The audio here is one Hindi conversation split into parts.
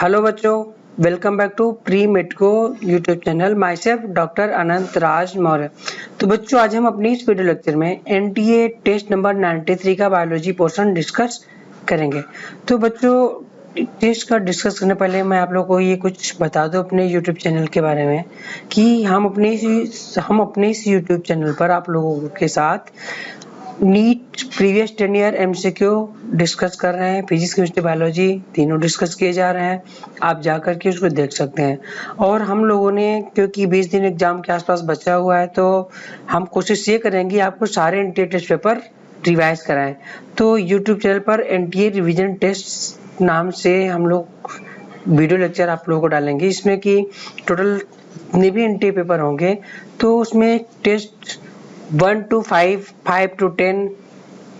हेलो बच्चों, welcome back to pre medico YouTube channel. Myself doctor Anant Raj Maurya. तो बच्चों, आज हम अपनी इस वीडियो लेक्चर में एनटीए टेस्ट नंबर 93 का बायोलॉजी पोर्शन डिस्कस करेंगे। तो बच्चों, टेस्ट का डिस्कस करने पहले मैं आप लोगों को ये कुछ बता दूं अपने यूट्यूब चैनल के बारे में कि हम अपने इस यूट्यूब चैनल पर आप लोगों के साथ NEET previous 10 year MCQ discuss कर रहे हैं। फिजिक्स केमिस्ट्री बायोलॉजी तीनों डिस्कस किए जा रहे हैं, आप जाकर के उसको देख सकते हैं। और हम लोगों ने, क्योंकि 20 दिन एग्जाम के आसपास बचा हुआ है, तो हम कोशिश ये करेंगे आपको सारे एनटीए टेस्ट पेपर रिवाइज कराएं। तो यूट्यूब चैनल पर एनटीए रिवीजन टेस्ट नाम से हम लोग वीडियो लेक्चर आप लोगों को डालेंगे। इसमें कि टोटल जितने भी एनटीए पेपर होंगे तो उसमें टेस्ट 1 to 5, 5 to 10,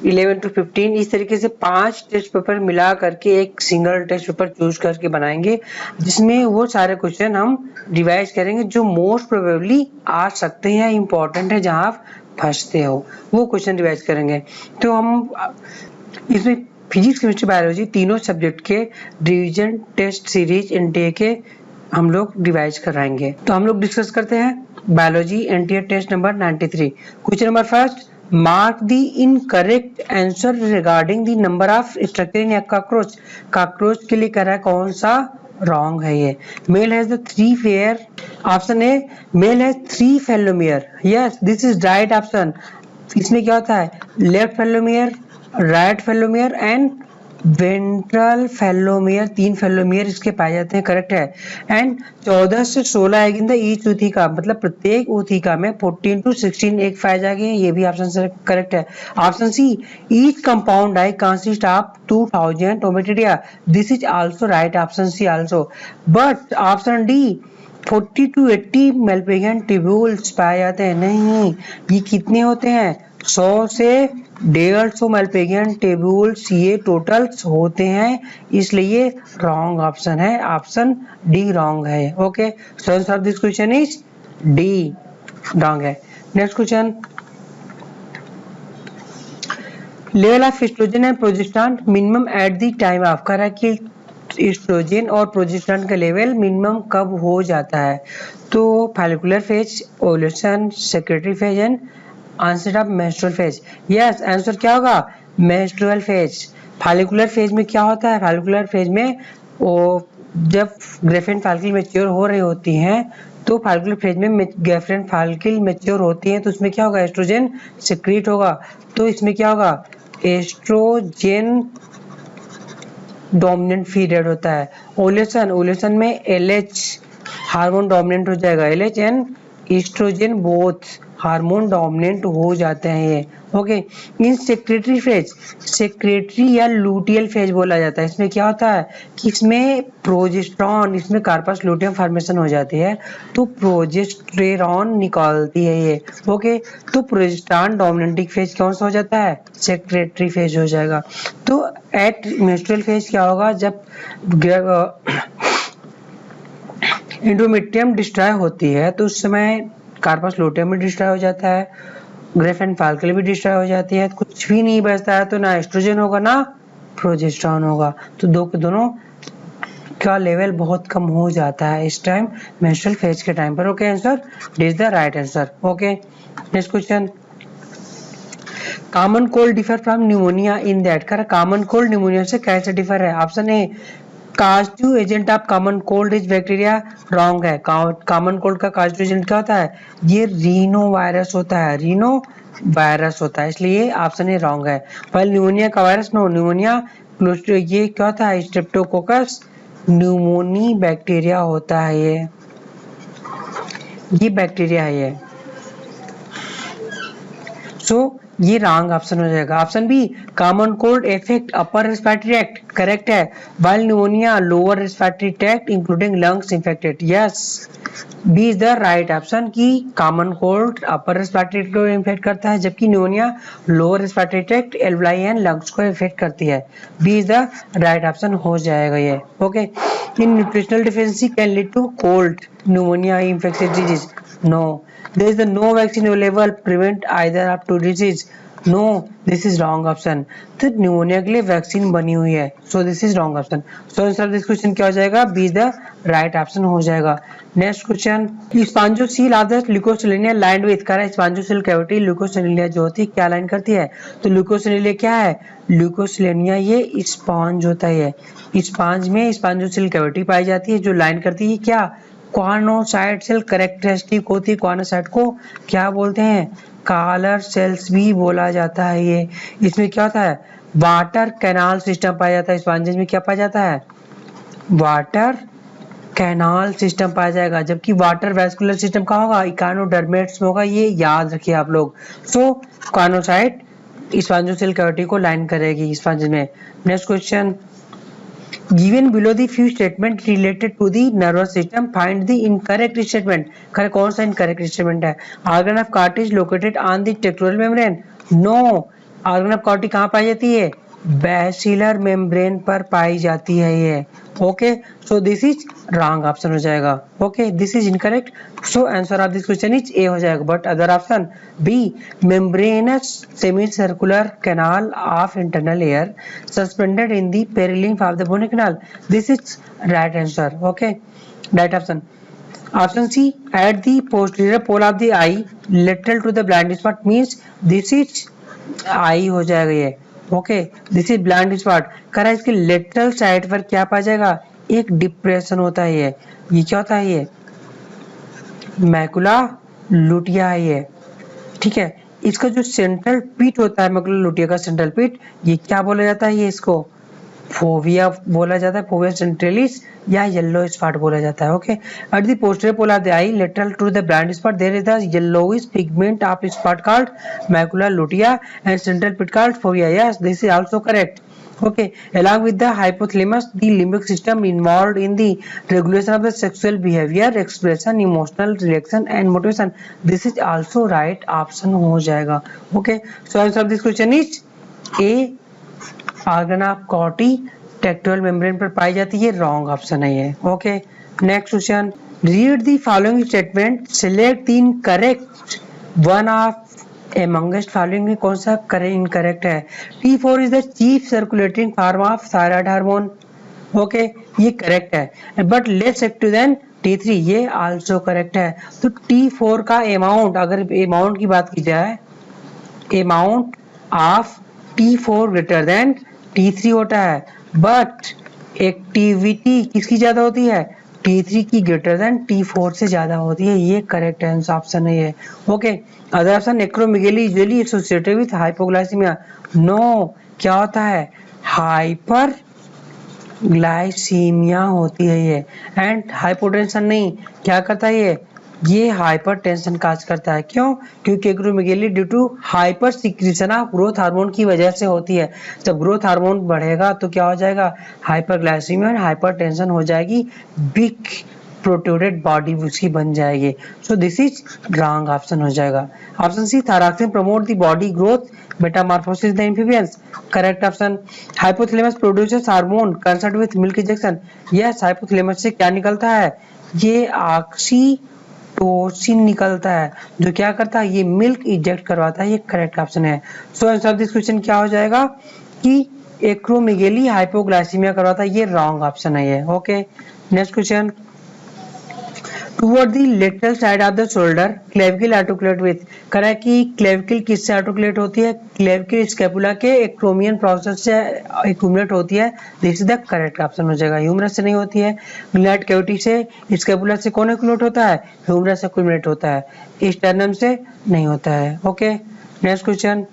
11 to 15 इस तरीके से 5 टेस्ट पेपर मिला करके एक सिंगल टेस्ट पेपर चूज करके बनाएंगे, जिसमें वो सारे क्वेश्चन हम रिवाइज करेंगे जो मोस्ट प्रोबेबली आ सकते हैं, इम्पोर्टेंट है, जहां आप फंसते हो वो क्वेश्चन रिवाइज करेंगे। तो हम इसमें फिजिक्स केमिस्ट्री बायोलॉजी तीनों सब्जेक्ट के रिवीजन टेस्ट सीरीज एनटीए के हम लोग रिवाइज कराएंगे। तो हम लोग डिस्कस करते हैं biology NTA test number 93। Question number first, mark the incorrect answer regarding the number of structure in a cockroach. Cockroach के लिए कह रहा है कौन सा रॉन्ग है ये। Male has the 3 pair, option A male has 3 phallomere, yes this is right option. इसमें क्या होता है, left phallomere, right phallomere and ventral phallomere, 3 phallomere इसके पाए जाते हैं, करेक्ट है। एंड 14 से 16 एग इन द ईच ऊथिका, मतलब प्रत्येक ऊथिका में 14 to 16 एग पाए जाएंगे, ये भी ऑप्शन से करेक्ट है। Option C, each compound eye consist of 2000 ommatidia, this is also right, option C also. But option D 40 to 80 Malpighian tubules पाए जाते हैं, नहीं, ये कितने होते हैं, 100 से 150 मेल्पिगियन ट्यूब्यूल्स ये टोटल्स होते हैं, इसलिए रॉन्ग ऑप्शन है, ऑप्शन डी रॉन्ग है। Okay, so answer of this question is D, wrong है। Next question, level of oestrogen and progesterone minimum at the time of, कह रहा है कि एस्ट्रोजन और प्रोजेस्टेरोन का लेवल मिनिमम कब हो जाता है। तो follicular phase, ovulation, secretary phase and answer of menstrual phase. Yes, answer क्या होगा, मेंस्ट्रुअल फेज। फॉलिकुलर फेज में क्या होता है, फॉलिकुलर फेज में वो जब ग्रेफेन फॉलिकल मैच्योर हो रही होती हैं, तो फॉलिकुलर फेज में ग्रेफेन फॉलिकल मैच्योर होती है, तो उसमें क्या होगा, एस्ट्रोजन सिक्रीट होगा। तो इसमें क्या होगा, एस्ट्रोजन डोमिनेंट पीरियड होता है। ओव्यूलेशन, ओव्यूलेशन में एलएच हार्मोन डोमिनेंट हो जाएगा, LH and estrogen both hormone dominant हो जाते हैं ये। Okay, in secretory phase, secretory या लूटियल फेज बोला जाता है, इसमें क्या होता है कि इसमें प्रोजेस्टेरोन, इसमें कार्पस लूटियम फॉर्मेशन हो जाती है, तो प्रोजेस्टेरोन निकालती है ये। ओके, तो प्रोजेस्टेरोन डोमिनेटिंग फेज कौन सा हो जाता है, सेक्रेटरी फेज हो जाएगा। तो एट मेंस्ट्रुअल फेज क्या होगा, जब एंडोमेट्रियम डिस्ट्रॉय होती है तो उस समय कार्पस लूटियम भी डिस्ट्रॉय हो जाता है, ग्रेफेन फॉलिकल भी डिस्ट्रॉय हो जाती है, कुछ भी नहीं बचता है, तो ना एस्ट्रोजन होगा ना प्रोजेस्टेरोन होगा, तो दोनों का लेवल बहुत कम हो जाता है इस टाइम मेंस्ट्रुअल फेज के टाइम पर। Okay, answer is the right answer. Okay, next question, common cold differ from pneumonia in that, कर कॉमन कोल्ड न्यूमोनिया से कैसे डिफर है। Option A, caustic agent of common cold is bacteria, wrong है। कॉमन कोल्ड का कास्टिव एजेंट क्या होता है, ये रीनो वायरस होता है, रीनो वायरस होता है, इसलिए ऑप्शन ए रॉन्ग है। पर न्यूमोनिया का वायरस, नो, न्यूमोनिया ये क्या होता है, स्ट्रेप्टोकोकस न्यूमोनी बैक्टीरिया होता है, ये बैक्टीरिया है ये। सो ये रॉन्ग ऑप्शन हो जाएगा। Option B, common cold effect upper respiratory tract, correct है, while pneumonia lower respiratory tract including lungs infected, yes, B is the right option कि common cold upper respiratory tract को इन्फेक्ट करता है, जबकि pneumonia lower respiratory tract, alveoli and lungs को इन्फेक्ट करती है, B is the right option हो जाएगा ये। Okay, in nutritional deficiency can lead to cold pneumonia infectious disease, no, there is no vaccine available prevent either of two disease, no, this is wrong option. तो न्यूमोनिया के लिए वैक्सीन बनी हुई है, so this is wrong option. So answer of this question क्या हो जाएगा? B is the right option हो जाएगा। Next question, spongocoel of the leucosolenia lined with, कह रहा है स्पॉन्जोसील कैविटी ल्यूकोसिलिनिया जो होती है क्या लाइन करती है? तो ल्यूकोसिलिनिया क्या है? ल्यूकोसिलिनिया ये स्पॉन्ज होता है, स्पॉन्ज में स्पॉन्जोसील कैविटी पाई जाती है जो लाइन करती है क्या? कॉर्नोसाइट सेल कैरेक्टरिस्टिक होती है। कॉर्नोसाइट को क्या बोलते हैं? कॉलर सेल्स भी बोला जाता है। ये इसमें क्या होता है? वाटर कैनाल सिस्टम पाया जाता है। स्पॉन्जेस में क्या पाया जाता है? वाटर कैनाल सिस्टम पाया जाएगा, जबकि वाटर वैस्कुलर सिस्टम का होगा इकानोडर्मेट्स में होगा। ये याद रखिए आप लोग। सो कॉर्नोसाइट स्पॉन्जोसेल कैविटी को लाइन करेगी स्पॉन्ज में। Next question, given below the few statement related to the nervous system, find the incorrect statement। Correct कौन सा incorrect statement है? organ of Corti is located on the tectorial membrane। no, organ of Corti कहाँ पाई जाती है? बैसिलर मेम्ब्रेन पर पाई जाती है ये। Okay, so this is wrong option हो जाएगा। Okay, this is incorrect. So answer of this question is A हो जाएगा। But other option B, membranous semicircular canal of internal ear suspended in the perilymph of the bone canal, this is right answer. Okay, right option. Option C, at the posterior pole of the eye lateral to the blind spot, means this is eye हो जाएगा ये। Okay, this is blind spot. कह रहा है इसके लेटरल साइड पर क्या पाया जाएगा? एक डिप्रेशन होता है ये क्या होता है? ये मैकुला लुटिया है ये। ठीक है, इसका जो सेंट्रल पीट होता है मैकुला लुटिया का सेंट्रल पीट, ये क्या बोला जाता है? ये इसको फोविया बोला जाता है, फोविया सेंट्रलिस या येलो स्पॉट बोला जाता है। Okay, at the posterior pole of the eye lateral to the blind spot there is the yellowish pigment of spot called macula lutea and central pit called fovea. Yes, this is also correct. Okay, along with the hypothalamus, the limbic system involved in the regulation of the sexual behavior, expression, emotional reaction and motivation. This is also right option हो जाएगा। Okay, so answer of this question is A, organ of Corti tectorial membrane पर पाई जाती है, wrong option है ये। Okay, next question, read the following statement, select the incorrect one of amongst following में कौन सा इनकरेक्ट है? T4 is the chief circulating form of thyroid hormone। Okay, ये करेक्ट है, but less active than T3, ये आल्सो करेक्ट है। तो T4 का अमाउंट, अगर अमाउंट की बात की जाए, amount of T4 greater than T3 होता है, बट एक्टिविटी किसकी ज्यादा होती है? T3 की ग्रेटर देन T4 से ज्यादा होती है। ये करेक्ट आंसर ऑप्शन है ये। Okay, other option, acromegaly usually associated with hypoglycaemia. No, क्या होता है? हाइपर ग्लाइसीमिया होती है ये, एंड हाइपोटेंशन नहीं। क्या करता है ये हाइपरटेंशन काज करता है। क्यों? क्योंकि acromegaly due to hyper secretion of growth hormone की वजह से होती है। जब ग्रोथ हार्मोन बढ़ेगा तो क्या हो जाएगा? हाइपरग्लाइसीमिया और हाइपरटेंशन हो जाएगी, बिग प्रोट्रूडेड बॉडी उसकी बन जाएगी। So this is wrong option हो जाएगा। Option C, thyroxine promote the body growth metamorphosis the amphibians, correct option. Hypothalamus produces hormone concern with milk injection. Yes, hypothalamus से क्या निकलता है? ये ऑक्सीटोसिन निकलता है, जो क्या करता है? ये मिल्क इंजेक्ट करवाता है। ये करेक्ट ऑप्शन है। So answer of this question क्या हो जाएगा? कि एक्रोमेगाली हाइपोग्लाइसीमिया करवाता है। ये रॉन्ग ऑप्शन है ये। Okay, next question, toward the lateral side of the shoulder clavicle articulate with, कह रहा है कि क्लेविकल किससे आर्टिकुलेट होती है? क्लेविकल स्कैपुला के एक्रोमियन प्रोसेस से एक्यूमुलेट होती है। This is the correct option हो जाएगा। ह्यूमरस से नहीं होती है। ग्लैड कैविटी से, स्कैपुला से कौन एक्यूमुलेट होता है? ह्यूमरस एक्यूमुलेट होता है। स्टर्नम से नहीं होता है। Okay, next question,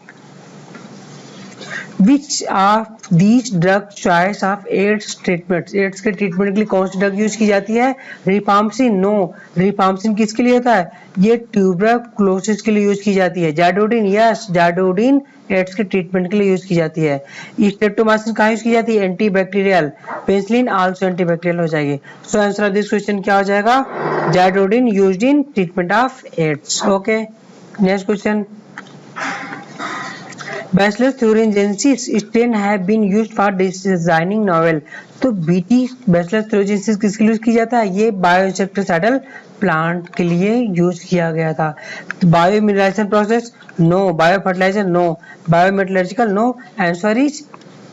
Which of these drug choice of AIDS treatment, AIDS के ट्रीटमेंट के लिए कौन सी ड्रग यूज की जाती है? रिफाम्सिन। नो, रिफाम्सिन किसके लिए होता है? ये ट्यूबरकुलोसिस के लिए यूज की जाती है। जाडोडिन, यस, जाडोडिन एड्स के ट्रीटमेंट के लिए यूज की जाती है। स्ट्रेप्टोमाइसिन कहाँ यूज की जाती है? एंटीबैक्टीरियल। पेनिसिलिन आल्सो एंटीबैक्टीरियल हो जाएगी। So answer of this question क्या हो जाएगा? जाडोडिन used in treatment of AIDS. Okay, next question, Bacillus thuringiensis strain have been used for designing novel। तो BT Bacillus thuringiensis किसके लिए यूज किया जाता है? ये बायोइंसेक्टिसाइडल प्लांट के लिए यूज किया गया था। Bio mineralisation process no, bio fertiliser no, biometallurgical no, answer is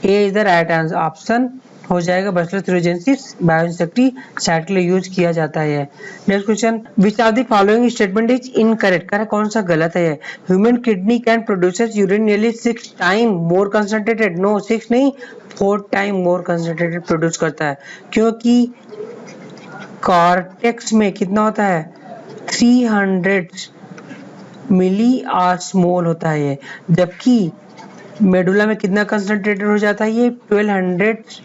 A is the right answer, option हो जाएगा बैसिलस thuringiensis बायोइंसेक्टिसाइड के लिए यूज किया जाता है। Next question, which of the following statement is incorrect, correct कौन सा गलत है? Human kidney can produces urine nearly 6 time more concentrated, no 6 नहीं 4 टाइम मोर कंसंट्रेटेड प्रोड्यूस करता है, क्योंकि कॉर्टेक्स में कितना होता है 300 मिली ऑस्मोल होता है ये, जबकि मेडुला में कितना कंसंट्रेटेड हो जाता है ये 1200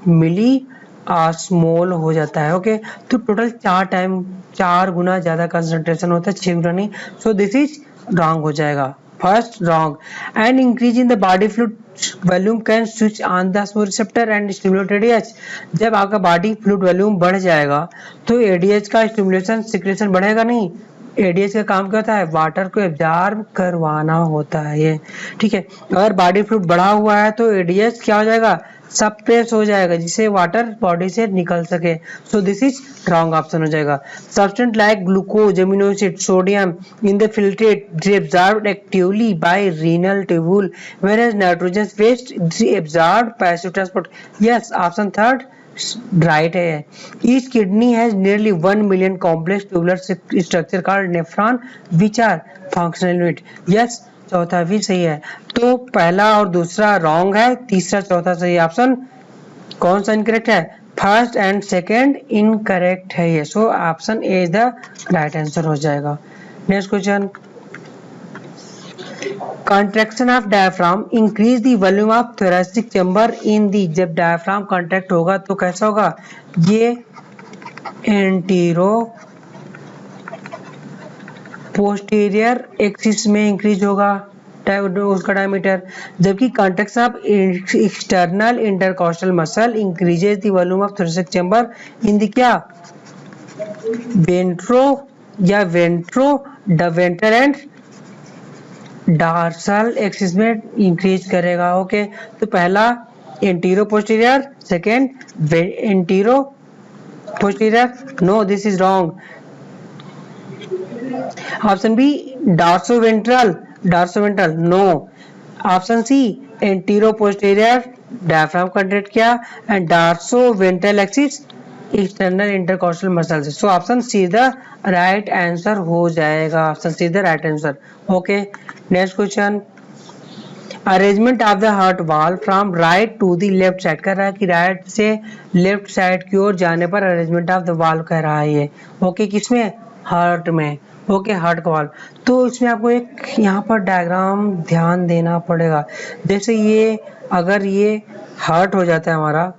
मिली ऑस्मोल हो जाता है। ओके, तो टोटल 4 गुना ज्यादा कंसंट्रेशन होता है, 6 गुना नहीं। सो दिस इज रॉन्ग हो जाएगा, first wrong. And increase in the body fluid volume can switch on the osmo receptor and stimulate ADH, जब आपका बॉडी फ्लूइड वॉल्यूम बढ़ जाएगा तो एडीएच का स्टिमुलेशन सिक्रेशन बढ़ेगा नहीं। एडीएच का काम क्या होता है, वाटर को एब्जॉर्ब करवाना होता है ये, ठीक है। अगर बॉडी फ्लूइड बढ़ा हुआ है तो एडीएच क्या हो जाएगा, सप्रेस हो जाएगा, जिससे वाटर बॉडी से निकल सके। सो दिस इज रॉन्ग ऑप्शन हो जाएगा। Substance like glucose, amino acid, sodium in the filtrate absorbed actively bye renal tubule, whereas nitrogen waste absorbed passive transport, yes option third right है। Each kidney has nearly 1 million complex tubular structure called nephron which are functional unit, yes चौथा भी सही है। तो पहला और दूसरा रॉन्ग है, तीसरा चौथा सही। ऑप्शन कौन सा इनकरेक्ट है, फर्स्ट एंड सेकंड इनकरेक्ट है ये। सो option A is the right answer हो जाएगा। Next question, contraction of diaphragm increase the volume of thoracic chamber in the, जब diaphragm contract होगा तो कैसा होगा, ये एंटीरो पोस्टीरियर एक्सिस में इंक्रीज होगा उसका डायमीटर, जबकि contraction of external intercostal muscle increases the volume of thoracic chamber in the क्या, वेंट्रो या ventro the venter and dorsal axis में इंक्रीज करेगा। ओके, तो पहला antero posterior, second antero posterior, no this is wrong. Option B dorsoventral, dorsoventral no. Option C antero posterior diaphragm contract किया and dorsoventral axis external intercostal muscle से। So option C the right answer हो जाएगा, option C the right answer. Okay, next question, arrangement of the heart wall from right to the left side, कह रहा है कि राइट से लेफ्ट साइड की ओर जाने पर अरेंजमेंट ऑफ द वाल कह रहा है ये। ओके, किसमें, हार्ट में। ओके, हार्ट का वाल, तो इसमें आपको एक यहाँ पर डायग्राम ध्यान देना पड़ेगा। जैसे ये अगर ये हार्ट हो जाता है हमारा,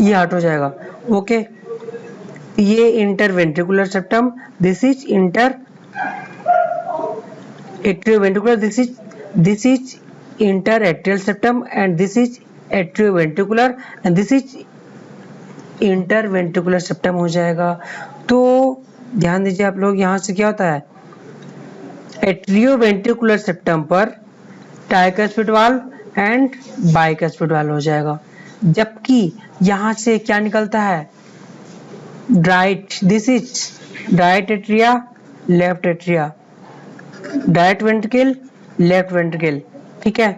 ये हार्ट हो जाएगा। ओके, ये interventricular septum, this is inter atrioventricular, this is inter atrial septum and this is atrioventricular and this is interventricular septum हो जाएगा। तो ध्यान दीजिए आप लोग, यहाँ से क्या होता है, एट्रियोवेंट्रिकुलर सेप्टम पर tricuspid valve and bicuspid valve हो जाएगा, जबकि यहाँ से क्या निकलता है, right, this is right atria, left atria, right ventricle, left ventricle, ठीक है।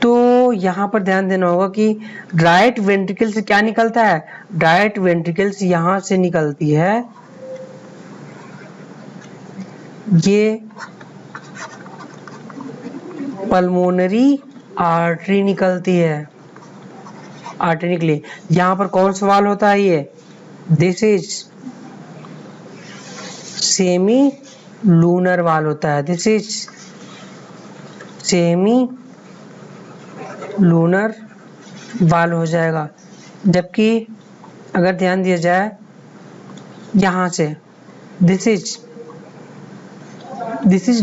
तो यहाँ पर ध्यान देना होगा कि राइट वेंट्रिकल से क्या निकलता है, राइट वेंट्रिकल से यहाँ से निकलती है ये पल्मोनरी आर्टरी निकलती है, आर्टरी निकली। यहाँ पर कौन सा वाल होता है ये, दिस इज सेमी लूनर वाल होता है, दिस इज सेमी लूनर वाल हो जाएगा। जबकि अगर ध्यान दिया जाए यहाँ से, this is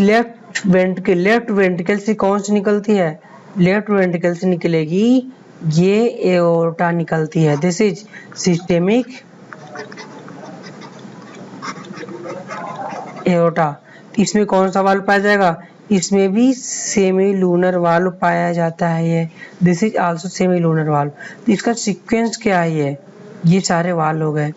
left ventricle, left ventricle से कौन सी निकलती है, लेफ्ट वेंट्रिकल से निकलेगी ये एओर्टा निकलती है, दिस इज सिस्टेमिक एओर्टा। इसमें कौन सा वाल्व पाया जाएगा, इसमें भी सेमी लूनर वाल्व पाया जाता है ये, this is also semi lunar valve. तो इसका सीक्वेंस क्या है, ये सारे वाल्व हो गए,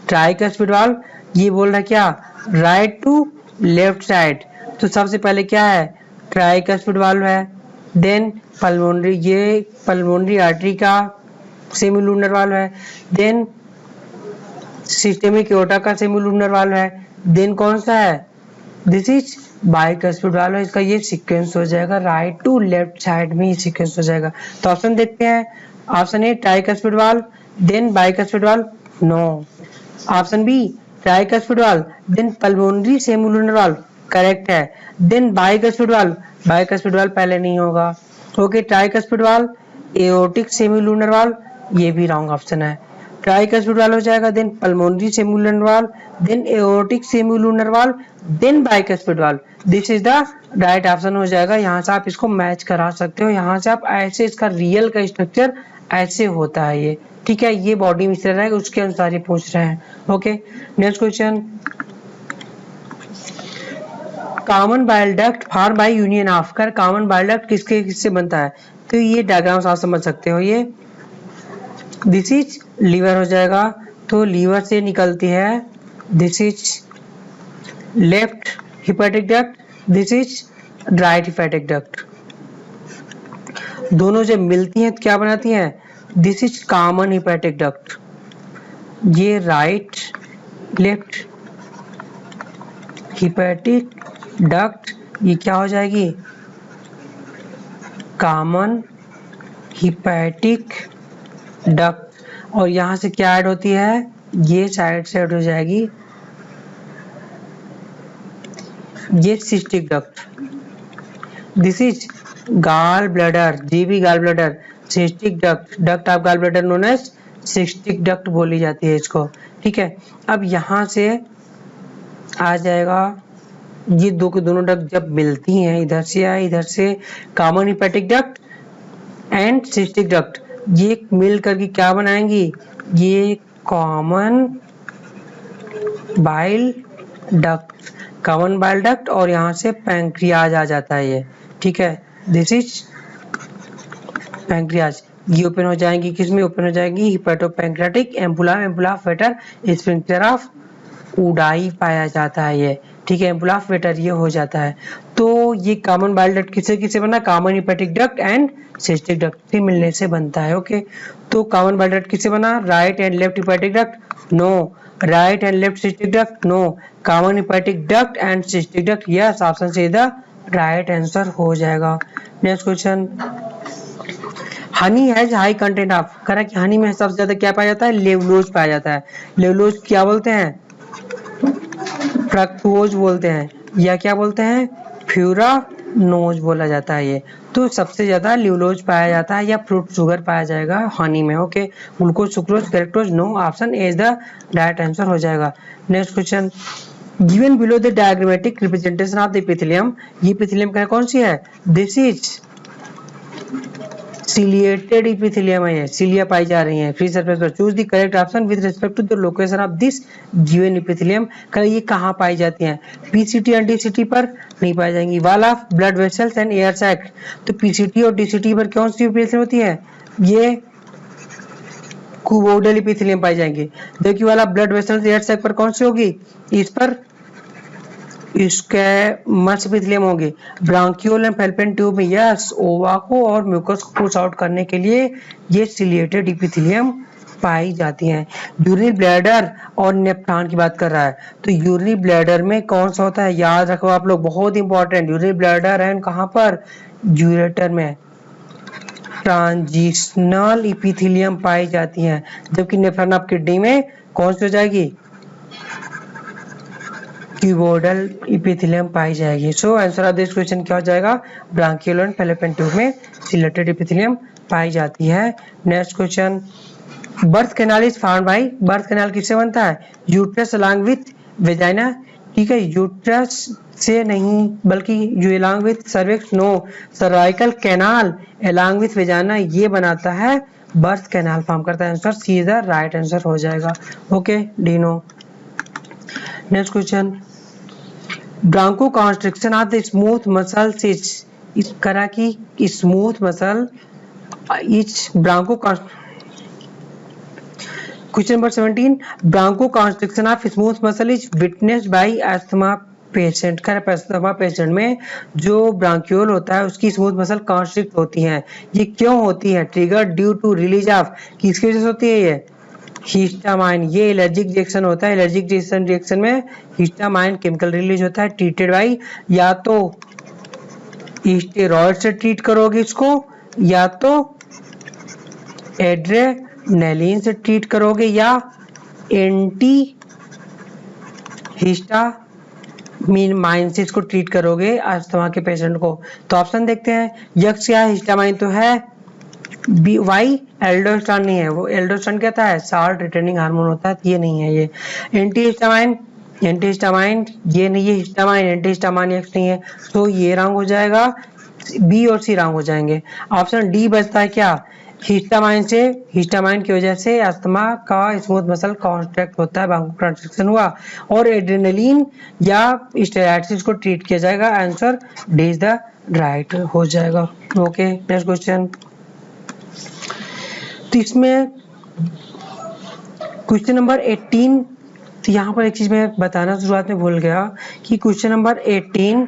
ट्राइकस्पिड वाल्व, ये बोल रहा है क्या, राइट टू लेफ्ट साइड। तो सबसे पहले क्या है, ट्राइकस्पिड वाल्व है, देन पल्मोनरी, ये पल्मोनरी आर्टरी का सेमीलूनर वाल्व है, देन सिस्टेमिक एओर्टा का सेमीलूनर वाल्व है, देन कौन सा है, दिस इज बाइकस्पिड वाल्व है। इसका ये सीक्वेंस हो जाएगा, राइट टू लेफ्ट साइड में ये सीक्वेंस हो जाएगा। तो ऑप्शन देखते हैं, option A tricuspid valve, then bicuspid valve, no. Option B tricuspid valve, then pulmonary semilunar valve, correct है। Then bicuspid valve, bicuspid valve पहले नहीं होगा। Okay, tricuspid valve, aortic semilunar valve, ये भी रॉन्ग ऑप्शन है। ट्राइकस्पिड वाल्व हो जाएगा, then pulmonary semilunar valve, then aortic semilunar valve, then bicuspid valve, this is the right option हो जाएगा। यहाँ से आप इसको मैच करा सकते हो, यहाँ से आप ऐसे इसका रियल का स्ट्रक्चर ऐसे होता है ये, ठीक है, ये बॉडी में इस तरह है, उसके अनुसार ये पूछ रहे हैं। Okay, next question, common bile duct form by union of, कर कॉमन बाइल डक्ट किसके किससे बनता है, तो ये डायग्राम आप समझ सकते हो, ये दिस इज लीवर हो जाएगा, तो लीवर से निकलती है, this is left hepatic duct, this is right hepatic duct. दोनों जब मिलती हैं तो क्या बनाती हैं, this is common hepatic duct. ये राइट लेफ्ट हिपैटिक डक्ट, ये क्या हो जाएगी, कॉमन हिपैटिक डक्ट। और यहां से क्या ऐड होती है, ये साइड से ऐड हो जाएगी, ये cystic duct. This is gall bladder, GB gall bladder, cystic duct, duct of gall bladder known as cystic duct बोली जाती है इसको, ठीक है। अब यहां से आ जाएगा, ये दो के दोनों डक्ट जब मिलती हैं, इधर से या इधर से, common hepatic duct and cystic duct, ये मिल करके क्या बनाएंगी, ये common bile duct, common bile duct, और यहाँ से पैंक्रियाज आ जाता है ये, ठीक है, दिस इज पैंक्रियाज। ये ओपन हो जाएंगी, किसमें ओपन हो जाएंगी, hepatopancreatic ampulla, ampulla Vater sphincter of Oddi पाया जाता है ये, ठीक है, एम्पुला फेटर ये हो जाता है। तो ये कॉमन बाइल डक्ट किससे किससे बना, common hepatic duct and cystic duct से मिलने से बनता है। ओके, तो कॉमन बाइल डक्ट किससे बना, right and left hepatic duct, no. Right and left cystic duct, no. Common hepatic duct and cystic duct, yes, option C the right answer हो जाएगा। Next question, honey has high content of, करा कि हनी में सबसे ज्यादा क्या पाया जाता है, लेवुलोज पाया जाता है। लेवुलोज क्या बोलते हैं, फ्रक्टोज बोलते हैं, या क्या बोलते हैं, फ्यूरानोज बोला जाता है ये। तो सबसे ज्यादा लेवुलोज पाया जाता है या फ्रूट शुगर पाया जाएगा हनी में। Okay, glucose, sucrose, galactose, no, option A is the right answer हो जाएगा। Next question, given below the diagrammatic representation of the epithelium, ये एपिथेलियम का कौन सी है, दिस इज सिलिएटेड एपिथेलियम है, सिलिया पाई जा रही है फ्री सरफेस पर। Choose the correct option with respect to the location of this given epithelium, ये कहाँ पाई जाती हैं, पीसीटी एंड डीसीटी पर नहीं पाई जाएंगी। Wall of blood vessels and air sac, तो पीसीटी और डीसीटी पर कौन सी एपिथेलियम होती है, ये क्यूबोइडल एपिथेलियम पाई जाएंगी। जबकि वाला ब्लड वेसल्स एयर सैक पर कौन सी होगी, इस पर स्क्वैमस एपिथेलियम होगी। ब्रांकियोल एंड फैल्लोपियन ट्यूब में यस, ओवा को और म्यूकस को पुश आउट करने के लिए ये सिलिएटेड एपिथेलियम पाई जाती हैं। यूरिनरी ब्लैडर और नेफ्रॉन की बात कर रहा है, तो यूरिनरी ब्लैडर में कौन सा होता है, याद रखो आप लोग, बहुत इंपॉर्टेंट, यूरिनरी ब्लैडर है कहाँ पर, यूरेटर में ट्रांजिशनल एपिथेलियम पाई जाती हैं। जबकि नेफ्रॉन ऑफ किडनी में कौन सी हो जाएगी, क्यूबोइडल एपिथेलियम पाई जाएगी। So answer of this question क्या हो जाएगा, ब्रांकियोल एंड फैलोपियन ट्यूब में सिलेटेड एपिथेलियम पाई जाती है। Next question, birth canal is found by, birth canal किससे बनता है, यूट्रस अलोंग विथ वेजाइना, ठीक है, यूट्रस से नहीं बल्कि you along with cervix, no. Cervical canal along with vagina ये बनाता है बर्थ कैनाल फॉर्म करता है, answer C is the right answer हो जाएगा। Okay, D no. Next question, bronchoconstriction of the smooth muscle is करा की smooth muscle each broncho question number 17, bronchoconstriction of smooth muscle is witnessed by asthma patient. खैर अस्थमा पेशेंट में जो ब्रांक्यूल होता है उसकी स्मूथ मसल कॉन्स्ट्रिक्ट होती है। ये क्यों होती है? Trigger due to release of, किसकी वजह से होती है ये? हिस्टामाइन। ये एलर्जिक रिएक्शन होता है। एलर्जिक रिएक्शन में हिस्टामाइन केमिकल रिलीज होता है। ट्रीटेड बाई, या तो स्टेरॉइड से ट्रीट करोगे इसको, या तो एड्रेनलिन से ट्रीट करोगे, या एंटी हिस्टामाइन से इसको ट्रीट करोगे अस्थमा के पेशेंट को। तो ऑप्शन देखते हैं। यक्स क्या है? हिस्टामाइन तो है। बी वाई एल्डोस्टेरोन नहीं है, वो एल्डोस्टेरोन क्या था? साल्ट रिटेनिंग हार्मोन होता है, ये नहीं है। ये एंटी हिस्टामाइन ये नहीं है। हिस्टामाइन एंटी हिस्टामाइन एक्स नहीं है, तो ये रॉन्ग हो जाएगा। बी और सी रॉन्ग हो जाएंगे। ऑप्शन डी बचता है क्या? हिस्टामाइन की वजह से अस्थमा का स्मूथ मसल कॉन्ट्रैक्ट होता है, ब्रांको कॉन्स्ट्रिक्शन हुआ, और एड्रेनलिन या स्टेरॉइड से इसको ट्रीट किया जाएगा। Answer D is the right हो जाएगा। Okay, next question. तो इसमें क्वेश्चन नंबर 18, तो यहाँ पर एक चीज मैं बताना शुरुआत में भूल गया कि क्वेश्चन नंबर 18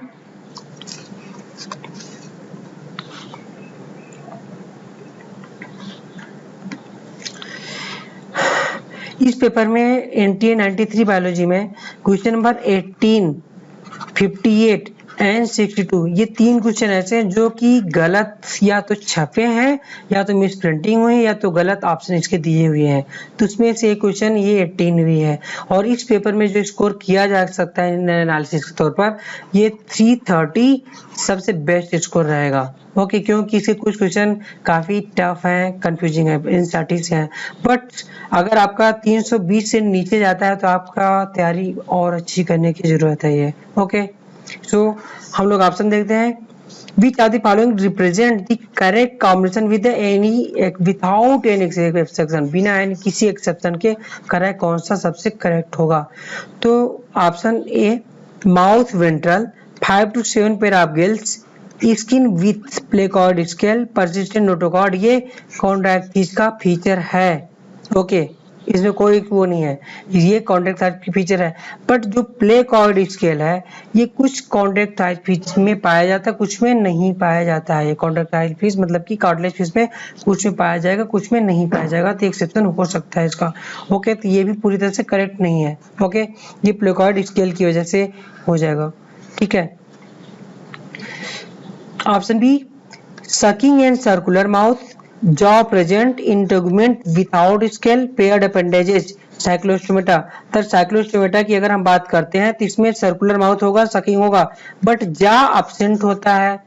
इस पेपर में एनटीए 93 बायोलॉजी में क्वेश्चन नंबर 18, 58 एंड 62, ये 3 क्वेश्चन ऐसे हैं जो कि गलत या तो छपे हैं, या तो मिस प्रिंटिंग हुई है, या तो गलत ऑप्शन इसके दिए हुए हैं। तो उसमें से एक क्वेश्चन ये 18 भी है, और इस पेपर में जो स्कोर किया जा सकता है एनालिसिस के तौर पर, ये 330 सबसे बेस्ट स्कोर रहेगा। ओके, क्योंकि इसके कुछ क्वेश्चन काफी टफ हैं, कंफ्यूजिंग है, एनसीईआरटी से हैं, बट अगर आपका 320 से नीचे जाता है तो आपका तैयारी और अच्छी करने की जरूरत है ये। ओके, सो हम लोग ऑप्शन देखते हैं। Which are the following represent the correct combination with any without any exception? बिना किसी एक्सेप्शन के करेक्ट कौन सा सबसे करेक्ट होगा? तो option A, mouth ventral, 5 to 7 pair of gills, skin with प्लेकॉर्ड scale, persistent notochord, ये कॉन्ट्रैक्टाइल का फीचर है। ओके, इसमें कोई वो नहीं है, ये कॉन्ट्रैक्टाइल की फीचर है। बट जो प्लेकॉर्ड स्केल है ये कुछ कॉन्ट्रैक्टाइल फिश में पाया जाता है, कुछ में नहीं पाया जाता है। ये कॉन्ट्रैक्टाइल फिश मतलब कि कार्टिलेज फिश में कुछ में पाया जाएगा, कुछ में नहीं पाया जाएगा, तो एक्सेप्शन हो सकता है इसका। ओके, तो ये भी पूरी तरह से करेक्ट नहीं है। ओके, ये प्लेकॉर्ड स्केल की वजह से हो जाएगा। ठीक है, option B, sucking and circular mouth, jaw present, integument without scale, paired appendages, cyclostomata. तो साइक्लोस्टोमेटा की अगर हम बात करते हैं तो इसमें सर्कुलर माउथ होगा, सकिंग होगा, बट जा एब्सेंट होता है,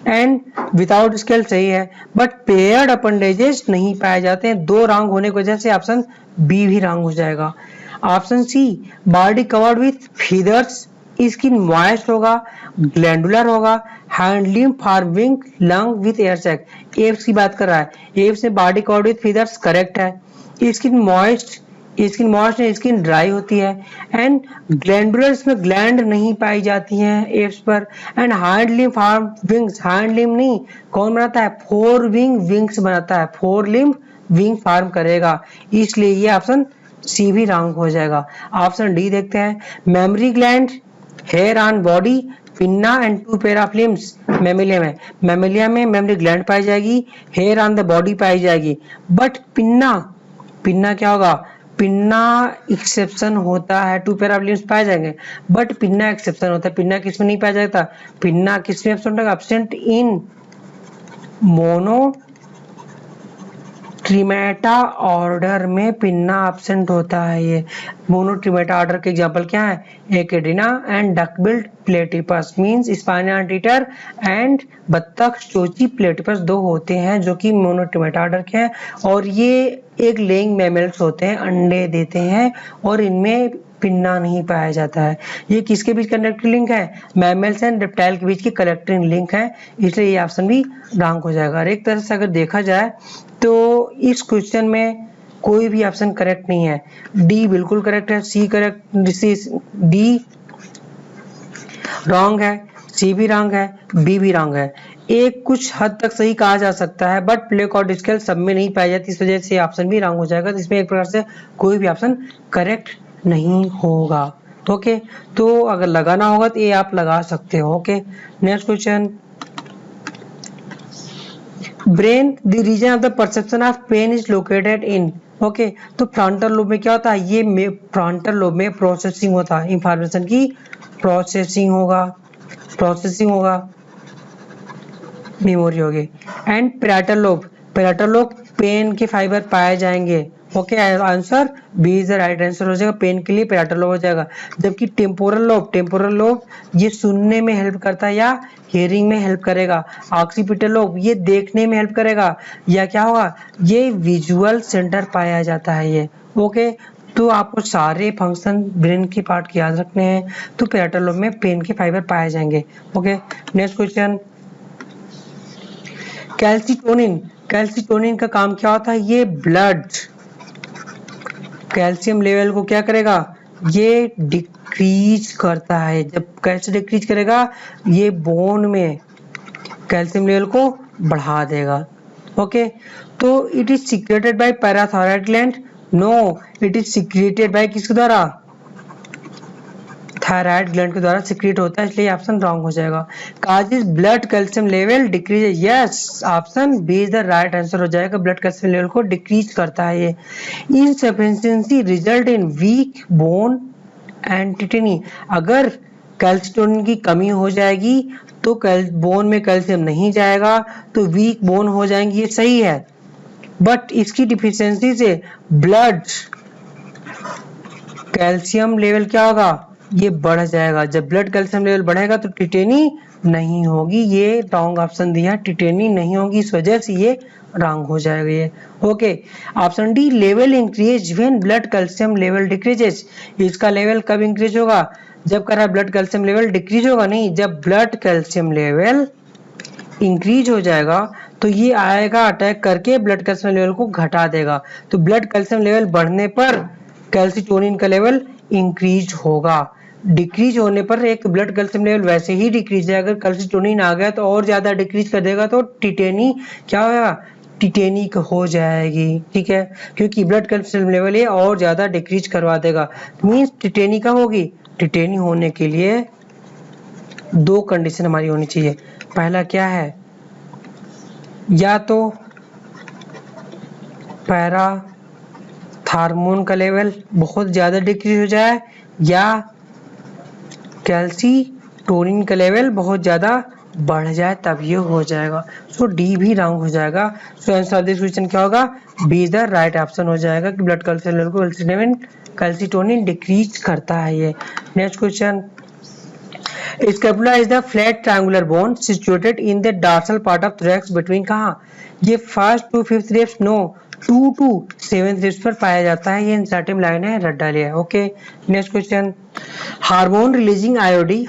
एंड विदाउट स्केल सही है, बट पेयर्ड अपेंडेजेस नहीं पाए जाते हैं। 2 रॉन्ग होने की वजह से ऑप्शन बी भी रॉन्ग हो जाएगा। Option C, body covered with feathers, skin moist होगा, ग्लैंडुलर होगा, hand limb forming, lung with air sac. Aves की बात कर रहा है, एप्स में body covered with feathers correct है। स्किन मॉइस्ट है, स्किन ड्राई होती है, एंड ग्लैंडुलर, इसमें ग्लैंड नहीं पाई जाती हैं एप्स पर, and hand limb form wings, hand limb नहीं, कौन बनाता है? 4 विंग विंग्स बनाता है, 4 लिम्फ विंग फार्म करेगा, इसलिए ये ऑप्शन सी भी रॉन्ग हो जाएगा। ऑप्शन डी देखते हैं। Mammary gland, hair on body, pinna and 2 pair of limbs. Mammalia में मेमोरी ग्लैंड पाई जाएगी, हेयर ऑन द बॉडी पाई जाएगी, बट पिन्ना क्या होगा? पिन्ना एक्सेप्शन होता है, 2 पेयर ऑफ लिम्स पाए जाएंगे, बट पिन्ना एक्सेप्शन होता है। पिन्ना किसमें नहीं पाया जाता? पिन्ना किसमें एब्सेंट होगा? Absent in monotremata order में पिन्ना एब्सेंट होता है। ये मोनोट्रिमेटा ऑर्डर के एग्जांपल क्या है? Echidna and duckbilled platypus, means spinal टीटर एंड बत्तख चोची प्लेटिपस 2 होते हैं जो कि मोनोट्रिमेटा ऑर्डर के हैं, और ये एक लेइंग मैमल्स होते हैं, अंडे देते हैं, और इनमें पिन्ना नहीं पाया जाता है। ये किसके बीच कनेक्टिंग लिंक है? मैमल्स एंड रेप्टाइल के बीच की कनेक्टिंग लिंक है, इसलिए ये ऑप्शन भी रॉन्ग हो जाएगा। और एक तरह से अगर देखा जाए तो इस क्वेश्चन में कोई भी ऑप्शन करेक्ट नहीं है। डी बिल्कुल करेक्ट है, सी करेक्ट, डी रॉन्ग है, सी भी रॉन्ग है, बी भी रॉन्ग है। एक कुछ हद तक सही कहा जा सकता है, बट प्लेक और डिस्कल सब में नहीं पाई जाती, इस वजह से ऑप्शन भी रॉन्ग हो जाएगा। तो इसमें एक प्रकार से कोई भी ऑप्शन करेक्ट नहीं होगा। ओके, तो अगर लगाना होगा तो ये आप लगा सकते हो। Okay, next question, brain the region of the perception of pain is located in. Okay, तो फ्रंटल लोब में क्या होता है, ये फ्रंटल लोब में प्रोसेसिंग होता है, इंफॉर्मेशन की प्रोसेसिंग होगा, मेमोरी होगी। एंड पैराइटल लोब पेन के फाइबर पाए जाएंगे। Okay, answer B is the right answer हो जाएगा, पेन के लिए पैराइटल लोब हो जाएगा। जबकि टेम्पोरल लोब ये सुनने में हेल्प करता है या हियरिंग में हेल्प करेगा। ऑक्सीपिटल लोब ये देखने में हेल्प करेगा, या क्या होगा, ये विजुअल सेंटर पाया जाता है ये। ओके, तो आपको सारे फंक्शन ब्रेन के पार्ट के याद रखने हैं। तो पैराइटल लोब में पेन के फाइबर पाए जाएंगे। ओके, नेक्स्ट क्वेश्चन, कैल्सीटोनिन का काम क्या होता है, ये ब्लड कैल्शियम लेवल को क्या करेगा, ये डिक्रीज करता है। जब कैसे डिक्रीज करेगा, ये बोन में कैल्शियम लेवल को बढ़ा देगा। ओके, तो it is secreted by parathyroid gland, no it is secreted by किसके द्वारा, थायराइड ग्लैंड के द्वारा सीक्रेट होता है, इसलिए ऑप्शन रॉन्ग हो जाएगा। Causes blood calcium level decrease, yes option B is the right answer हो जाएगा, ब्लड कैल्शियम लेवल को डिक्रीज करता है ये। Insufficiency result in weak bone and tetany, अगर कैल्शिटोनिन की कमी हो जाएगी तो बोन में कैल्शियम नहीं जाएगा, तो वीक बोन हो जाएंगी, ये सही है। बट इसकी डिफिशियंसी से ब्लड कैल्शियम लेवल क्या होगा, ये बढ़ जाएगा। जब ब्लड कैल्शियम लेवल बढ़ेगा तो टिटेनी नहीं होगी, ये रॉन्ग ऑप्शन दिया, टिटेनी नहीं होगी, इस वजह से ये रॉन्ग हो जाएगा ये। Okay, option D level increase when blood calcium level decreases, इसका लेवल कब इंक्रीज होगा, जब करा ब्लड कैल्शियम लेवल डिक्रीज होगा, नहीं, जब ब्लड कैल्शियम लेवल इंक्रीज हो जाएगा तो ये आएगा अटैक करके ब्लड कैल्शियम लेवल को घटा देगा। तो ब्लड कैल्शियम लेवल बढ़ने पर कैल्सीटोनिन का लेवल इंक्रीज होगा, डिक्रीज होने पर एक ब्लड कैल्शियम लेवल वैसे ही डिक्रीज है, अगर कैल्सीटोनिन आ गया तो और ज्यादा डिक्रीज कर देगा, तो टिटेनी क्या होगा, टिटेनिक हो जाएगी। ठीक है, क्योंकि ब्लड कैल्शियम लेवल ये और ज्यादा डिक्रीज करवा देगा, मींस टिटेनी का होगी। टिटेनी होने के लिए दो कंडीशन हमारी होनी चाहिए, पहला क्या है, या तो पैराथार्मोन का लेवल बहुत ज्यादा डिक्रीज हो जाए, या कैल्सीटोनिन का लेवल बहुत ज्यादा बढ़ जाए, तब ये हो जाएगा। सो डी भी रॉन्ग हो जाएगा। So answer of this question क्या होगा, B is the right option हो जाएगा कि ब्लड कैल्शियम लेवल को कैल्सीटोनिन डिक्रीज करता है ये। Next question, scapula is the flat triangular bone situated in the dorsal part of thorax between, कहाँ, ये first to fifth ribs, no 2 to 7 ribs पर पाया जाता है, ये इंसर्टिव लाइन है, रट डालिए। Okay, next question, hormone releasing आयोडी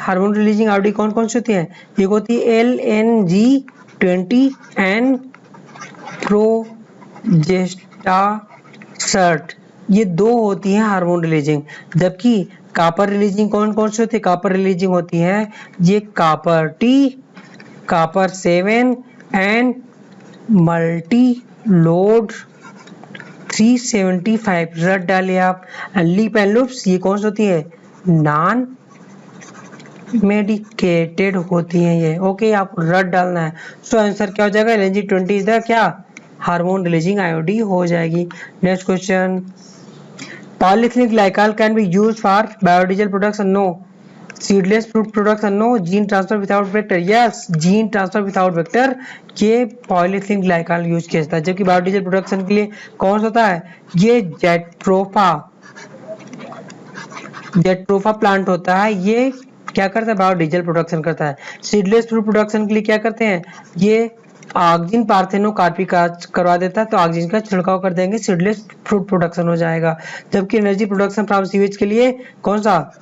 कौन कौन सी होती है, एक होती है LNG20 एंड प्रोजेस्टासर्ट, ये दो होती हैं हार्मोन रिलीजिंग। जबकि कॉपर रिलीजिंग कौन कौन सी होती है, कॉपर रिलीजिंग होती है ये copper T, copper 7 and multi load 375, रट डालिए आप। लिप एंड लूप्स ये कौन सी होती है, नॉन मेडिकेटेड होती हैं ये। ओके, आपको रट डालना है। सो आंसर क्या हो जाएगा, LNG20 इज द क्या, हार्मोन रिलीजिंग आयोडी हो जाएगी। Next question, polyethylene glycol can be used for biodiesel production, no, seedless fruit production, no, gene transfer without vector, yes, gene transfer without vector ये पॉलीथिलीन ग्लाइकॉल यूज किया जाता है। जबकि बायोडीजल प्रोडक्शन के लिए कौन सा होता है, ये जेट्रोफा प्लांट होता है, ये क्या करता है, बायोडीजल प्रोडक्शन करता है। सीडलेस फ्रूट प्रोडक्शन के लिए क्या करते हैं, ये ऑक्सिन पार्थेनोकार्पी का करवा देता है, तो ऑक्सिन का छिड़काव कर देंगे, सीडलेस फ्रूट प्रोडक्शन हो जाएगा। जबकि एनर्जी प्रोडक्शन फ्रॉम सीवेज के लिए कौन सा,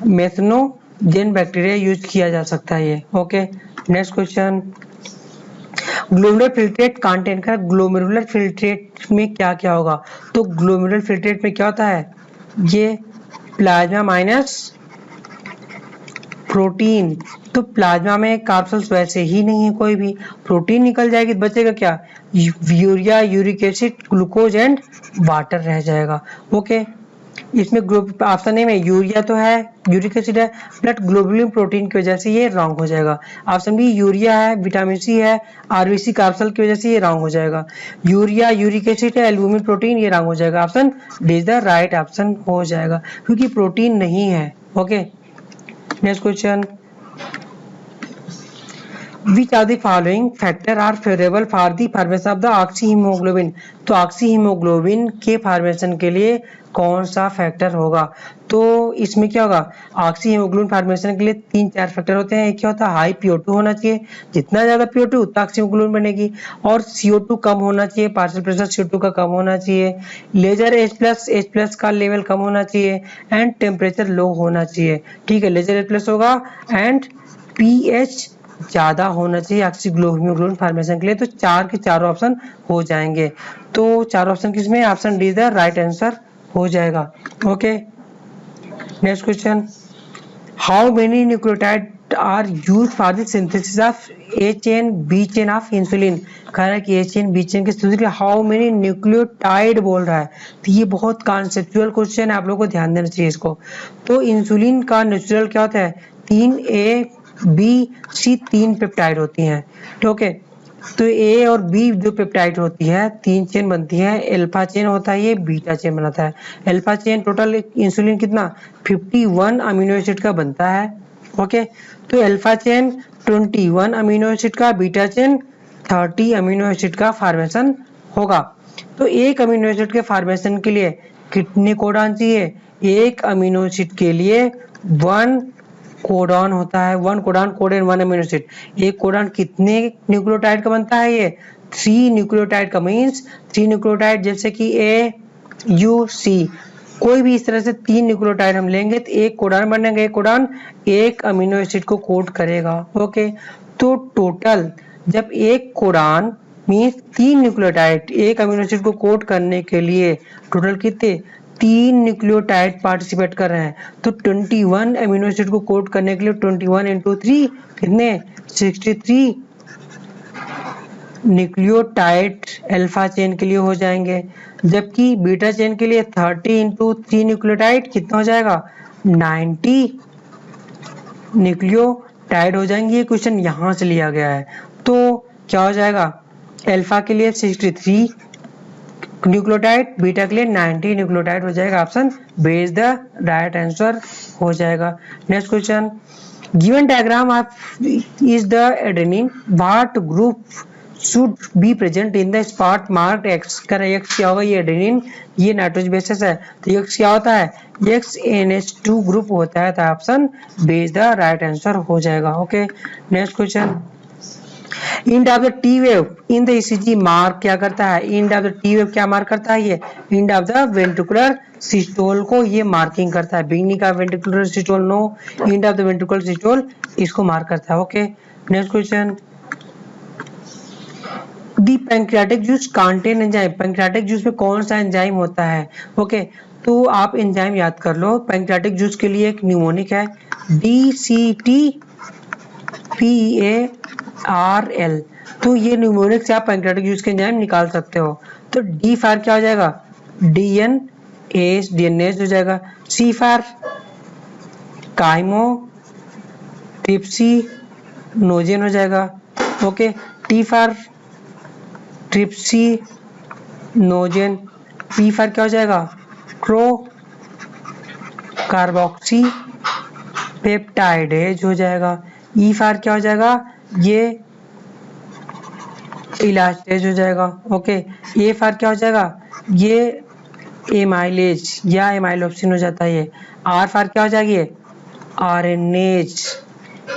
मेथनोजेन बैक्टीरिया यूज किया जा सकता है ये। Okay, next question, glomerular filtrate content का, ग्लोमेरुलर फिल्ट्रेट में क्या क्या होगा, तो ग्लोमेरुलर फिल्ट्रेट में क्या होता है, ये प्लाज्मा माइनस प्रोटीन, तो प्लाज्मा में कार्बोक्सिल्स वैसे ही नहीं है कोई भी, प्रोटीन निकल जाएगी तो बचेगा क्या, urea, uric acid, glucose and water रह जाएगा। ओके, इसमें ग्रुप ऑप्शन ए में यूरिया तो है, यूरिक एसिड है, बट ग्लोबुलिन प्रोटीन की वजह से ये रॉन्ग हो जाएगा। ऑप्शन बी यूरिया है, विटामिन सी है, आरबीसी कार्बोक्सिल की वजह से ये रॉन्ग हो जाएगा। यूरिया, यूरिक एसिड है, एल्बुमिन प्रोटीन, ये रॉन्ग हो जाएगा। Option D is the right option हो जाएगा, क्योंकि प्रोटीन नहीं है। Okay, next question, Which are the following factor are favorable for the formation of the oxyhemoglobin? तो ऑक्सीहीमोग्लोबिन के फॉर्मेशन के लिए कौन सा फैक्टर होगा? तो इसमें क्या होगा, ऑक्सीहीमोग्लोबिन फॉर्मेशन के लिए 3-4 फैक्टर होते हैं। एक क्या होता है, हाई PO2 होना चाहिए, जितना ज्यादा PO2 उतना ऑक्सीहीमोग्लोबिन बनेगी, और CO2 कम होना चाहिए, पार्शियल प्रेशर CO2 का कम होना चाहिए, लेजर H+ का लेवल कम होना चाहिए, एंड टेम्परेचर लो होना चाहिए। ठीक है, लेजर H+ होगा एंड pH ज्यादा होना चाहिए ऑक्सीहीमोग्लोबिन फॉर्मेशन के लिए। तो 4 के चारों ऑप्शन हो जाएंगे। तो 4 ऑप्शन किसमें, option D is the right answer हो जाएगा। Okay, next question, how many nucleotide are used for the synthesis of A chain B chain of insulin? कह रहा है कि ए चेन बी चेन के सिंथेसिस के लिए हाउ मेनी न्यूक्लियोटाइड बोल रहा है। तो ये बहुत कॉन्सेप्चुअल क्वेश्चन है, आप लोगों को ध्यान देना चाहिए इसको। तो इंसुलिन का नेचुरल क्या होता है, 3A बी सी 3 पेप्टाइड होती हैं। ठीक है, तो ए और बी जो पेप्टाइड होती है 3 चेन बनती है, अल्फा चेन होता है, ये बीटा चेन बनाता है। अल्फा चेन टोटल इंसुलिन कितना 51 अमीनो एसिड का बनता है। ओके, तो अल्फा चेन 21 अमीनो एसिड का, बीटा चेन 30 अमीनो एसिड का फॉर्मेशन होगा। तो एक अमीनो एसिड के फॉर्मेशन के लिए कितने कोडॉन चाहिए, एक अमीनो एसिड के लिए 1 कोडॉन होता है, 1 कोडॉन, कोड इन 1 अमीनो एसिड। एक कोडॉन कितने न्यूक्लियोटाइड का बनता है, ये 3 न्यूक्लियोटाइड का, मींस 3 न्यूक्लियोटाइड जैसे कि ए यू सी, कोई भी इस तरह से 3 न्यूक्लियोटाइड हम लेंगे तो एक कोडॉन बनेगा, एक कोडॉन एक अमीनो एसिड को कोड करेगा। ओके, तो टोटल जब एक कोडॉन मींस 3 न्यूक्लियोटाइड एक अमीनो एसिड को कोड करने के लिए टोटल कितने 3 न्यूक्लियोटाइड पार्टिसिपेट कर रहे हैं, तो 21 अमीनो एसिड को कोड करने के लिए 21 × 3 कितने 63 न्यूक्लियोटाइड अल्फा चेन के लिए हो जाएंगे, जबकि बीटा चेन के लिए 30 × 3 न्यूक्लियोटाइड कितना हो जाएगा 90 न्यूक्लियोटाइड हो जाएंगे। ये क्वेश्चन यहाँ से लिया गया है। तो क्या हो जाएगा, अल्फा के लिए 63 न्यूक्लियोटाइड, बीटा के लिए 90 न्यूक्लियोटाइड हो जाएगा। Option B is the right answer हो जाएगा। Next question, given diagram of is the adenine, what group should be present in the spot marked X? कर एक्स क्या होगा, ये एडेनिन, ये नाइट्रोजन बेसिस है, तो एक्स क्या होता है, एक्स NH2 ग्रुप होता है। तो option B is the right answer हो जाएगा। Okay, next question, end of the T wave in the ECG mark क्या करता है, end of the T wave क्या मार्क करता है, ये end of the ventricular systole को ये मार्किंग करता है। Beginning of ventricular systole no, end of the ventricular systole इसको मार्क करता है। Okay, next question, the pancreatic juice contain enzyme, pancreatic juice में कौन सा एंजाइम होता है? ओके, तो आप एंजाइम याद कर लो। पैंक्रियाटिक जूस के लिए एक न्यूमोनिक है DCTPARL, तो ये न्यूमोनिक से आप पैंक्रियाटिक जूस के एंजाइम निकाल सकते हो। तो डी फार क्या हो जाएगा, DNase हो जाएगा। सी फार काइमो ट्रिप्सिनोजेन हो जाएगा। ओके, टी फार ट्रिप्सिनोजेन, पी फार क्या हो जाएगा, ट्रो कार्बोक्सी पेप्टाइडेज हो जाएगा। ई फार क्या हो जाएगा, ये इलास्टेज हो जाएगा। ओके, ए फार क्या हो जाएगा, ये एमाइलेज या एमाइलोप्सिन हो जाता है। ये आर फार क्या हो जाएगी, आरएनएज।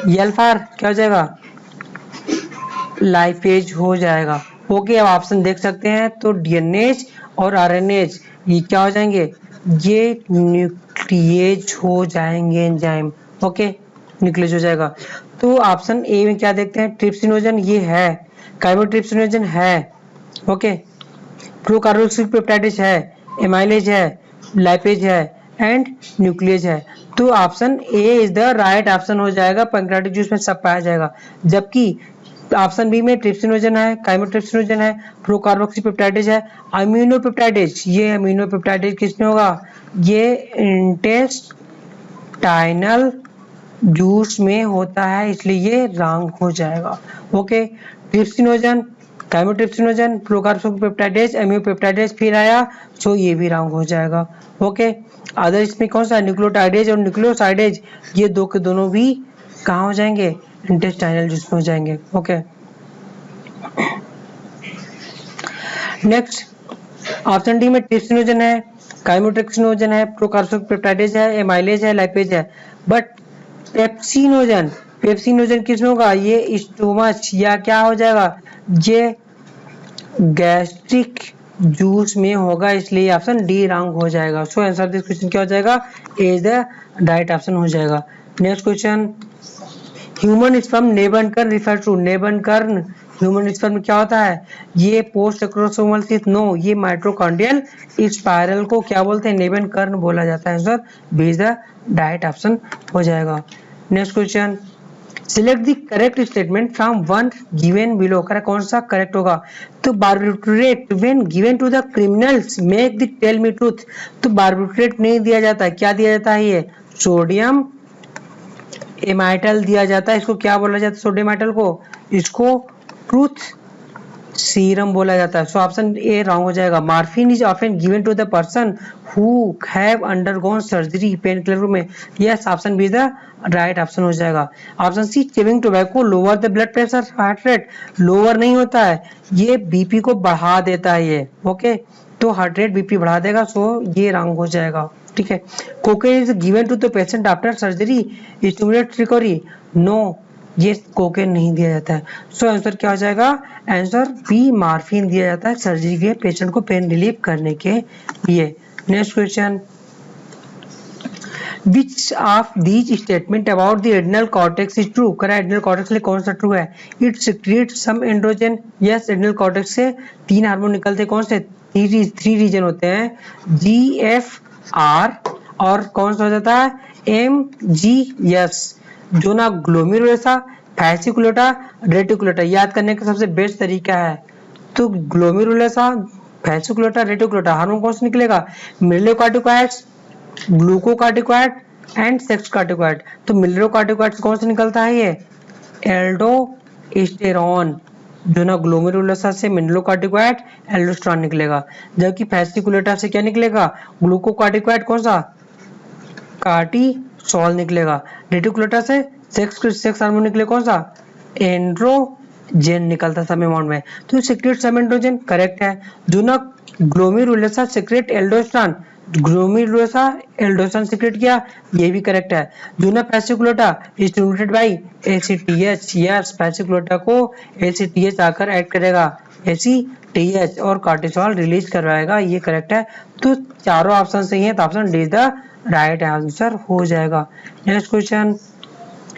एल फार क्या हो जाएगा, लाइपेज हो जाएगा। ओके, अब ऑप्शन देख सकते हैं, तो डीएनएज और आरएनएज ये क्या हो जाएंगे, ये न्यूक्लिएज हो जाएंगे एंजाइम। ओके, न्यूक्लिएज हो जाएगा। तो ऑप्शन ए में क्या देखते हैं, ट्रिप्सिनोजन ये है, काइमोट्रिप्सिनोजन है। ओके, प्रोकार्बोक्सिल पेप्टाइडेज है, एमाइलेज है, लाइपेज है एंड न्यूक्लिएज है। तो option A is the right option हो जाएगा, पैंक्रियाटिक जूस में सब पाया जाएगा। जबकि ऑप्शन बी में ट्रिप्सिनोजन है, काइमोट्रिप्सिनोजन है, प्रोकार्बोक्सीपेप्टाइडेज है, अमीनोपेप्टाइडेज। ये अमीनोपेप्टाइडेज किसमें होगा, ये इंटेस्टाइनल जूस में होता है, इसलिए ये रॉन्ग हो जाएगा। ओके, ट्रिप्सिनोजन, काइमोट्रिप्सिनोजन, प्रोकार्बोक्सीपेप्टाइडेज, अमीनोपेप्टाइडेज फिर आया, सो ये भी रॉन्ग हो जाएगा। ओके, अदर इसमें कौन सा न्यूक्लियोटाइडेज और न्यूक्लियोसाइडेज, ये दो के दोनों भी कहाँ हो जाएंगे, इंटेस्टाइनल जूस में हो जाएंगे। ओके, नेक्स्ट ऑप्शन डी में ट्रिप्सिनोजन है, काइमोट्रिप्सिनोजन है, प्रोकार्बोक्सीपेप्टाइडेज है, एमाइलेज है, लाइपेज है। बट पेप्सिनोजन, पेप्सिनोजन किसमें होगा, ये स्टोमच या क्या हो जाएगा, ये गैस्ट्रिक जूस में होगा, इसलिए ऑप्शन डी रॉन्ग हो जाएगा। सो आंसर दिस क्वेश्चन क्या हो जाएगा, A is the right option हो जाएगा। Next question, human sperm nebenkern refer to, nebenkern human sperm में क्या होता है, ये पोस्ट एक्रोसोमल शीथ, नो, ये माइटोकॉन्ड्रियल स्पाइरल को क्या बोलते हैं, नेबनकर्न बोला जाता है। Answer B is the right option हो जाएगा। Next question, select the correct statement from one given below, कौन सा करेक्ट होगा, तो barbiturate when given to the criminals make the tell me truth, तो बार्बिट्रेट नहीं दिया जाता है, क्या दिया जाता है, ये सोडियम एमाइटल दिया जाता है। इसको क्या बोला जाता है, सोडियम एमाइटल को, इसको ट्रूथ सीरम बोला जाता है। सो ऑप्शन ए रॉन्ग हो जाएगा। Morphine is often given to the person who have undergone surgery painkiller में, yes, option B the right option हो जाएगा। Option C, chewing tobacco lower the blood pressure, heart rate lower नहीं होता है, ये बीपी को बढ़ा देता है ये। ओके, तो हार्ट रेट बीपी बढ़ा देगा, सो ये रॉन्ग हो जाएगा। ठीक है, cocaine is given to the patient after surgery stimulate recovery, no, ये कोकेन नहीं दिया जाता है। सो आंसर क्या हो जाएगा, आंसर बी मॉर्फिन दिया जाता है सर्जरी के पेशेंट को पेन रिलीफ करने के लिए। Next question, which of these statement about the adrenal cortex is true, adrenal cortex के लिए कौन सा ट्रू है, it secretes some androgen, yes, adrenal cortex से 3 हार्मोन निकलते, कौन से, 3 रीजन होते हैं, GFR और कौन सा हो जाता है, MGS, जो ना ग्लोमेरुलसा, फैसिकुलेटा, रेटिकुलेटा। याद करने का सबसे बेस्ट तरीका है, तो ग्लोमेरुलसा, फैसिकुलेटा, रेटिकुलेटा, हार्मोन कौन सा निकलेगा, मिनरलोकार्टिकॉइड्स, ग्लूकोकार्टिकॉइड एंड सेक्स कार्टिकॉइड। तो मिनरलोकार्टिकॉइड्स कौन सा निकलता है, ये एल्डोस्टेरॉन, जो ना ग्लोमेरुलसा से मिनरलोकार्टिकॉइड एल्डोस्टेरॉन निकलेगा। जबकि फैसिकुलेटा से क्या निकलेगा, ग्लूकोकार्टिकॉइड, कौन सा, कार्टिसोल निकलेगा। रेटिकुलेटा से सेक्स हार्मोन निकले, कौन सा, एंड्रोजन निकलता सम अमाउंट में, तो सीक्रेट सम एंड्रोजन करेक्ट है। जो ना glomerulosa secret aldosterone, glomerulosa aldosterone secret किया, ये भी करेक्ट है। जो ना fasciculata stimulated by ACTH, yes, fasciculata को ACTH आकर ऐड करेगा, ACTH और कार्टिसोल रिलीज करवाएगा, ये करेक्ट है। तो चारों ऑप्शन सही है, तो option D is the right answer हो जाएगा। Next question,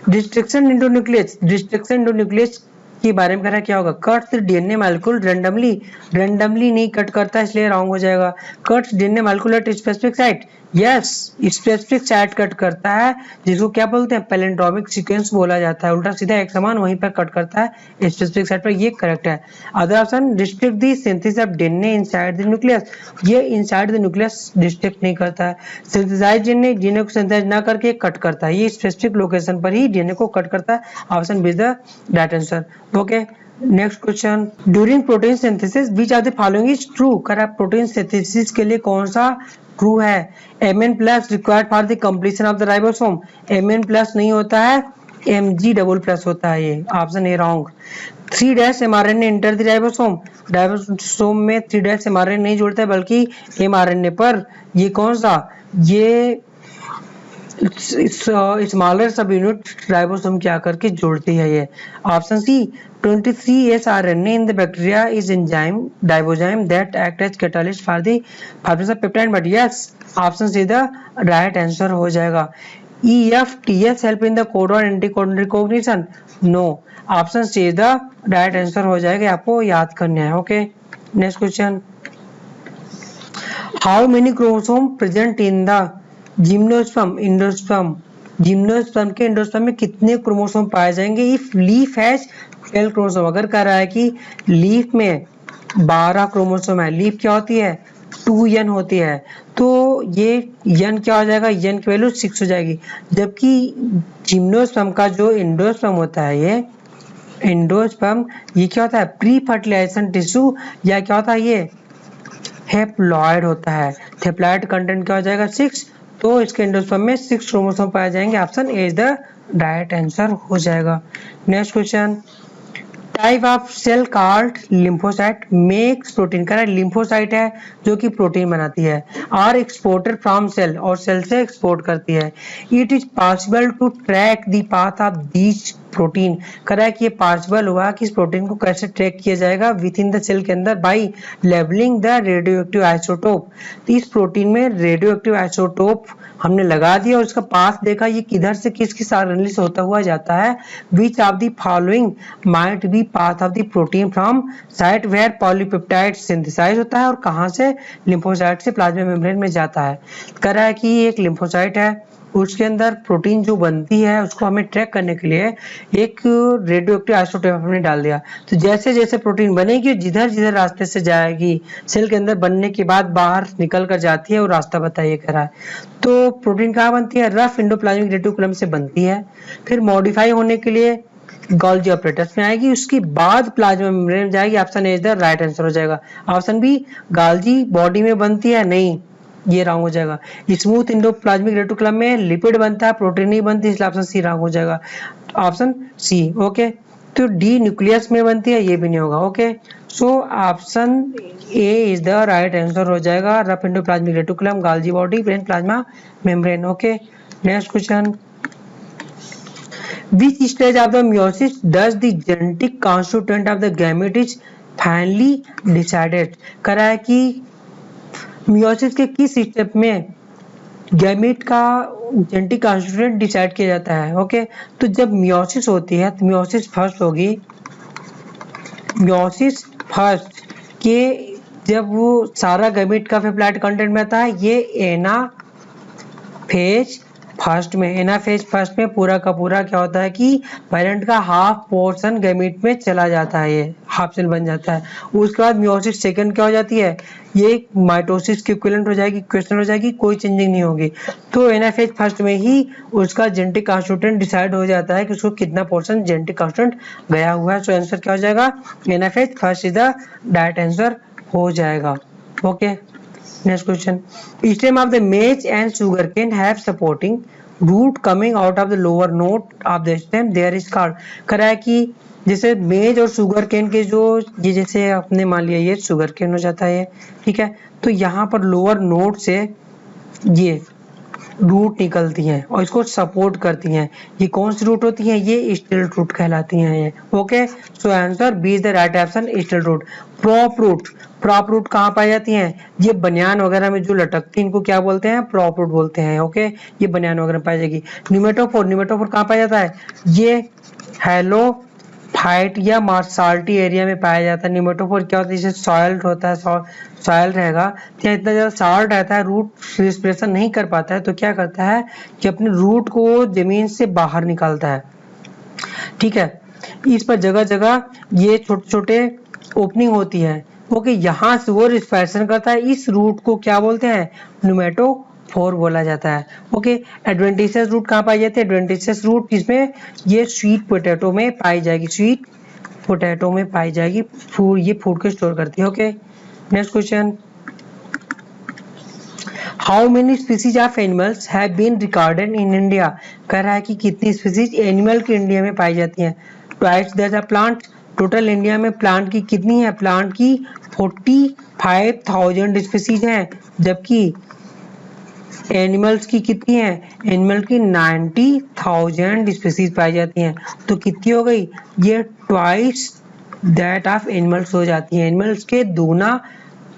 destruction into nucleus, destruction into nucleus के बारे में कह रहा है, क्या होगा, कट्स DNA मॉलिक्यूल रैंडमली नहीं कट करता, इसलिए रॉन्ग हो जाएगा। Cuts DNA molecule at specific site, yes, specific site cut करता है, जिसको क्या बोलते हैं, पैलिंड्रोमिक सीक्वेंस बोला जाता है, उल्टा सीधा एक समान वहीं पर कट करता है स्पेसिफिक साइट पर, ये करेक्ट है। Other option, district the synthesis of DNA inside the nucleus, ये इनसाइड द न्यूक्लियस डिस्ट्रिक्ट नहीं करता है। सिंथेसाइज DNA को सिंथेसाइज ना करके कट करता है, ये स्पेसिफिक लोकेशन पर ही DNA को कट करता है, option B is the right answer. Okay, next question, during protein synthesis which are the following is true, protein synthesis के लिए कौन सा ट्रू है, Mn+ required for the completion of the ribosome, Mn+ नहीं होता है, Mg++ होता है, ये option A wrong. 3' mRNA enter the ribosome, ribosome में 3' mRNA नहीं जुड़ता है, बल्कि mRNA पर ये कौन सा, ये स्मॉलर सब यूनिट राइबोसोम के आकर के जुड़ती है, ये option C. 23S RNA in the bacteria is enzyme ribozyme that act as catalyst for the formation of peptide, but yes, option C the right answer हो जाएगा। EFTS help in the codon anticodon recognition, no, option C the right answer हो जाएगा, आपको याद करना है। Okay, next question, how many chromosome present in the gymnosperm, endosperm, gymnosperm के एंडोस्पर्म में कितने क्रोमोसोम पाए जाएंगे? इफ लीफ हैज 12 क्रोमोसोम, अगर कह रहा है कि लीफ में 12 क्रोमोसोम है, लीफ क्या होती है 2n होती है, तो ये n क्या हो जाएगा, n की वैल्यू 6 हो जाएगी। जबकि जिम्नोस्पर्म का जो एंडोस्पर्म होता है, ये एंडोस्पर्म ये क्या होता है प्री फर्टिलाइजेशन टिश्यू, या क्या होता है ये हेप्लॉइड होता है। हेप्लॉइड कंटेंट क्या हो जाएगा 6, तो इसके एंडोस्पर्म में 6 क्रोमोसोम पाए जाएंगे। Option A is the right answer हो जाएगा। Next question, type of cell called lymphocyte makes protein, कह रहा है लिम्फोसाइट है जो कि प्रोटीन बनाती है, और एक्सपोर्टेड फ्रॉम सेल, और सेल से एक्सपोर्ट करती है। It is possible to track the path of these protein, कह रहा है कि ये पॉसिबल हुआ कि इस प्रोटीन को कैसे ट्रैक किया जाएगा विद इन द सेल के अंदर, by labelling the radioactive isotope. तो इस प्रोटीन में रेडियो एक्टिव आइसोटोप हमने लगा दिया और उसका पाथ देखा ये किधर से किसकी सारणी से होता हुआ जाता है। Which of the following might be path of the protein from site where polypeptide synthesize होता है, और कहां से लिम्फोसाइट से प्लाज्मा मेम्ब्रेन में जाता है। कह रहा है कि एक लिम्फोसाइट है, उसके अंदर प्रोटीन जो बनती है उसको हमें ट्रैक करने के लिए एक रेडियो एक्टिव आइसोटोप हमने डाल दिया। तो जैसे जैसे प्रोटीन बनेगी, जिधर जिधर रास्ते से जाएगी, सेल के अंदर बनने के बाद बाहर निकल कर जाती है, वो रास्ता बताइए कह रहा है। तो प्रोटीन कहाँ बनती है, रफ एंडोप्लाज्मिक रेटिकुलम से बनती है, फिर मॉडिफाई होने के लिए गोल्जी ऑपरेटर्स में आएगी, उसके बाद प्लाज्मा मेम्ब्रेन में जाएगी। Option A is the right answer हो जाएगा। ऑप्शन बी गोल्जी बॉडी में बनती है, नहीं, ये रॉन्ग हो जाएगा। स्मूथ एंडोप्लाज्मिक रेटिकुलम में लिपिड बनता है, प्रोटीन नहीं बनती, इसलिए ऑप्शन सी रॉन्ग हो जाएगा। Option C okay. तो डी न्यूक्लियस में बनती है, ये भी नहीं होगा। Okay, so option A is the right answer हो जाएगा। Rough endoplasmic reticulum, Golgi body, brain plasma membrane. Okay, next question, which stage of the meiosis does the genetic constituent of the gamete is finally decided, कह रहा है कि मियोसिस के किस स्टेप में गैमेट का जेनेटिक कॉन्स्टिट्यूएंट डिसाइड किया जाता है। ओके, तो जब मियोसिस होती है तो मियोसिस फर्स्ट होगी, मियोसिस फर्स्ट के जब वो सारा गैमेट का फेप्लॉइड कंटेंट में आता है, ये एनाफेज फर्स्ट में, एनाफेज फर्स्ट में पूरा का पूरा क्या होता है कि पेरेंट का हाफ पोर्शन गैमेट में चला जाता है, ये हाफ सेल बन जाता है। उसके बाद मियोसिस सेकंड क्या हो जाती है, ये माइटोसिस के इक्विवेलेंट हो जाएगी, क्वेश्चन हो जाएगी, कोई चेंजिंग नहीं होगी। तो एनाफेज फर्स्ट में ही उसका जेनेटिक कॉन्स्टिट्यूएंट डिसाइड हो जाता है कि उसको कितना पोर्शन जेनेटिक कॉन्स्टिट्यूएंट गया हुआ है। सो आंसर क्या हो जाएगा, anaphase first is the right answer हो जाएगा। Okay, next question, stem of the maize and sugarcane have supporting root coming out of the lower node of the stem, there is called, कह रहा है कि जैसे मेज और शुगर केन के जो ये जैसे आपने मान लिया ये शुगर केन हो जाता है, ठीक है, तो यहाँ पर लोअर नोड से ये रूट निकलती हैं और इसको सपोर्ट करती हैं। ये कौन सी रूट होती हैं, ये स्टिल्ट रूट कहलाती हैं ये। Okay, so answer B is the right option, stilt root. Prop root, prop root कहाँ पाई जाती हैं, ये बनियान वगैरह में जो लटकती है इनको क्या बोलते हैं, प्रॉप रूट बोलते हैं। ओके, ये बनियान वगैरह में पाई जाएगी। न्यूमेटोफोर, न्यूमेटोफोर कहाँ पाया जाता है, ये हेलो फाइट या मार्साल्टी एरिया में पाया जाता है। न्यूमेटोफोर क्या होता है, जैसे सॉइल्ड होता है, सॉइल रहेगा या इतना ज्यादा सॉल्ट रहता है, रूट रिस्पिरेशन नहीं कर पाता है, तो क्या करता है कि अपने रूट को जमीन से बाहर निकालता है। ठीक है, इस पर जगह जगह ये छोटे छोटे ओपनिंग होती है। ओके, यहाँ से वो रिस्पिरेशन करता है, इस रूट को क्या बोलते हैं, न्यूमेटोफोर बोला जाता है। ओके, एडवेंटिशियस रूट कहाँ पाई जाती है, एडवेंटिशियस रूट इसमें ये स्वीट पोटैटो में पाई जाएगी, स्वीट पोटैटो में पाई जाएगी, फूड ये फूड को स्टोर करती है। Okay, next question, how many species of animals have been recorded in India, कह रहा है कि कितनी स्पीसीज एनिमल की इंडिया में पाई जाती हैं। Twice that are plant, total India में प्लांट की कितनी है, प्लांट की 45,000 स्पीसीज हैं, जबकि एनिमल्स की कितनी है, एनिमल की 90,000 स्पीसीज पाई जाती हैं। तो कितनी हो गई, ये ट्वाइस दैट ऑफ एनिमल्स हो जाती है, एनिमल्स के दूना,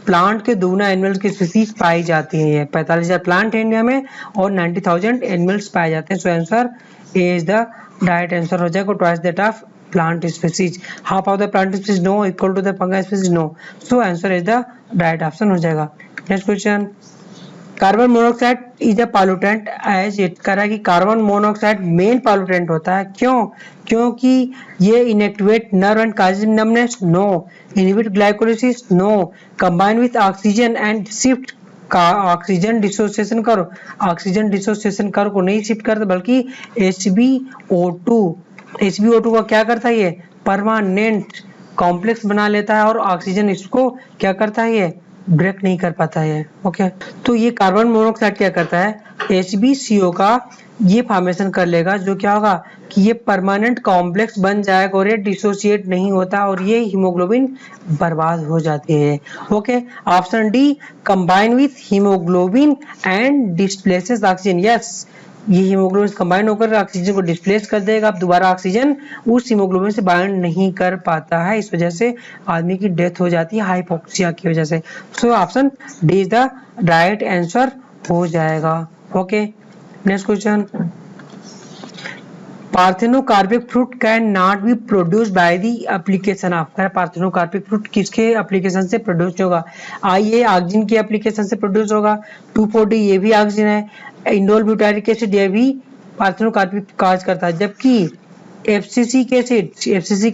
प्लांट के दूना एनिमल्स की स्पीसीज पाई जाती है। ये 45,000 प्लांट है इंडिया में और 90,000 एनिमल्स पाए जाते हैं। सो answer A is the right answer हो जाएगा, twice that of plant species, half of the plant species no equal to the fungi species no, so answer is the right option हो जाएगा। next question, carbon monoxide is a pollutant as it कह रहा है कि कार्बन मोनोऑक्साइड मेन पॉल्यूटेंट होता है। क्यों? क्योंकि ये inactivate nerve and causes numbness, no. Inhibit glycolysis, no. Combine with oxygen and shift का oxygen dissociation curve, oxygen dissociation curve को नहीं शिफ्ट करता बल्कि HbO2 का क्या करता है, ये परमानेंट कॉम्प्लेक्स बना लेता है और ऑक्सीजन इसको क्या करता है, ये ब्रेक नहीं कर पाता है। ओके, तो ये कार्बन मोनोऑक्साइड क्या करता है, HbCO का ये फॉर्मेशन कर लेगा, जो क्या होगा कि ये परमानेंट कॉम्प्लेक्स बन जाएगा और ये डिसोसिएट नहीं होता और ये हीमोग्लोबिन बर्बाद हो जाती है। Okay, option D combine with haemoglobin and displaces oxygen. Yes, ये हीमोग्लोबिन कंबाइन होकर ऑक्सीजन को डिस्प्लेस कर देगा। अब दोबारा ऑक्सीजन उस हीमोग्लोबिन से बाइंड नहीं कर पाता है, इस वजह से आदमी की डेथ हो जाती है हाइपोक्सिया की वजह से। So option D is the right answer हो जाएगा। Okay, next question, parthenocarpic fruit can not be produce by the application of. Parthenocarpic fruit किसके एप्लीकेशन से प्रोड्यूस होगा, ये ऑक्सीजन की एप्लीकेशन से प्रोड्यूस होगा। 2,4-D ये भी ऑक्सीजन है। इंडोल ब्यूटारिक एसिड ये भी पार्थेनोकार्पिक काज करता है, जबकि एफसीसी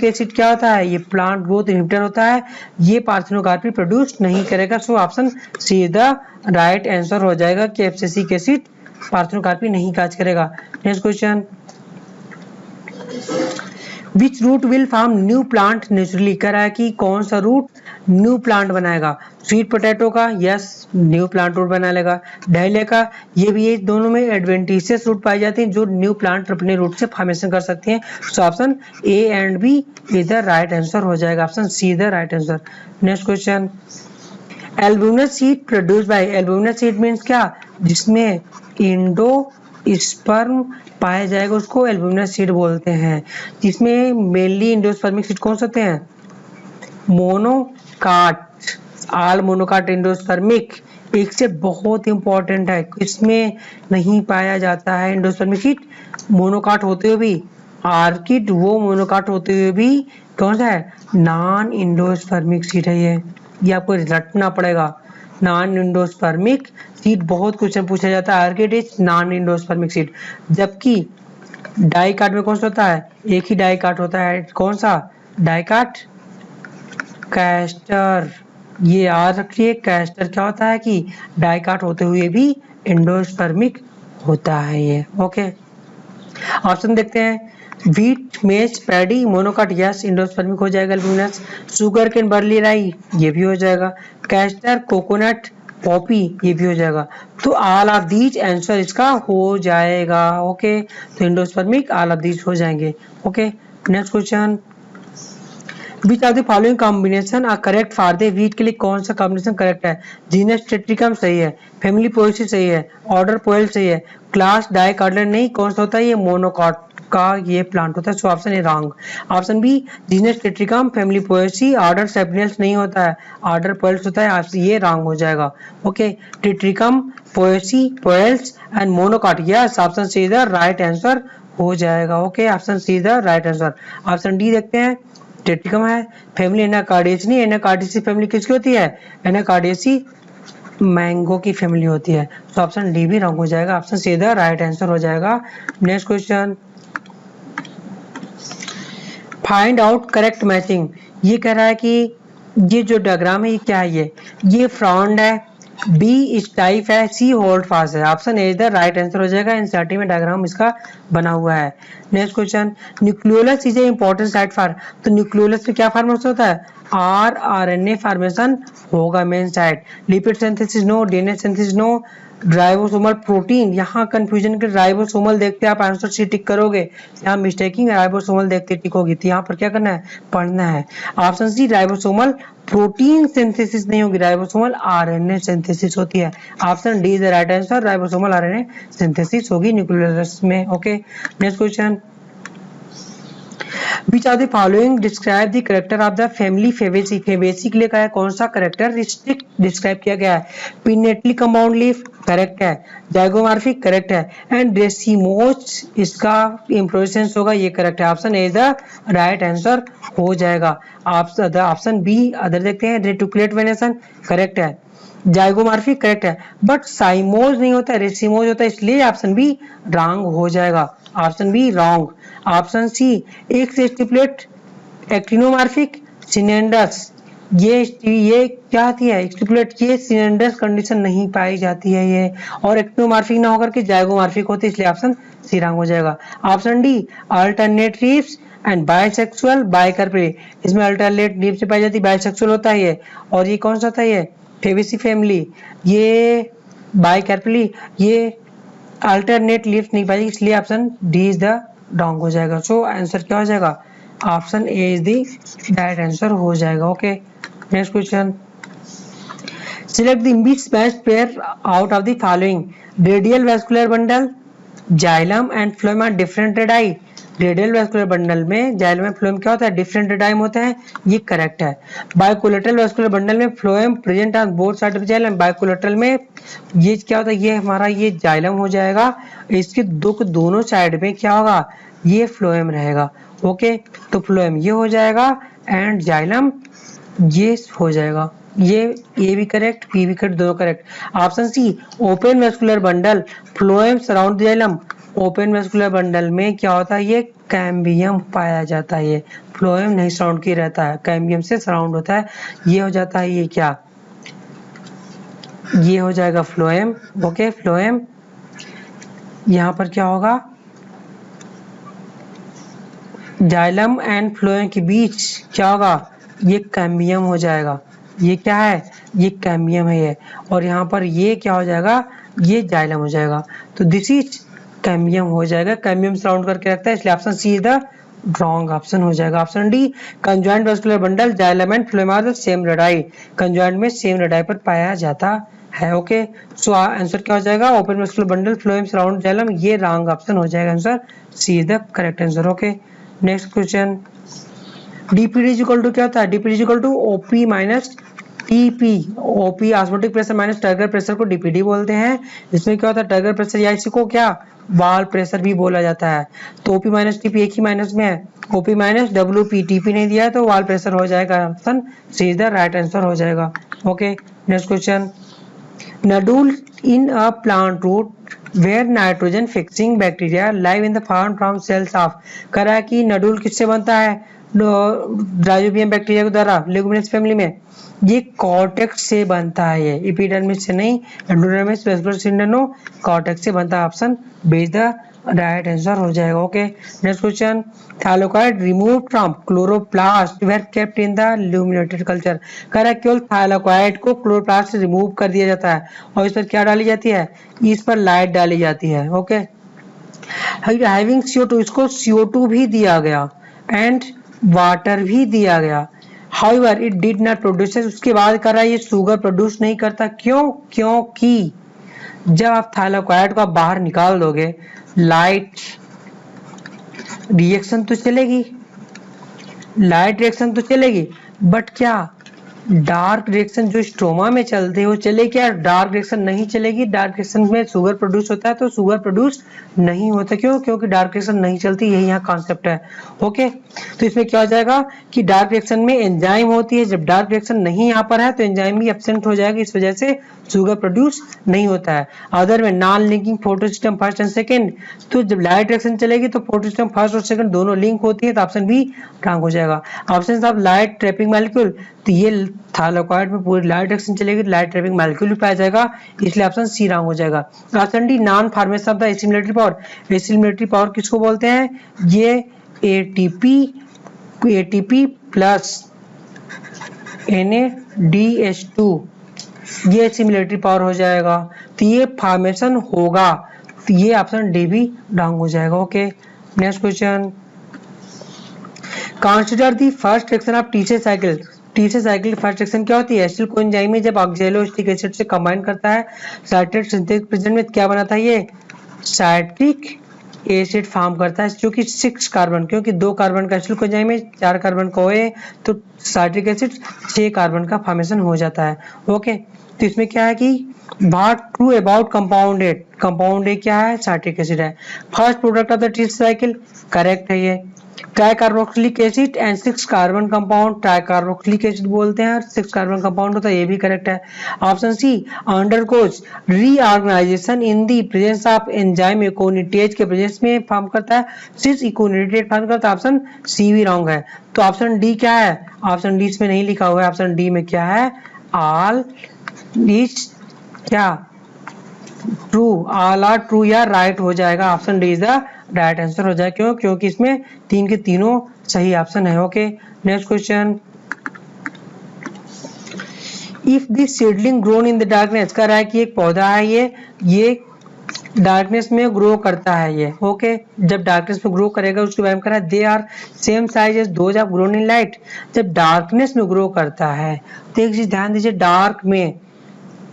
एसिड क्या होता है, ये प्लांट ग्रोथ इनहिबिटर होता है, ये पार्थेनोकार्पिक प्रोड्यूस नहीं करेगा। So option C the right answer हो जाएगा कि एफसीसी एसिड पार्थेनोकार्पिक नहीं काज करेगा। Next question, which route will form new plant naturally. कह रहा है कि कौन सा रूट न्यू प्लांट बनाएगा, स्वीट पोटैटो का, यस न्यू प्लांट रूट बना लेगा। डहेलिया का, ये भी, ये दोनों में एडवेंटिशियस रूट पाई जाती हैं जो न्यू प्लांट अपने रूट से फॉर्मेशन कर सकती हैं। So option A and B is the right answer हो जाएगा, option C the right answer. Next question, albuminous seed produce by. Albuminous seed means क्या, जिसमें इंडोस्पर्म पाया जाएगा उसको एल्ब्यूमिनस सीड बोलते हैं। जिसमें मेनली इंडोस्पर्मिक सीड कौन से होते हैं, मोनोकाट, आल मोनोकाट इंडोस्पर्मिक, एक से बहुत इंपॉर्टेंट है, इसमें नहीं पाया जाता है इंडोस्पर्मिक सीड। मोनोकाट होते हुए भी, आर्किड वो मोनोकाट होते हुए भी कौन सा है, नॉन इंडोस्पर्मिक सीड है ये आपको रटना पड़ेगा। नॉन इंडोस्पर्मिक सीड बहुत क्वेश्चन पूछा जाता है, orchid is non endospermic seed. जबकि डाइकाट में कौन सा होता है, एक ही डाइकाट होता है, कौन सा, डाइकाट कैस्टर। ये याद रखिए, कैस्टर क्या होता है कि डाइकाट होते हुए भी इंडोस्पर्मिक होता है ये। ओके, ऑप्शन देखते हैं, व्हीट मेज पैडी मोनोकाट, यस इंडोस्पर्मिक हो जाएगा एल्ब्यूमिनस। शुगर केन बर्ली राई ये भी हो जाएगा। कैस्टर कोकोनट पॉपी ये भी हो जाएगा। तो ऑल ऑफ दीज आंसर इसका हो जाएगा। ओके, तो इंडोस्पर्मिक ऑल ऑफ दीज हो जाएंगे। Okay, next question, which of the following combination are correct for the wheat. के लिए कौन सा कॉम्बिनेशन करेक्ट है, जीनस टेट्रिकम सही है, फैमिली पोएसी सही है, ऑर्डर पोएल सही है, क्लास डाइकार्डियन नहीं, कौन सा होता है, ये मोनोकाट का ये प्लांट होता है। So option A wrong, option B genus triticum, family poaceae, order sapiens नहीं होता है, ऑर्डर पोएल्स होता है, ऑप्शन ये रॉन्ग हो जाएगा। Okay, triticum, poaceae, poales and monocot, yes option C the right answer हो जाएगा। Okay, option C the right answer. Option D देखते हैं, टेट्रिकम है, फैमिली एनाकार्डियेसी नहीं, एनाकार्डियेसी फैमिली किसकी होती है, एनाकार्डियेसी मैंगो की फैमिली होती है। तो ऑप्शन डी भी रॉन्ग हो जाएगा, option C the right answer हो जाएगा। Next question, find out correct matching. ये कह रहा है कि ये जो डायग्राम है ये क्या है, ये फ्रॉन्ड है, बी स्टाइफ है, सी होल्ड फास्ट है। Option A the right answer हो जाएगा, एनसीईआरटी में डायग्राम इसका बना हुआ है। Next question, nucleolus is a important site for. तो न्यूक्लियोलस में क्या फॉर्मेशन होता है, आरएनए फॉर्मेशन होगा main site. Lipid synthesis no, DNA synthesis no, ribosomal protein, यहाँ कंफ्यूजन के राइबोसोमल देखते आप आंसर सी टिक करोगे, यहाँ मिस्टेकिंग राइबोसोमल देखते टिक होगी, तो यहाँ पर क्या करना है, पढ़ना है। Option C ribosomal protein synthesis नहीं होगी, राइबोसोमल आरएनए सिंथेसिस होती है। Option D is the right answer, ribosomal RNA synthesis होगी न्यूक्लियोलस में। Okay, next question, Which of the following describe the character of the family Fabaceae? Fabaceae के लिए क्या है, कौन सा कैरेक्टरिस्टिक डिस्क्राइब किया गया है, पिनेटली कंपाउंड लीफ करेक्ट है, जाइगोमॉर्फिक करेक्ट है, एंड रेसिमोस इसका इंप्रोसेंस होगा, ये करेक्ट है। Option A the right answer हो जाएगा, ऑप्शन बी अदर देखते हैं, रेटिकुलेट वेनेसन करेक्ट है, जाइगोमॉर्फिक करेक्ट है, बट साइमोज नहीं होता है, रेसिमोज होता है, इसलिए ऑप्शन बी रॉन्ग हो जाएगा, option B wrong. Option C एक से स्टिपुलेट एक्टिनोमॉर्फिक सिनेंडस, ये क्या आती है स्टिपुलेट, ये सिनेंडस कंडीशन नहीं पाई जाती है ये, और एक्टिनोमॉर्फिक ना होकर के जाइगोमॉर्फिक होते, इसलिए ऑप्शन सी रॉन्ग हो जाएगा। Option D alternate leaves and bisexual bicarpellary, इसमें अल्टरनेट रीफ से पाई जाती, बाइसेक्सुअल होता है ये, और ये कौन सा होता है ये फेबेसी फैमिली, ये बाइकार्पेली, ये अल्टरनेट लीफ नहीं पाई, इसलिए option D is the wrong हो जाएगा। सो आंसर क्या हो जाएगा, option A is the right answer हो जाएगा। Okay next question, select the which best pair out of the following, radial vascular bundle, xylem and phloem are different radii, radial vascular bundle में जाइलम एंड फ्लोएम क्या होता है डिफरेंट रेडाइम होता है, ये करेक्ट है। बायोकोलेटरल वैस्कुलर बंडल में phloem present on both side of xylem, bicollateral में ये क्या होता है, ये हमारा ये जाइलम हो जाएगा, इसके दोनों साइड में क्या होगा, ये फ्लोएम रहेगा। ओके तो फ्लोएम ये हो जाएगा एंड जाइलम ये हो जाएगा, ये ए भी करेक्ट बी भी करेक्ट दोनों correct. Option C open vascular bundle phloem surround xylem, open vascular bundle में क्या होता है ये कैम्बियम पाया जाता है, ये फ्लोएम नहीं सराउंड किया रहता है, कैम्बियम से सराउंड होता है, ये हो जाता है ये क्या, ये हो जाएगा फ्लोएम। ओके फ्लोएम यहाँ पर क्या होगा, जाइलम एंड फ्लोएम के बीच क्या होगा, ये कैम्बियम हो जाएगा, ये क्या है ये कैम्बियम है ये, और यहाँ पर ये क्या हो जाएगा ये जाइलम हो जाएगा, तो दिस इज कैम्बियम हो जाएगा, कैम्बियम सराउंड करके रखता है, इसलिए option C is the wrong option हो जाएगा। Option D conjoint vascular bundle xylem and phloem are the same radii, conjoint में सेम रेडाई पर पाया जाता है। ओके सो आंसर क्या हो जाएगा, open vascular bundle phloem surround xylem, ये रॉन्ग ऑप्शन हो जाएगा, answer C is the correct answer. Okay next question, DPD is equal to क्या होता है, DPD is equal to OP minus TP, OP osmotic pressure minus turgor pressure को डीपीडी बोलते हैं। इसमें क्या होता है टर्गर प्रेशर या इसी को क्या वाल प्रेशर भी बोला जाता है, तो ओपी माइनस टीपी एक ही माइनस में है, ओपी माइनस डब्ल्यूपी, टीपी नहीं दिया है तो वाल प्रेशर हो जाएगा, option C is the right answer हो जाएगा। Okay next question, nodule in a plant root where nitrogen fixing bacteria live in the form from cells of, करा है कि नडूल किससे बनता है, राइजोबियम बैक्टीरिया के द्वारा लेगुमिनस फैमिली में, ये कॉर्टेक्स से बनता है, ये एपिडर्मिस से नहीं, एंडोडर्मिस वेस्कुलर सिंडनो कॉर्टेक्स से बनता है, option B is the right answer हो जाएगा। Okay next question, thylakoid remove from chloroplast were kept in the illuminated culture, कह रहा है केवल थाइलाकोइड को क्लोरोप्लास्ट से रिमूव कर दिया जाता है और इस पर क्या डाली जाती है, इस पर लाइट डाली जाती है। ओके हैविंग CO2, इसको CO2 भी दिया गया एंड वाटर भी दिया गया, however it did not produce, उसके बाद कर रहा है ये शुगर प्रोड्यूस नहीं करता, क्यों, क्योंकि जब आप थाइलाकोइड को बाहर निकाल दोगे लाइट रिएक्शन तो चलेगी, लाइट रिएक्शन तो चलेगी, बट क्या डार्क रिएक्शन जो स्ट्रोमा में चलते हैं वो चले क्या, डार्क रिएक्शन नहीं चलेगी, डार्क रिएक्शन में शुगर प्रोड्यूस होता है तो शुगर प्रोड्यूस नहीं होता, क्यों, क्योंकि डार्क रिएक्शन नहीं चलती, यही यहाँ कॉन्सेप्ट है। ओके तो इसमें क्या हो जाएगा कि डार्क रिएक्शन में एंजाइम होती है, जब डार्क रिएक्शन नहीं यहाँ पर है तो एंजाइम भी एब्सेंट हो जाएगा, इस वजह से शुगर प्रोड्यूस नहीं होता है। अदर में non linking photosystem first and second, तो जब लाइट रिएक्शन चलेगी तो फोटोसिस्टम फर्स्ट और सेकंड दोनों लिंक होती है, तो ऑप्शन बी रॉन्ग हो जाएगा। Option of light trapping molecule, तो ये थाइलाकोइड में पूरी लाइट रिएक्शन चलेगी तो लाइट ट्रैपिंग मॉलिक्यूल भी पाया जाएगा, इसलिए ऑप्शन सी रॉन्ग हो जाएगा। Option D non formation of the assimilatory power, assimilatory power किसको बोलते हैं, ये एटीपी प्लस NADH2, ये एसिमिलेटरी पावर हो जाएगा, तो ये फॉर्मेशन होगा, तो ये ऑप्शन डी भी रॉन्ग हो जाएगा। Okay next question, consider the first reaction of TCA cycle, TCA cycle first reaction क्या होती है, एसिल कोएंजाइम में जब ऑक्सैलोएसिटिक एसिड से कंबाइन करता है साइट्रेट सिंथेसिस प्रेजेंट में क्या बनाता है, ये साइट्रिक एसिड फॉर्म करता है, जो कि 6 कार्बन, क्योंकि 2 कार्बन का एसिल कोएंजाइम में 4 कार्बन का OA, तो साइट्रिक एसिड 6 कार्बन का फॉर्मेशन हो जाता है। ओके तो इसमें क्या है कि what true about compound A क्या है, साइट्रिक एसिड है। First product of the TCA cycle correct है ये, tricarboxylic acid and 6 carbon compound tricarboxylic acid बोलते हैं, 6 कार्बन कंपाउंड होता है, ये भी करेक्ट है। Option C undergoes reorganisation in the presence of enzyme aconitase के प्रेजेंस में फॉर्म करता है, सिस इकोनिटेज फॉर्म करता है। ऑप्शन सी भी रॉन्ग है। तो ऑप्शन डी क्या है? ऑप्शन डी इसमें नहीं लिखा हुआ है। ऑप्शन डी में क्या है? ऑल इज क्या ट्रू, ऑल आर ट्रू या राइट हो जाएगा। Option D is the right answer हो जाएगा। क्यों? क्योंकि इसमें तीन के तीनों सही ऑप्शन है। Okay next question, if this seedling grown in the darkness, कह रहा है कि एक पौधा है ये डार्कनेस में ग्रो करता है ये। ओके जब डार्कनेस में ग्रो करेगा उसके बारे में कह रहा है they are same size as those of grown in light. जब डार्कनेस में ग्रो करता है तो एक चीज ध्यान दीजिए, डार्क में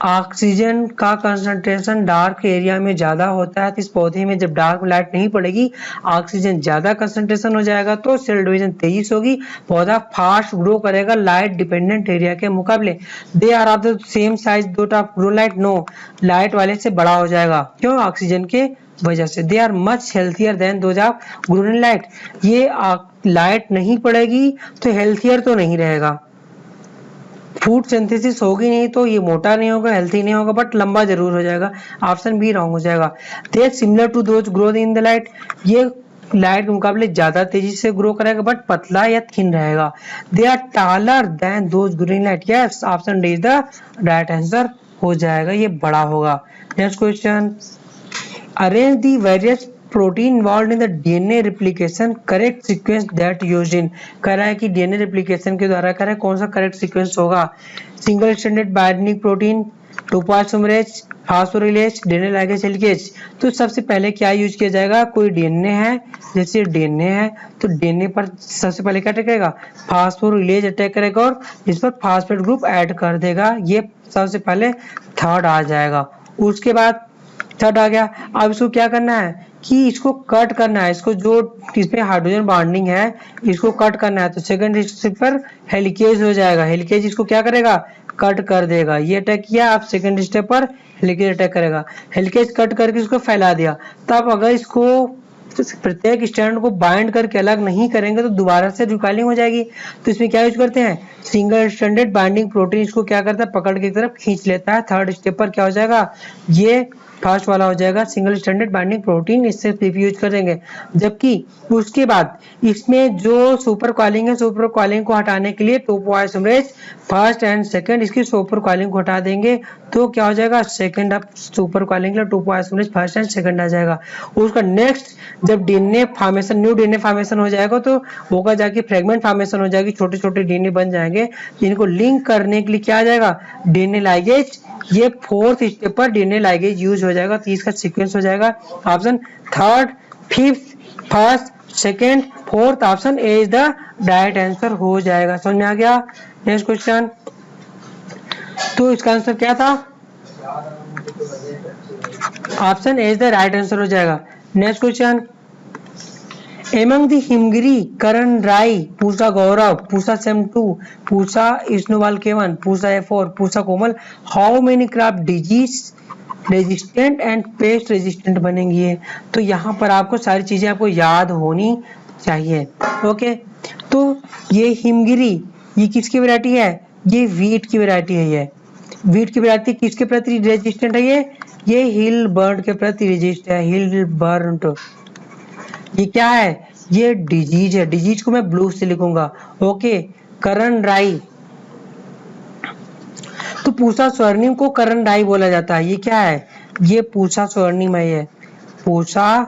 ऑक्सीजन का कंसंट्रेशन डार्क एरिया में ज्यादा होता है। तो इस पौधे में जब डार्क लाइट नहीं पड़ेगी ऑक्सीजन ज्यादा कंसंट्रेशन हो जाएगा तो सेल डिवीजन तेजी से होगी, पौधा फास्ट ग्रो करेगा लाइट डिपेंडेंट एरिया के मुकाबले। They are of the same size दो of grow light, no light वाले से बड़ा हो जाएगा। क्यों? ऑक्सीजन के वजह से। They are much healthier than those of grown light, ये लाइट नहीं पड़ेगी तो हेल्थियर तो नहीं रहेगा, फूड सिंथेसिस होगी नहीं तो ये मोटा नहीं होगा, हेल्थी नहीं होगा, बट लंबा जरूर हो जाएगा। ऑप्शन बी रॉन्ग हो जाएगा। They similar to those growth in the light, ये लाइट के मुकाबले ज्यादा तेजी से ग्रो करेगा बट पतला या थिन रहेगा। They are taller than those green light, yes option D is the right answer हो जाएगा, ये बड़ा होगा। Next question, arrange the various protein involve in the DNA replication correct sequence that used in, कह रहा है कि डीएनए रिप्लिकेशन के द्वारा कह रहा है कौन सा करेक्ट सीक्वेंस होगा। Single stranded binding protein, 2' polymerase, phosphorylase, DNA ligase helicase. तो सबसे पहले क्या यूज किया जाएगा? कोई डीएनए है, जैसे डीएनए है तो डीएनए पर सबसे पहले क्या अटैक करेगा? फास्फोरिलेज अटैक करेगा और इस पर फास्फेट ग्रुप ऐड कर देगा, ये सबसे पहले थर्ड आ जाएगा। उसके बाद थर्ड आ गया, अब इसको क्या करना है कि इसको कट करना है, इसको जो इसमें हाइड्रोजन बॉन्डिंग है इसको कट करना है, तो सेकंड स्टेप पर हेलिकेज हो जाएगा, हेलिकेज इसको क्या करेगा? कट कर देगा। ये अटैक किया, आप सेकंड स्टेप पर हेलिकेज अटैक करेगा, हेलिकेज कट करके इसको फैला दिया। तब अगर इसको प्रत्येक स्ट्रैंड को बाइंड करके अलग नहीं करेंगे तो दोबारा से रिकॉइलिंग हो जाएगी। तो इसमें क्या यूज करते हैं? सिंगल स्ट्रैंडेड बाइंडिंग प्रोटीन, इसको क्या करता है? पकड़ के एक तरफ खींच लेता है। थर्ड स्टेप पर क्या हो जाएगा? ये फर्स्ट वाला हो जाएगा सिंगल स्ट्रैंडेड बाइंडिंग प्रोटीन, इससे यूज करेंगे। जबकि उसके बाद इसमें जो सुपर कॉइलिंग है, सुपर कॉइलिंग को हटाने के लिए 2' पॉलीमरेज फर्स्ट एंड सेकंड इसकी सुपर कॉइलिंग को हटा देंगे तो क्या हो जाएगा? सेकंड ऑफ सुपर कॉइलिंग के लिए 2' पॉलीमरेज फर्स्ट एंड सेकंड आ जाएगा। उसका नेक्स्ट जब DNA formation, new DNA formation हो जाएगा तो होगा जाके फ्रेगमेंट फॉर्मेशन हो जाएगी, छोटे छोटे डीएनए बन जाएंगे। इनको लिंक करने के लिए क्या आ जाएगा? DNA ligase. ये फोर्थ स्टेप पर डीएनए लाइगेज यूज हो जाएगा, तो इसका सीक्वेंस हो जाएगा option third, fifth, first, second, fourth. Option A is the right answer हो जाएगा। समझ में आ गया? नेक्स्ट क्वेश्चन, तो इसका आंसर क्या था? Option A is the right answer हो जाएगा। Next question, among the Himgiri, Karan Rai, Pusa Gaurav, Pusa same 2, Pusa snowball K one, Pusa F4, Pusa Komal, how many crop disease resistant and pest resistant बनेंगी है? तो यहाँ पर आपको सारी चीजें आपको याद होनी चाहिए। ओके, तो ये हिमगिरी ये किसकी वैरायटी है? ये वीट की वैरायटी है। ये वीट की वैरायटी किसके प्रति रेजिस्टेंट है? ये हिल बर्ड के प्रति रेजिस्ट है, हिल बर्ड। ये क्या है? ये डिजीज है, डिजीज को मैं ब्लू से लिखूंगा। ओके, करण राई, तो पूषा स्वर्णिम को करण राई बोला जाता है। ये क्या है? ये पूषा स्वर्णिम है, ये पूषा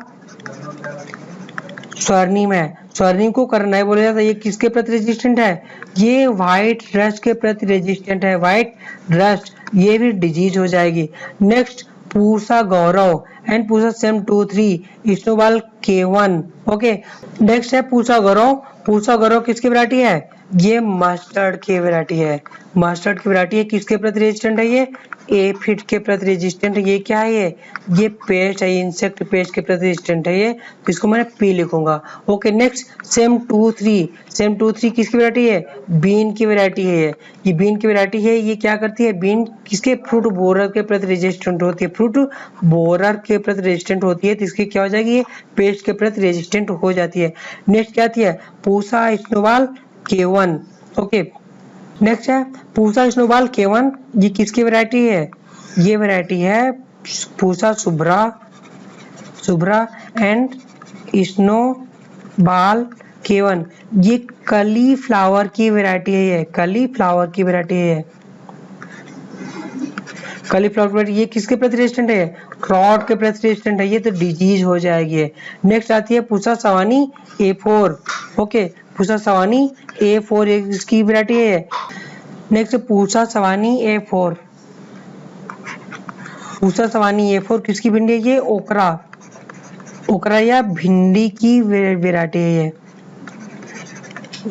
स्वर्णिम है, स्वर्णिम को करण राई बोला जाता है। ये किसके प्रति रेजिस्टेंट है? ये व्हाइट रस्ट के प्रति रेजिस्टेंट है, व्हाइट रस्ट, ये भी डिजीज हो जाएगी। Next Pusa Gaurav and Pusa same 2, 3, snowball K1। Okay, next है पूषा गौरव। पूषा गौरव किसकी वैरायटी है? ये मस्टर्ड की वैरायटी है, मस्टर्ड की वैरायटी है। किसके प्रति रेजिस्टेंट है? ये एफिड के प्रति रेजिस्टेंट है। ये क्या है? ये पेस्ट है, इंसेक्ट पेस्ट के प्रति रेजिस्टेंट है ये, तो इसको मैं पी लिखूंगा। ओके, नेक्स्ट सेम 2, 3, सेम 2, 3 किसकी वैरायटी है? बीन की वैरायटी है ये बीन की वैरायटी है। ये क्या करती है? बीन किसके? फ्रूट बोरर के प्रति रेजिस्टेंट होती है, फ्रूट बोरर के प्रति रेजिस्टेंट होती है, तो इसकी क्या हो जाएगी? ये पेस्ट के प्रति रेजिस्टेंट हो जाती है। नेक्स्ट क्या आती है, Pusa snowball K1। Okay, next है पूसा स्नोबॉल K1, ये किसकी वैरायटी है, ये वैरायटी है Pusa Shubhra and snowball K1, ये कली फ्लावर की वैरायटी है, ये कली फ्लावर की वैरायटी है, कली फ्लावर ये किसके प्रति रेजिस्टेंट है, क्रॉट के प्रति रेजिस्टेंट है, ये तो डिजीज हो जाएगी। नेक्स्ट आती है पूसा सवानी A4। ओके, पूसा सवानी A4 इसकी वैरायटी है। Next Pusa Sawani A4, Pusa Sawani A4 किसकी भिंडी है, ये ओकरा या भिंडी की वैरायटी है ये।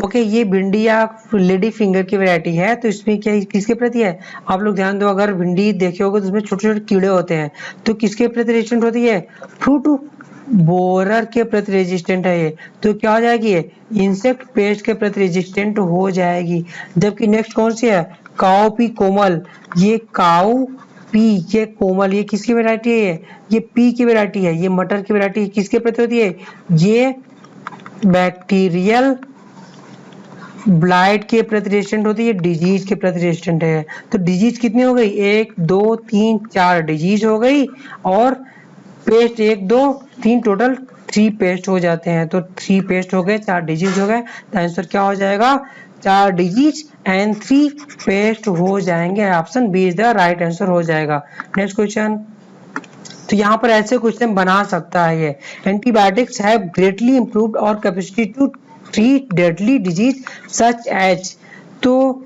ओके, ये भिंडी या लेडी फिंगर की वैरायटी है। तो इसमें क्या किसके प्रति है, आप लोग ध्यान दो, अगर भिंडी देखे होगे तो उसमें छोटे छोटे कीड़े होते हैं, तो किसके प्रति रेजिस्टेंट होती है, फ्रूट बोरर के प्रति रेजिस्टेंट है ये, तो क्या हो जाएगी ये, इंसेक्ट पेस्ट के प्रति रेजिस्टेंट हो जाएगी। जबकि नेक्स्ट कौन सी है, काऊ पी कोमल, ये काऊ पी ये कोमल, ये किसकी वैरायटी है, ये पी की वैरायटी है, ये मटर की वैरायटी किसके प्रति होती है, ये बैक्टीरियल ब्लाइट के प्रति रेजिस्टेंट होती है, डिजीज के प्रति रेजिस्टेंट है। तो डिजीज कितनी हो गई, 1 2 3 4 डिजीज हो गई, और पेस्ट 1 2 3 टोटल 3 पेस्ट हो जाते हैं। तो 3 पेस्ट हो गए, 4 डिजीज हो गए, तो आंसर क्या हो जाएगा, 4 डिजीज एंड 3 पेस्ट हो जाएंगे। Option B is the right answer हो जाएगा। नेक्स्ट क्वेश्चन, तो यहाँ पर ऐसे क्वेश्चन बना सकता है ये, antibiotics have greatly improved our capacity to treat deadly disease such as, तो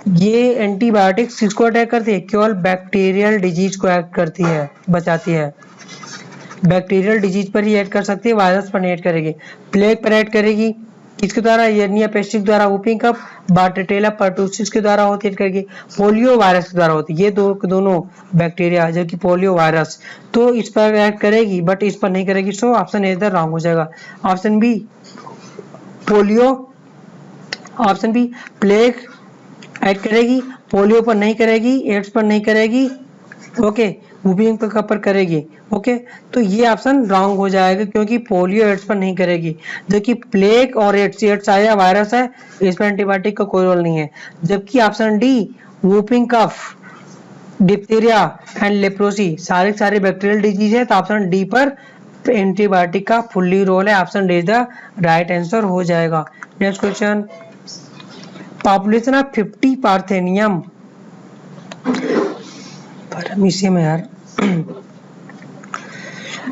ये एंटीबायोटिक्स किसको अटैक करती है, केवल बैक्टीरियल डिजीज को अटैक करती है, बचाती है, बैक्टीरियल डिजीज पर ही ऐड कर सकती है, वायरस पर नहीं ऐड करेगी। प्लेग पर ऐड करेगी, किसके द्वारा, यर्निया पेस्टिस द्वारा, वुपिंग कफ बार्टेटेला पर्टुसिस के द्वारा होती है करेगी, पोलियो वायरस के द्वारा होती है, ये दोनों बैक्टीरिया, जबकि पोलियो वायरस, तो इस पर ऐड करेगी बट इस पर नहीं करेगी। सो ऑप्शन ए इधर रॉन्ग हो जाएगा। Option B polio, option B plague add करेगी, पोलियो पर नहीं करेगी, एड्स पर नहीं करेगी, ओके, वुपिंग कफ पर करेगी। ओके, तो ये ऑप्शन रॉन्ग हो जाएगा क्योंकि पोलियो एड्स पर नहीं करेगी, जबकि प्लेग और एड्स आया वायरस है, इसमें एंटीबायोटिक का कोई रोल नहीं है। जबकि option D whooping cough, diphtheria and leprosy सारे बैक्टीरियल डिजीज है, तो ऑप्शन डी पर एंटीबायोटिक का फुल्ली रोल है। Option D is the right answer हो जाएगा। Next question, population of 50 parthenium, paramecium है यार,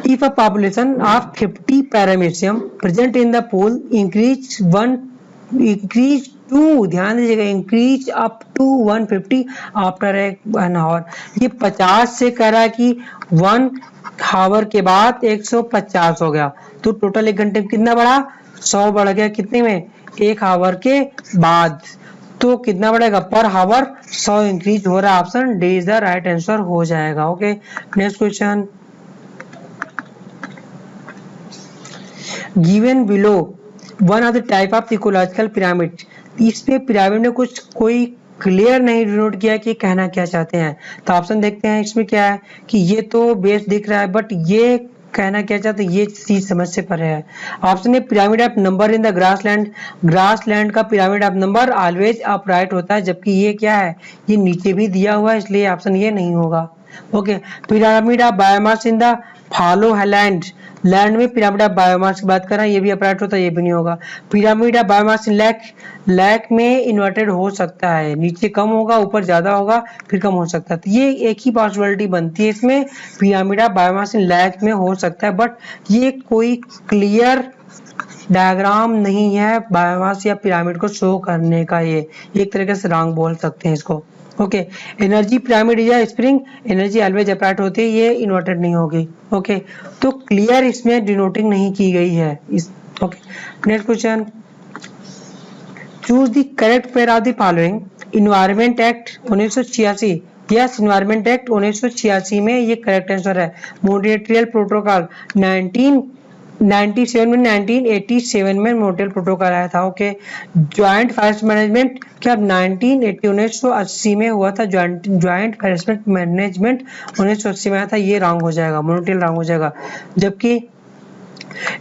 if a population of 50 paramecium present in the pool increase to, ध्यान दीजिएगा, increase up to 150 after an hour, ये 50 से करा कि 1 हावर के बाद 150 हो गया, तो टोटल 1 घंटे में कितना बढ़ा, 100 बढ़ गया, कितने में, 1 हावर के बाद, तो कितना बढ़ेगा, पर हावर 100 इंक्रीज हो रहा है। Option D is the right answer हो जाएगा। Okay, next question, given below one of the type of ecological pyramid, इस पे पिरामिड में कुछ कोई क्लियर नहीं डिनोट किया कि कहना क्या चाहते हैं, तो ऑप्शन देखते हैं। इसमें क्या है कि ये तो बेस दिख रहा है बट ये कहना क्या चाहते हैं, ये चीज समझ से परे है। Option A pyramid of number in the grassland का pyramid of number always upright होता है, जबकि ये क्या है, ये नीचे भी दिया हुआ है, इसलिए ऑप्शन ये नहीं होगा। Okay, pyramid of biomass in the follow land में पिरामिड ऑफ बायोमास की बात कर रहे हैं, ये भी अपराइट होता है, ये भी नहीं होगा। Pyramid of biomass in lake में इन्वर्टेड हो सकता है, नीचे कम होगा ऊपर ज्यादा होगा फिर कम हो सकता है, तो ये एक ही पॉसिबिलिटी बनती है इसमें, pyramid of biomass in lake में हो सकता है, बट ये कोई क्लियर डायग्राम नहीं है बायोमास या पिरामिड को शो करने का, ये एक तरीके से रॉन्ग बोल सकते हैं इसको। ओके, एनर्जी पिरामिड या स्प्रिंग एनर्जी ऑलवेज अपराइट होती है, ये इन्वर्टेड नहीं होगी। ओके, तो क्लियर इसमें डिनोटिंग नहीं की गई है इस। Okay, next question, choose the correct pair of the following, environment act 1986, yes environment act 1986 में ये करेक्ट आंसर है। मॉन्ट्रियल प्रोटोकॉल 1987 में 1987 में मॉन्ट्रियल प्रोटोकॉल आया था। ओके, ज्वाइंट फॉरेस्ट मैनेजमेंट क्या 1980 में हुआ था, ज्वाइंट फॉरेस्ट मैनेजमेंट 1980 में आया था, ये रॉन्ग हो जाएगा, मॉन्ट्रियल रॉन्ग हो जाएगा। जबकि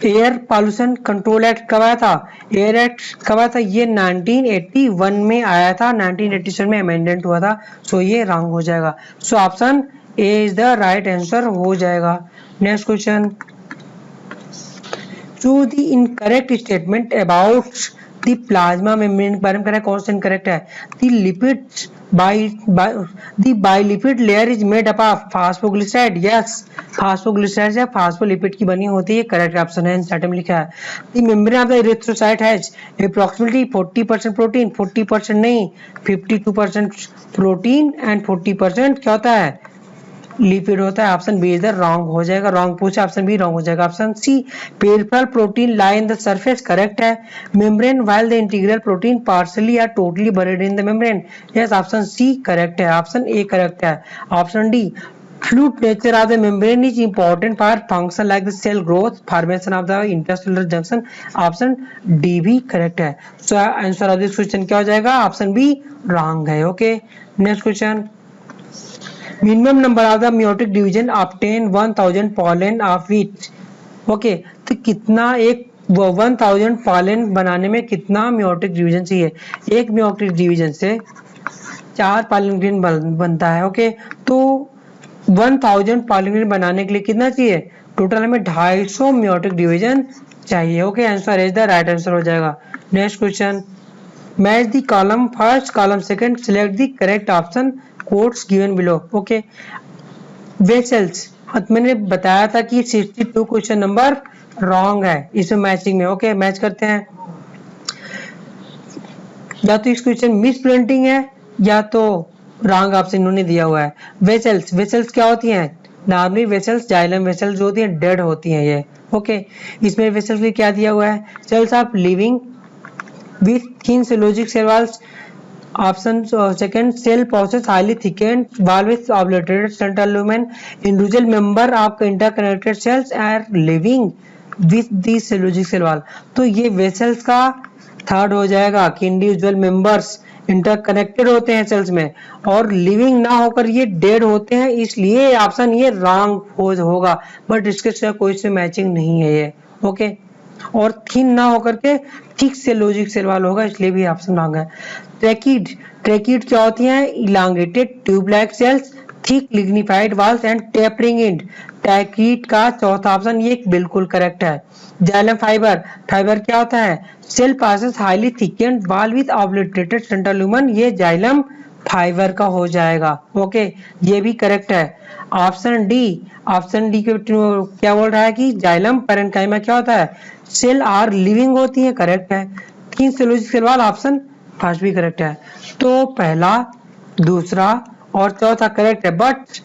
एयर पॉल्यूशन कंट्रोल एक्ट कब आया था? एयर एक्ट कब आया था? ये 1981 में आया था, 1987 में अमेंडमेंट हुआ था। सो ये रॉन्ग हो जाएगा। सो option A is the right answer हो जाएगा। Next question, choose the incorrect statement about the plasma membrane के बारे में कह रहा है, कौन सा इनकरेक्ट है? The lipids the bilipid layer is made up of phosphoglyceride, yes phosphoglyceride या phospholipid की बनी होती है, करेक्ट ऑप्शन है, आइटम लिखा है। the membrane of the erythrocyte has approximately 40% protein, 40% नहीं 52% प्रोटीन एंड 40% क्या होता है? लिपिड होता है। Option B is the wrong हो जाएगा, रॉन्ग पूछा, ऑप्शन बी रॉन्ग हो जाएगा। Option C peripheral protein lie in the surface, correct है। Membrane while the integral protein partially या totally buried in the membrane, yes option C correct है, ऑप्शन ए करेक्ट है। Option D fluid nature of the membrane is important for function like the cell growth, formation of the intercellular junction, option D भी करेक्ट है। So answer of this question क्या हो जाएगा? ऑप्शन बी रॉन्ग है। Okay, next question, minimum number of the meiotic division obtain 1000 pollen of wheat. Okay, तो कितना एक 1000 पॉलन बनाने में कितना मेयोटिक डिवीजन चाहिए? एक मेयोटिक डिवीजन से 4 पॉलन ग्रेन बनता है। ओके, तो 1000 पॉलन ग्रेन बनाने के लिए कितना चाहिए? टोटल हमें 250 मेयोटिक डिवीजन चाहिए। Okay, answer is the right answer हो जाएगा। Next question, match the column first column second, select the correct option, quotes given below. Okay, vessels, मैंने बताया था कि 62 क्वेश्चन नंबर रॉन्ग है इसमें मैचिंग में। ओके, मैच करते हैं। या तो इस क्वेश्चन मिस प्रिंटिंग है या तो रॉन्ग ऑप्शन इन्होंने दिया हुआ है। वेसल्स, वेसल्स क्या होती हैं? नॉर्मली वेसल्स जाइलम वेसल्स जो होती हैं डेड होती हैं ये। ओके, इसमें वेसल्स में क्या दिया हुआ है? Cells of living with thin cellulosic cell walls, option second cell process highly thickened wall with obliterated central lumen, individual member of interconnected cells are living with the cellulosic cell wall. तो ये वेसल्स का थर्ड हो जाएगा कि इंडिविजुअल मेंबर्स इंटरकनेक्टेड होते हैं सेल्स में और लिविंग ना होकर ये डेड होते हैं, इसलिए ऑप्शन ये रॉन्ग होगा। बट इसके साथ कोई से मैचिंग नहीं है ये। ओके, और थिन ना होकर के थिक सेलोजिक सेल वॉल होगा, इसलिए भी ऑप्शन रॉन्ग है। ट्रैकिड, ट्रैकिड क्या होती हैं? Elongated tube like cells, thick lignified walls and tapering end. Tracheid का चौथा ऑप्शन ये बिल्कुल करेक्ट है। जाइलम फाइबर, फाइबर क्या होता है? Cell possesses highly thickened wall with obliterated central lumen, ये जाइलम फाइबर का हो जाएगा। ओके, ये भी करेक्ट है। ऑप्शन डी, ऑप्शन डी क्या बोल रहा है कि जाइलम पैरेन्काइमा क्या होता है? सेल आर लिविंग होती है, करेक्ट है। Thin cellulosic cell wall, option first भी करेक्ट है। तो पहला, दूसरा और चौथा करेक्ट है, बट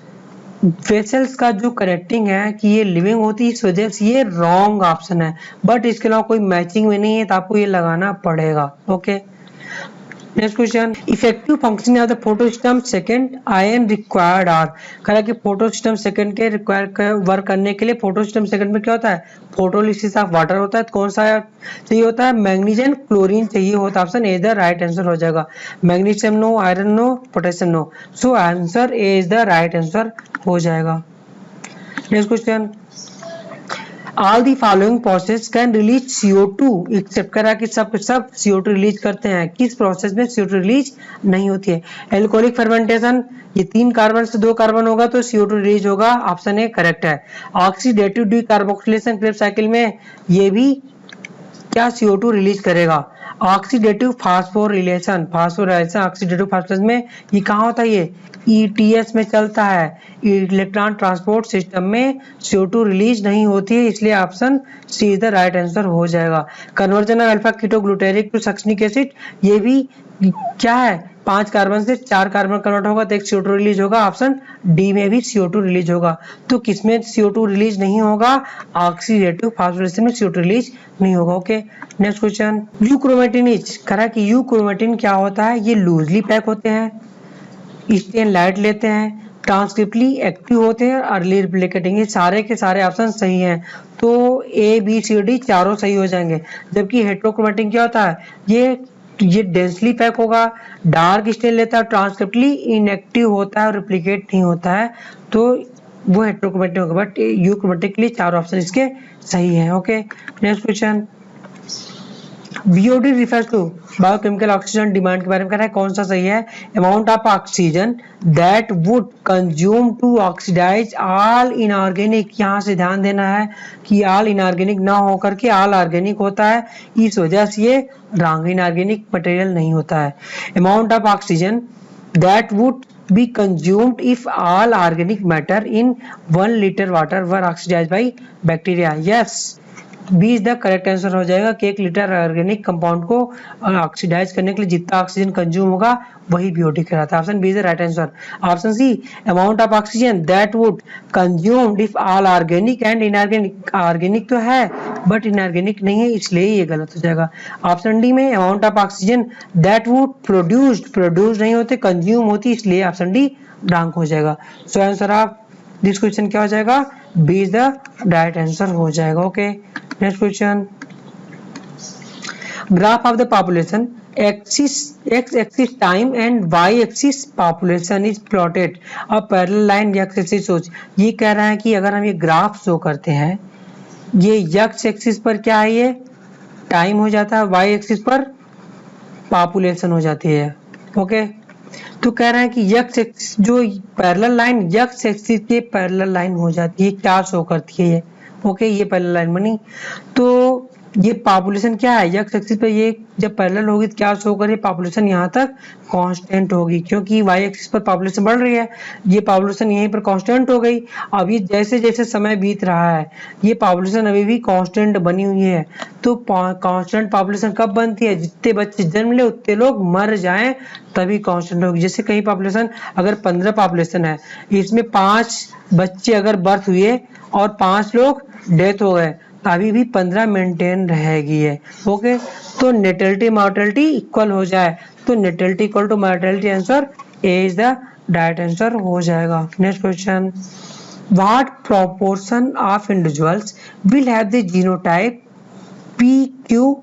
वेसल्स का जो कनेक्टिंग है कि ये लिविंग होती है, इस वजह से ये रॉन्ग ऑप्शन है। बट इसके अलावा कोई मैचिंग में नहीं है तो आपको ये लगाना पड़ेगा। Okay, next question, effective function of the photosystem second ion required are. कह रहा है कि फोटो सिस्टम सेकंड के रिक्वायर वर्क करने के लिए फोटो सिस्टम सेकंड में क्या होता है? फोटोलिसिस ऑफ वाटर होता है। तो कौन सा चाहिए होता है? मैग्नीशियम क्लोरीन चाहिए होता है। Option A is the right answer हो जाएगा। Magnesium no, iron no, potassium no, so answer A is the right answer हो जाएगा। Next question, all the following process can release CO2 except करा कि सब CO2 रिलीज करते हैं, किस प्रोसेस में CO2 रिलीज नहीं होती है? एल्कोहलिक फर्मेंटेशन, ये 3 कार्बन से 2 कार्बन होगा तो CO2 रिलीज होगा, ऑप्शन ए करेक्ट है। ऑक्सीडेटिव डीकार्बोक्सिलेशन क्रेब साइकिल में ये भी क्या CO2 रिलीज करेगा? ऑक्सीडेटिव फास्फोरिलेशन, फास्फोराइलेशन ऑक्सीडेटिव फास्फोरेशन में ये कहाँ होता है? ये ETS में चलता है, इलेक्ट्रॉन ट्रांसपोर्ट सिस्टम में CO2 रिलीज नहीं होती है, इसलिए option C is the right answer हो जाएगा। Conversion of alpha ketoglutaric to succinic acid, ये भी क्या है? 5 कार्बन से 4 कार्बन कन्वर्ट होगा तो एक CO2 रिलीज होगा, ऑप्शन डी में भी CO2 रिलीज होगा। तो किसमें CO2 रिलीज नहीं होगा? ऑक्सीडेटिव फास्फोरिलेशन में CO2 रिलीज नहीं होगा। Okay, next question, euchromatin is, कहा कि यूक्रोमेटिन क्या होता है? ये लूजली पैक होते हैं, स्टेन लाइट लेते हैं, ट्रांसक्रिप्टली एक्टिव होते हैं, अर्ली रिप्लिकेटिंग, ये सारे के सारे ऑप्शन सही हैं। तो ए बी सी डी चारों सही हो जाएंगे। जबकि हेट्रोक्रोमेटिन क्या होता है? ये डेंसली पैक होगा, डार्क स्टेन लेता है, ट्रांसक्रिप्टली इनएक्टिव होता है और रिप्लिकेट नहीं होता है। तो वो हेट्रोक्रोमेटिक होगा, बट यूक्रोमेटिक के लिए 4 ऑप्शन इसके सही है। Okay, next question, BOD refers to biochemical oxygen demand के बारे में कह रहा है, कौन सा सही है? Amount of oxygen that would consume to oxidize all inorganic. यहाँ से ध्यान देना है कि ऑल इनऑर्गेनिक ना होकर के ऑल ऑर्गेनिक होता है, इस वजह से ये रॉन्ग, इनऑर्गेनिक मटेरियल नहीं होता है। Amount of oxygen that would be consumed if all organic matter in 1 liter water were oxidized by bacteria. Yes, B is the correct answer हो जाएगा कि 1 लीटर ऑर्गेनिक कंपाउंड को ऑक्सीडाइज करने के लिए जितना ऑक्सीजन कंज्यूम होगा वही बीओडी कहलाता है। Option B is the right answer. Option C, amount of oxygen that would consumed if all organic and inorganic. Organic तो है बट इनऑर्गेनिक नहीं है, इसलिए ये गलत हो जाएगा। ऑप्शन डी में amount of oxygen that would produced नहीं होते, कंज्यूम होती, इसलिए ऑप्शन डी रॉन्ग हो जाएगा। So answer of this question क्या हो जाएगा? B is the right answer हो जाएगा। Okay, next question, graph of the population axis time and Y axis population is plotted a parallel line X axis. सोच, ये कह रहा है कि अगर हम ये ग्राफ शो करते हैं, ये एक्स एक्सिस पर क्या है, ये टाइम हो जाता है, वाई एक्सिस पर पॉपुलेशन हो जाती है। ओके, तो कह रहा है कि एक्स एक्सिस जो पैरेलल लाइन एक्स एक्सिस के पैरेलल लाइन हो जाती है, क्या शो करती है ये? ओके, ये पैरेलल लाइन बनी, तो ये पॉपुलेशन क्या है, एक्स एक्सिस पे ये जब पैरेलल होगी तो क्या शो करेगी? पॉपुलेशन यहाँ तक कांस्टेंट होगी, क्योंकि वाई एक्सिस पर पॉपुलेशन बढ़ रही है, ये पॉपुलेशन यहीं पर कांस्टेंट हो गई। अब ये जैसे जैसे समय बीत रहा है, ये पॉपुलेशन अभी भी कांस्टेंट बनी हुई है। तो कांस्टेंट पॉपुलेशन कब बनती है? जितने बच्चे जन्म ले उतने लोग मर जाएं तभी कांस्टेंट होगी। जैसे कहीं पॉपुलेशन अगर 15 पॉपुलेशन है, इसमें 5 बच्चे अगर बर्थ हुए और 5 लोग डेथ हो गए, अभी भी 15 मेंटेन रहेगी है। ओके, तो नेटलिटी मॉर्टेलिटी इक्वल हो जाए, तो natality equal to mortality, answer A is the right answer हो जाएगा। Next question, what proportion of individuals will have the genotype PQ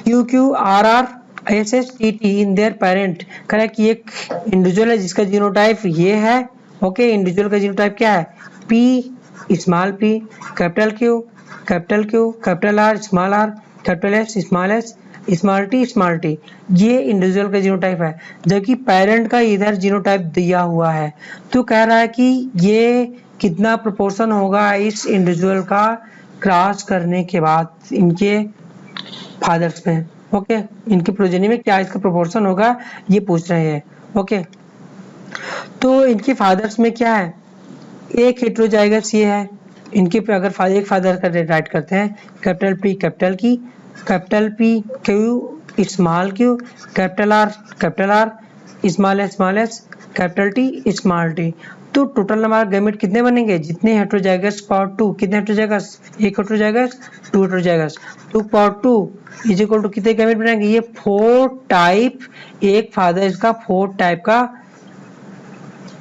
QQ RR SSTT in their parent. Correct, ये एक इंडिविजुअल है जिसका जीनोटाइप ये है। ओके, इंडिविजुअल का जीनोटाइप क्या है? P small p, capital Q, capital R, small r, capital S, small t, ये इंडिविजुअल का जीनोटाइप है। जबकि पेरेंट का इधर जीनोटाइप दिया हुआ है, तो कह रहा है कि ये कितना प्रोपोर्शन होगा इस इंडिविजुअल का क्रॉस करने के बाद इनके फादर्स में। ओके, इनकी प्रोजेनी में क्या इसका प्रोपोर्शन होगा, ये पूछ रहे हैं। ओके, तो इनके फादर्स में क्या है? एक हेटेरोजाइगस ये है, इनके पे अगर एक फादर का राइट करते हैं, capital P capital Q, capital P Q small q, capital R small s, capital T small t। तो टोटल नंबर गैमेट कितने बनेंगे? जितने हेटेरोजाइगस पावर 2, कितने हेटेरोजाइगस? एक heterozygous, 2 heterozygous, 2 power 2 is equal to कितने गैमेट बनेंगे? ये 4 टाइप, एक फादर इसका 4 टाइप का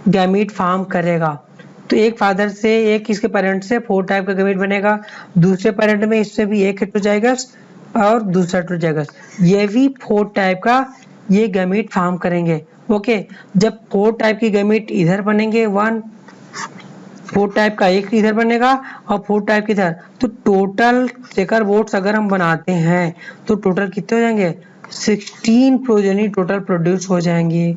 गैमेट फॉर्म करेगा। तो एक फादर से, एक इसके पेरेंट से 4 टाइप का गैमेट बनेगा, दूसरे पेरेंट में इससे भी एक हेटेरोजाइगस और दूसरा हेटेरोजाइगस, ये भी 4 टाइप का ये गैमेट फॉर्म करेंगे। ओके, जब 4 टाइप की गैमेट इधर बनेंगे, 4 टाइप का एक इधर बनेगा और 4 टाइप की इधर, तो टोटल चेकर बोर्ड्स अगर हम बनाते हैं तो टोटल कितने हो जाएंगे? 16 प्रोजेनी टोटल प्रोड्यूस हो जाएंगे।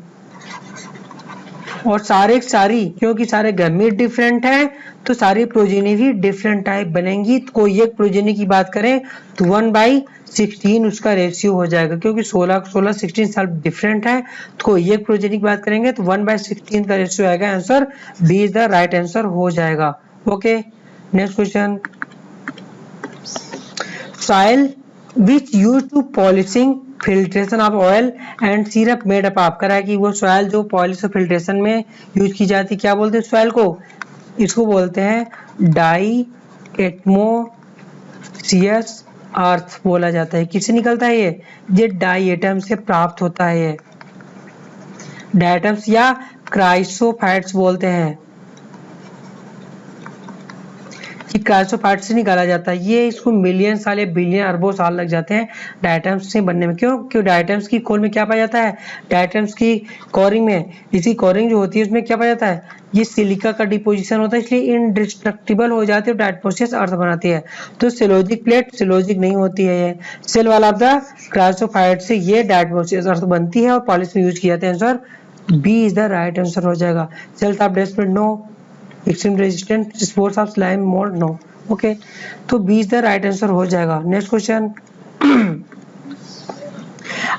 और सारी क्योंकि सारे गैमेट डिफरेंट हैं तो सारी प्रोजेनी भी डिफरेंट टाइप बनेंगी। तो कोई एक प्रोजेनी की बात करें तो 1/16 उसका रेशियो हो जाएगा, क्योंकि 16 साल डिफरेंट है। तो कोई एक प्रोजेनी की बात करेंगे तो 1/16 का रेशियो आएगा। Answer B is the right answer हो जाएगा। Okay, next question, soil which use to polishing filtration of oil and syrup made up of. करा है कि वो सॉइल जो पॉलिश और फिल्ट्रेशन में यूज की जाती है, क्या बोलते हैं सॉइल को? इसको बोलते हैं डाई एटमोसियस अर्थ बोला जाता है। किससे निकलता है ये डाई एटम से प्राप्त होता है। ये डायटम्स या क्राइसोफाइट्स बोलते हैं। कि क्रायोसोफाइट से निकाला जाता है। ये इसको मिलियन साल या बिलियन अरबों साल लग जाते हैं डायटम्स से बनने में। क्यों? क्यों डायटम्स की खोल में क्या पाया जाता है? डायटम्स की कोरिंग में, इसी कोरिंग जो होती है उसमें क्या पाया जाता है? ये सिलिका का डिपोजिशन होता है, इसलिए इनडिस्ट्रक्टिबल हो जाती है, डायट प्रोसेस अर्थ बनाती है। तो सिलोजिक प्लेट सिलोजिक नहीं होती है, ये सेल वाल ऑफ द क्रायोसोफाइट से ये डायट प्रोसेस अर्थ बनती है और पॉलिश में यूज किया जाता है। Answer B is the right answer हो जाएगा। Cells of desperate no, extreme resistant, spores of slime mould no. Okay, तो B is the right answer हो जाएगा। Next question,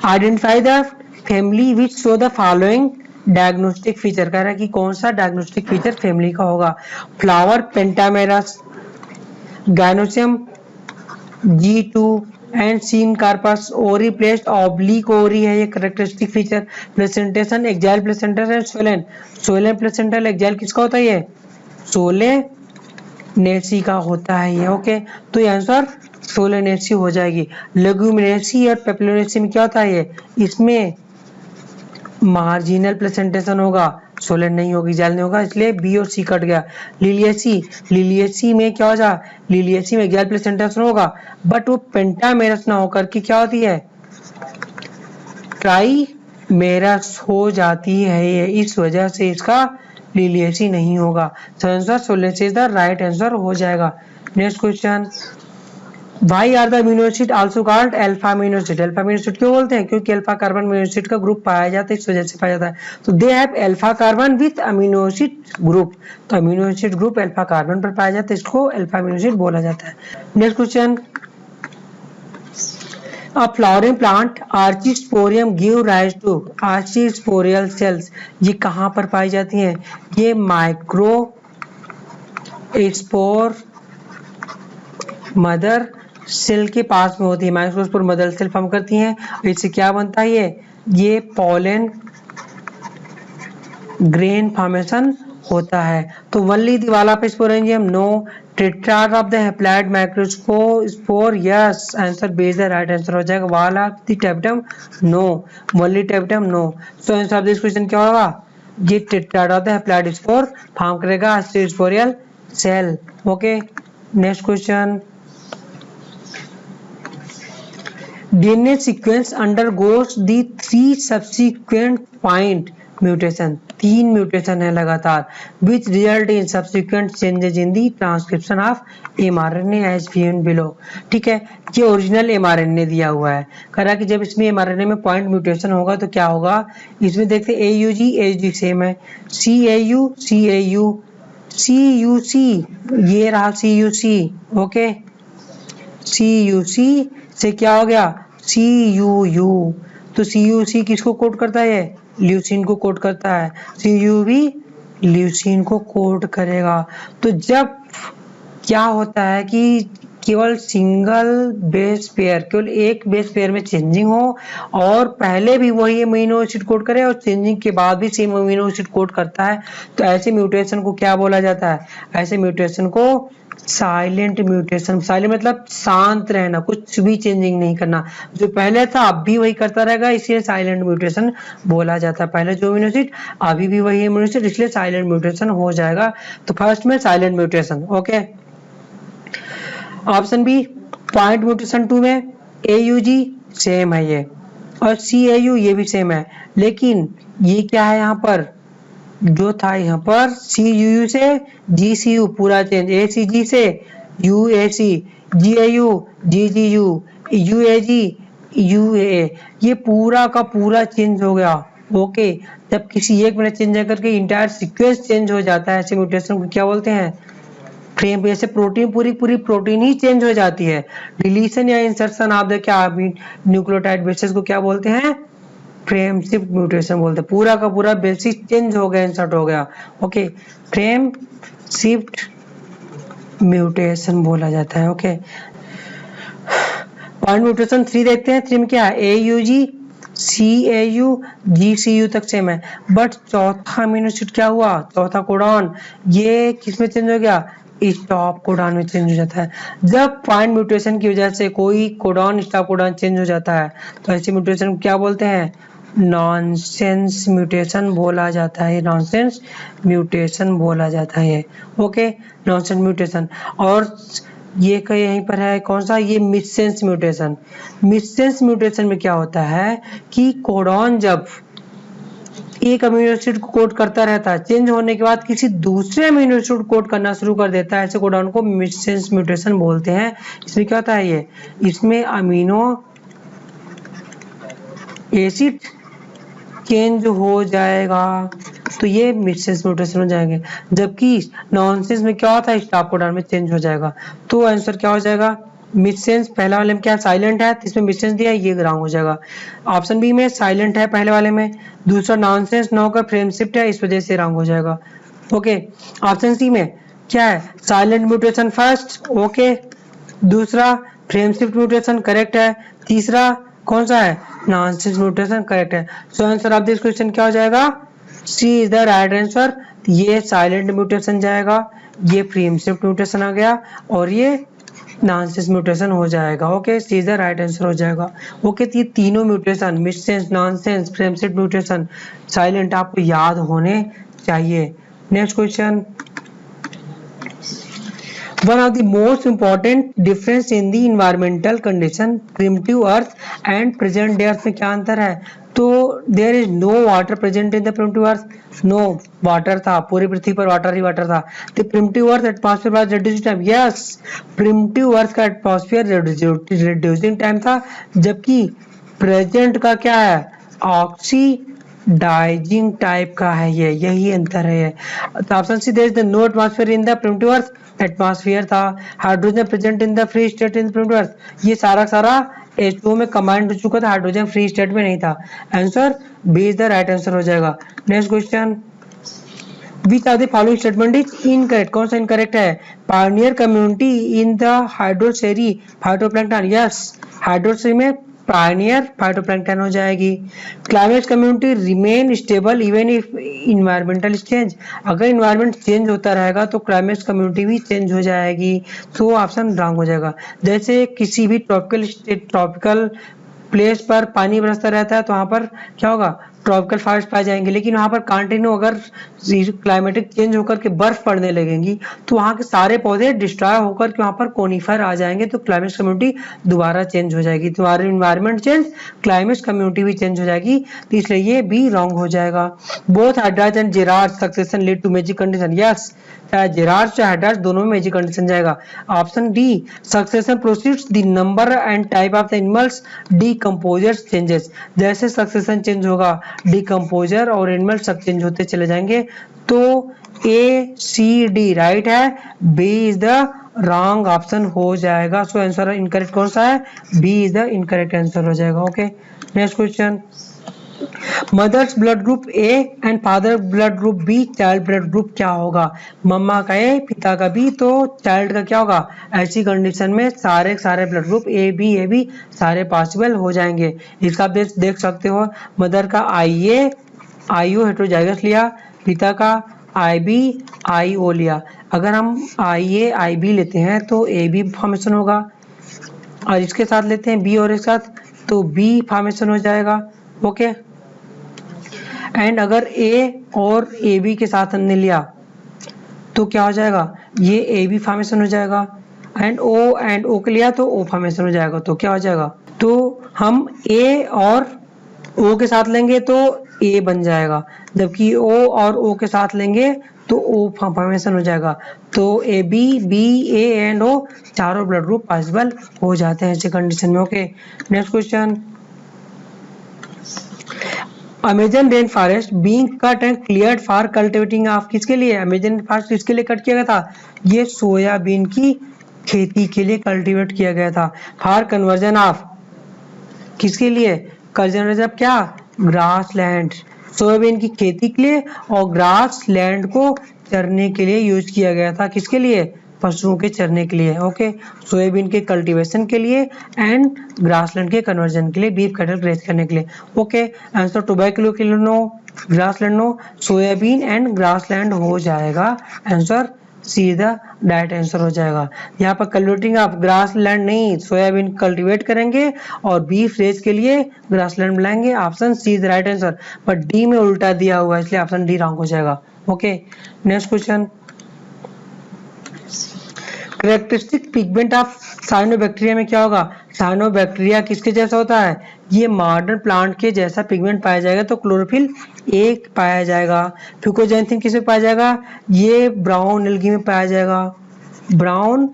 identify the family which show the following diagnostic feature. कह रहा है कि कौन सा डायग्नोस्टिक फीचर फैमिली का होगा? Flower pentamerous, gynoecium G2 and syncarpous, ovary placed oblique ovary है ये characteristic feature. Placentation axile placental and सोलेन, सोलेन प्लेसेंटल एक्जाइल किसका होता है? ये सोलेनेसी का होता है ये। ओके, तो ये आंसर सोलेनेसी हो जाएगी। लेग्यूमिनेसी और पेप्लोनेसी में क्या होता है? ये इसमें मार्जिनल प्लेसेंटेशन होगा, सोलेन नहीं होगी, जेल नहीं होगा, इसलिए बी और सी कट गया। लिलियसी, लिलियसी में क्या हो जा? लिलियसी में जेल प्लेसेंटेशन होगा, बट वो पेंटामेरस ना होकर के क्या होती है? ट्राइमेरस हो जाती है ये, इस वजह से इसका लिलियसी नहीं होगा। तो answer Solanaceae is the right answer हो जाएगा। Next question, Why are the amino acid also called alpha amino acid? Alpha amino acid क्यों बोलते हैं? क्योंकि अल्फा कार्बन अमीनो एसिड का ग्रुप पाया जाता है, इस वजह से पाया जाता है। तो they have alpha carbon with amino acid group, तो amino acid group alpha carbon पर पाया जाता है, इसको अल्फा अमीनो एसिड बोला जाता है। Next question, a flowering plant archesporium give rise to archesporial cells, ये कहाँ पर पाई जाती हैं? ये माइक्रो स्पोर मदर सेल के पास में होती है, माइक्रोस्पोर मदर सेल फॉर्म करती हैं। इससे क्या बनता है? ये पोलन ग्रेन फॉर्मेशन होता है। तो वनली दिवाला पे sporangium no, tetrad of the haploid microspore yes, answer B is the right answer हो जाएगा। Wall of the tapetum no, only tapetum no. So answer of this question क्या होगा? ये tetrad of the haploid spore form करेगा स्पोरियल cell. Okay, next question, DNA sequence undergoes the 3 subsequent point mutation, 3 mutation है लगातार, which result in subsequent changes in the transcription of mRNA as given below। ठीक है, ये ओरिजिनल mRNA दिया हुआ है, कह रहा है कि जब इसमें mRNA में पॉइंट म्यूटेशन होगा तो क्या होगा? इसमें देखते AUG AUG सेम है, CAU CAU CUC, ये रहा CUC। ओके, CUC से क्या हो गया? CUU, तो CUC किसको कोड करता है? ल्यूसीन को कोड करता है। CUV ल्यूसीन को कोड करेगा। तो जब क्या होता है कि केवल सिंगल बेस पेयर, केवल एक बेस पेयर में चेंजिंग हो और पहले भी वही अमीनो एसिड कोड करे और चेंजिंग के बाद भी सेम अमीनो एसिड कोड करता है, तो ऐसे म्यूटेशन को क्या बोला जाता है? ऐसे म्यूटेशन को साइलेंट म्यूटेशन। साइलेंट मतलब शांत रहना, कुछ भी चेंजिंग नहीं करना, जो पहले था अब भी वही करता रहेगा, इसलिए साइलेंट म्यूटेशन बोला जाता है। पहले जो अमीनो एसिड अभी भी वही अमीनो एसिड, इसलिए साइलेंट म्यूटेशन हो जाएगा। तो फर्स्ट में silent mutation. Okay, option B point mutation 2 में AUG सेम है ये, और CAU ये भी सेम है, लेकिन ये क्या है यहाँ पर? जो था यहाँ पर CUU से GCU पूरा चेंज, ACG से UAC, GAU GGU, UAG UAA, ये पूरा का पूरा चेंज हो गया। ओके, जब किसी एक में चेंज करके इंटायर सीक्वेंस चेंज हो जाता है, ऐसे म्यूटेशन को क्या बोलते हैं? फ्रेम पे ऐसे प्रोटीन पूरी प्रोटीन ही चेंज हो जाती है। डिलीशन या इंसर्शन ऑफ द क्या न्यूक्लियोटाइड बेसिस को क्या बोलते हैं? फ्रेम शिफ्ट म्यूटेशन बोलते हैं। पूरा का पूरा बेसिस चेंज हो गया, इंसर्ट हो गया। ओके, फ्रेम शिफ्ट म्यूटेशन बोला जाता है। ओके, पॉइंट म्यूटेशन 3 देखते हैं। 3 में क्या है? AUG CAU GCU तक सेम है, बट चौथा अमीनो एसिड क्या हुआ? चौथा कोडॉन, ये किसमें चेंज हो गया? स्टॉप कोडॉन में चेंज हो जाता है। जब पॉइंट म्यूटेशन की वजह से कोई कोडॉन स्टॉप कोडॉन चेंज हो जाता है, तो ऐसे म्यूटेशन को क्या बोलते हैं? नॉनसेंस म्यूटेशन बोला जाता है, नॉनसेंस म्यूटेशन बोला जाता है। Okay, nonsense mutation. और ये यहीं पर है कौन सा, ये मिससेंस म्यूटेशन। मिससेंस म्यूटेशन में क्या होता है कि कोडॉन जब एक अमीनो एसिड को कोड करता रहता है, चेंज होने के बाद किसी दूसरे अमीनो एसिड को कोड करना शुरू कर देता है, ऐसे कोडॉन को मिससेंस म्यूटेशन बोलते हैं। इसमें क्या होता है, ये इसमें अमीनो एसिड चेंज हो जाएगा, तो ये मिससेंस म्यूटेशन हो जाएंगे। जबकि नॉनसेंस में क्या होता है, स्टॉप कोडॉन में चेंज हो जाएगा। तो आंसर क्या हो जाएगा, मिससेंस। पहले वाले में क्या साइलेंट है, तो इसमें मिससेंस दिया है, ये रॉन्ग हो जाएगा। ऑप्शन बी में साइलेंट है पहले वाले में, दूसरा नॉनसेंस नो का फ्रेम शिफ्ट है, इस वजह से रॉन्ग हो जाएगा। ओके, ऑप्शन सी में क्या है, साइलेंट म्यूटेशन फर्स्ट, ओके, दूसरा फ्रेम शिफ्ट म्यूटेशन करेक्ट है, तीसरा कौन सा है, नॉनसेंस म्यूटेशन करेक्ट है। So answer of this question क्या हो जाएगा, सी इज द राइट आंसर। ये साइलेंट म्यूटेशन जाएगा, ये फ्रेम शिफ्ट म्यूटेशन आ गया, और ये नॉनसेंस म्यूटेशन हो जाएगा। Okay, C is the right answer हो जाएगा। ओके, ये तीनों mutation, missense, nonsense, frame shift mutation, silent, आपको याद होने चाहिए। Next question, one of the most important difference in the environmental condition primitive earth and present day earth में क्या अंतर है, तो there is no water present in the primitive earth, no water था, पूरी पृथ्वी पर वाटर ही वाटर था। the primitive earth atmosphere was reducing time, yes primitive earth का atmosphere reducing time था, जबकि present का क्या है, ऑक्सीडाइजिंग टाइप का है, ये यही अंतर है। तो option C, there is no atmosphere in the primitive earth, atmosphere था। Hydrogen present in the free state in primitive earth, ये सारा H2O में कंबाइंड हो चुका था, हाइड्रोजन फ्री स्टेट में नहीं था। Answer B is the right answer हो जाएगा। Next question, Which of the following statement is incorrect? कौन सा इनकरेक्ट है, pioneer community in the hydrosere phytoplankton, yes hydrosere में पायनियर फाइटोप्लैंक्टन हो जाएगी। Climate community remain stable even if environmental change, अगर इन्वायरमेंट चेंज होता रहेगा तो क्लाइमेट कम्युनिटी भी चेंज हो जाएगी, तो ऑप्शन रॉन्ग हो जाएगा। जैसे किसी भी ट्रॉपिकल प्लेस पर पानी बरसता रहता है, तो वहाँ पर क्या होगा, ट्रॉपिकल फॉरेस्ट पाए जाएंगे, लेकिन वहाँ पर कंटिन्यू अगर क्लाइमेटिक चेंज होकर के बर्फ पड़ने लगेंगी, तो वहाँ के सारे पौधे डिस्ट्रॉय होकर के वहाँ पर कोनिफर आ जाएंगे, तो क्लाइमेट कम्युनिटी दोबारा चेंज हो जाएगी। तुम्हारी इन्वायरमेंट चेंज, क्लाइमेट कम्युनिटी भी चेंज हो जाएगी, तो इसलिए ये भी रॉन्ग हो जाएगा। Both hydrarch and xerarch succession lead to magic condition, yes चाहे जेरार्ड चाहे हाइड्राज दोनों में मैजिक कंडीशन जाएगा। Option D, succession proceeds the number and type of the animals decomposers changes, जैसे सक्सेशन चेंज होगा डिकम्पोजर और एनिमल सब चेंज होते चले जाएंगे। तो ए सी डी राइट है, B is the wrong option हो जाएगा। सो आंसर इनकरेक्ट कौन सा है, B is the incorrect answer हो जाएगा। Okay, next question, mother's blood group A and father blood group B, child blood group क्या होगा, मम्मा का ए पिता का बी, तो चाइल्ड का क्या होगा, ऐसी कंडीशन में सारे ब्लड ग्रुप ए बी सारे पॉसिबल हो जाएंगे। इसका आप देख सकते हो, मदर का आई ओ हेटेरोजाइगस लिया, पिता का आई ओ लिया। अगर हम आई बी लेते हैं तो ए बी फॉर्मेशन होगा, और इसके साथ लेते हैं बी और एक साथ, तो बी फॉर्मेशन हो जाएगा। ओके, एंड अगर ए और ए बी के साथ हमने लिया तो क्या हो जाएगा, ये ए बी फॉर्मेशन हो जाएगा, एंड ओ के लिया तो ओ फॉर्मेशन हो जाएगा, तो क्या हो जाएगा, तो हम ए और ओ के साथ लेंगे तो ए बन जाएगा, जबकि ओ और ओ के साथ लेंगे तो ओ फॉर्मेशन हो जाएगा। तो ए बी ए एंड ओ चारों ब्लड ग्रुप पॉसिबल हो जाते हैं ऐसे कंडीशन में। Okay, next question, Amazon rain forest being cut and cleared for cultivating of, किसके लिए अमेजन फॉरेस्ट किसके लिए कट किया गया था, ये सोयाबीन की खेती के लिए कल्टीवेट किया गया था। फॉर कन्वर्जन ऑफ, किसके लिए, कन्वर्जन ऑफ क्या, ग्रास लैंड, सोयाबीन की खेती के लिए और ग्रास लैंड को चरने के लिए यूज किया गया था, किसके लिए, पशुओं के चरने के लिए। ओके, सोयाबीन के कल्टीवेशन के लिए एंड ग्रासलैंड के कन्वर्जन के लिए, बीफ कैटल ग्रेज करने के लिए। Okay, answer tobacco no, grassland no, soybean and grassland हो जाएगा answer C is the right answer हो जाएगा। यहाँ पर कल्टिवेटिंग ऑफ ग्रास लैंड नहीं, सोयाबीन कल्टीवेट करेंगे और बीफ रेज के लिए ग्रास लैंड बनाएंगे। Option C is the right answer, but D में उल्टा दिया हुआ है इसलिए ऑप्शन डी रॉन्ग हो जाएगा। Okay, next question. Characteristic pigment of cyanobacteria में क्या होगा? साइनोबैक्टीरिया किसके जैसा होता है? ये मॉडर्न प्लांट के जैसा पिगमेंट पाया जाएगा, तो क्लोरोफिल एक पाया जाएगा। फ्यूकोजेंथिन किसमें पाया जाएगा? ये ब्राउन एल्गी में पाया जाएगा, ब्राउन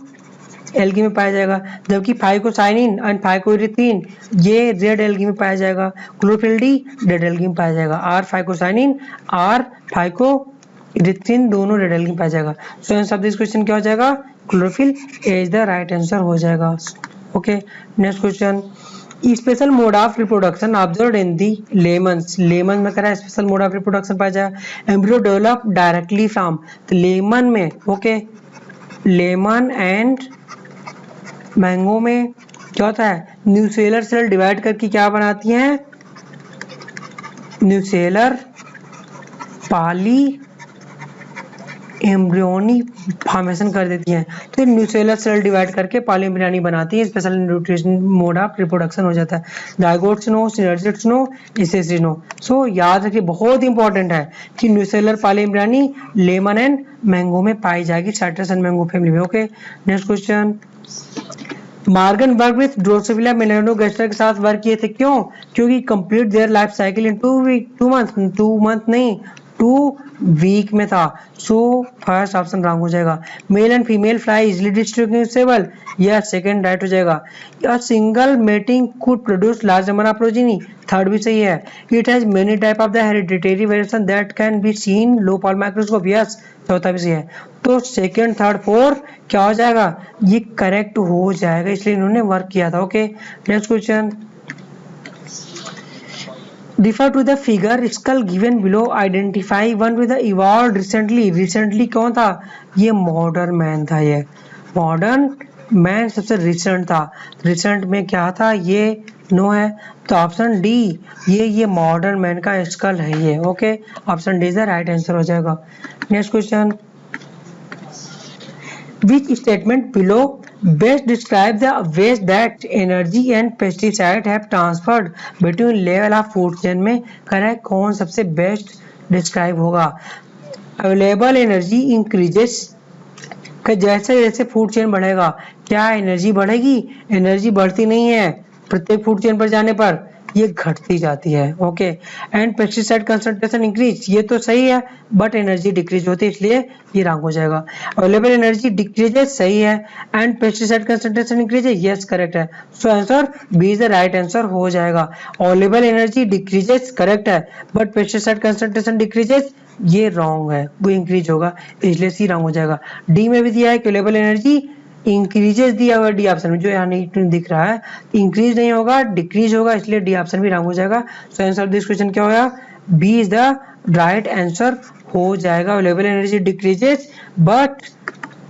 एल्गी में पाया जाएगा। जबकि फाइकोसाइनिन एंड फाइकोइरिथ्रिन ये रेड एल्गी में पाया जाएगा। क्लोरोफिल डी रेड एल्गी में पाया जाएगा। आर फाइकोसाइनिन, आर फाइकोइरिथ्रिन दोनों रेड एल्गी में पाया जाएगा। So answer of this question क्या हो जाएगा? Chlorophyll is the right answer हो जाएगा। Okay, next question. Special mode of reproduction observed in the lemons. Lemon में करा स्पेशल मोड ऑफ रिप्रोडक्शन पाया जाएगा। एम्ब्रियो डेवलप डायरेक्टली फ्रॉम, तो लेमन में ओके, लेमन एंड मैंगो में क्या होता है? न्यूसेलर सेल डिवाइड करके क्या बनाती हैं? न्यूसेलर पॉली एम्ब्रियोनी फॉर्मेशन कर देती हैं, तो न्यूसेलर सेल डिवाइड करके पॉली एम्ब्रियोनी बनाती है। Special nutrition mode of reproduction हो जाता है। जाइगोट्स नो, सिनर्जिड्स नो, इंसेसिड्स नो। सो याद रखिए, बहुत इंपॉर्टेंट है कि nucellar poly embryony lemon and mango में पाई जाएगी, साइट्रस एंड मैंगो फैमिली में। Okay, next question. Morgan work with drosophila melanogaster के साथ वर्क किए थे, क्यों? क्योंकि complete their life cycle in 2 month नहीं 2 वीक में था। सो फर्स्ट ऑप्शन रॉन्ग हो जाएगा। Male and female fly easily distributable, यह सेकंड राइट हो जाएगा। A single mating could produce large number of progeny, third भी सही है। It has many type of the hereditary variation that can be seen low power microscope, yes चौथा भी सही है। तो सेकंड थर्ड फोर्थ क्या हो जाएगा? ये करेक्ट हो जाएगा, इसलिए इन्होंने वर्क किया था। Okay, next question. Refer to the figure skull given below. Identify one with the evolved recently. Recently कौन था? ये मॉडर्न मैन था। ये मॉडर्न मैन सबसे रिसेंट था। रिसेंट में क्या था? ये नो है, तो ऑप्शन डी ये मॉडर्न मैन का स्कल है ये। Okay, option D is the right answer हो जाएगा। Next question. Which statement below best describe the ways that energy and pesticide have transferred between level of food chain में करेक्ट कौन सबसे बेस्ट डिस्क्राइब होगा? अवेलेबल एनर्जी इंक्रीजेस, जैसे जैसे फूड चेन बढ़ेगा क्या एनर्जी बढ़ेगी? एनर्जी बढ़ती नहीं है, प्रत्येक फूड चेन पर जाने पर ये घटती जाती है। Okay, and pesticide concentration increase, ये तो सही है, बट एनर्जी डिक्रीज होती है, इसलिए ये रॉन्ग हो जाएगा। अवेलेबल एनर्जी डिक्रीजेस सही है, and pesticide concentration increases, yes correct है। So answer B is the right answer हो जाएगा। अवेलेबल एनर्जी डिक्रीजेस करेक्ट है, बट पेस्टिसाइड कंसंट्रेशन डिक्रीजेस ये रॉन्ग है, वो इंक्रीज होगा, इसलिए सी रॉन्ग हो जाएगा। डी में भी दिया है कि अवेलेबल एनर्जी इंक्रीजेस दिया हुआ डी ऑप्शन में, जो यहाँ नहीं दिख रहा है, इंक्रीज नहीं होगा डिक्रीज होगा, इसलिए डी ऑप्शन भी रॉन्ग हो जाएगा। So answer of this question क्या होगा? B is the right answer हो जाएगा। Available energy decreases but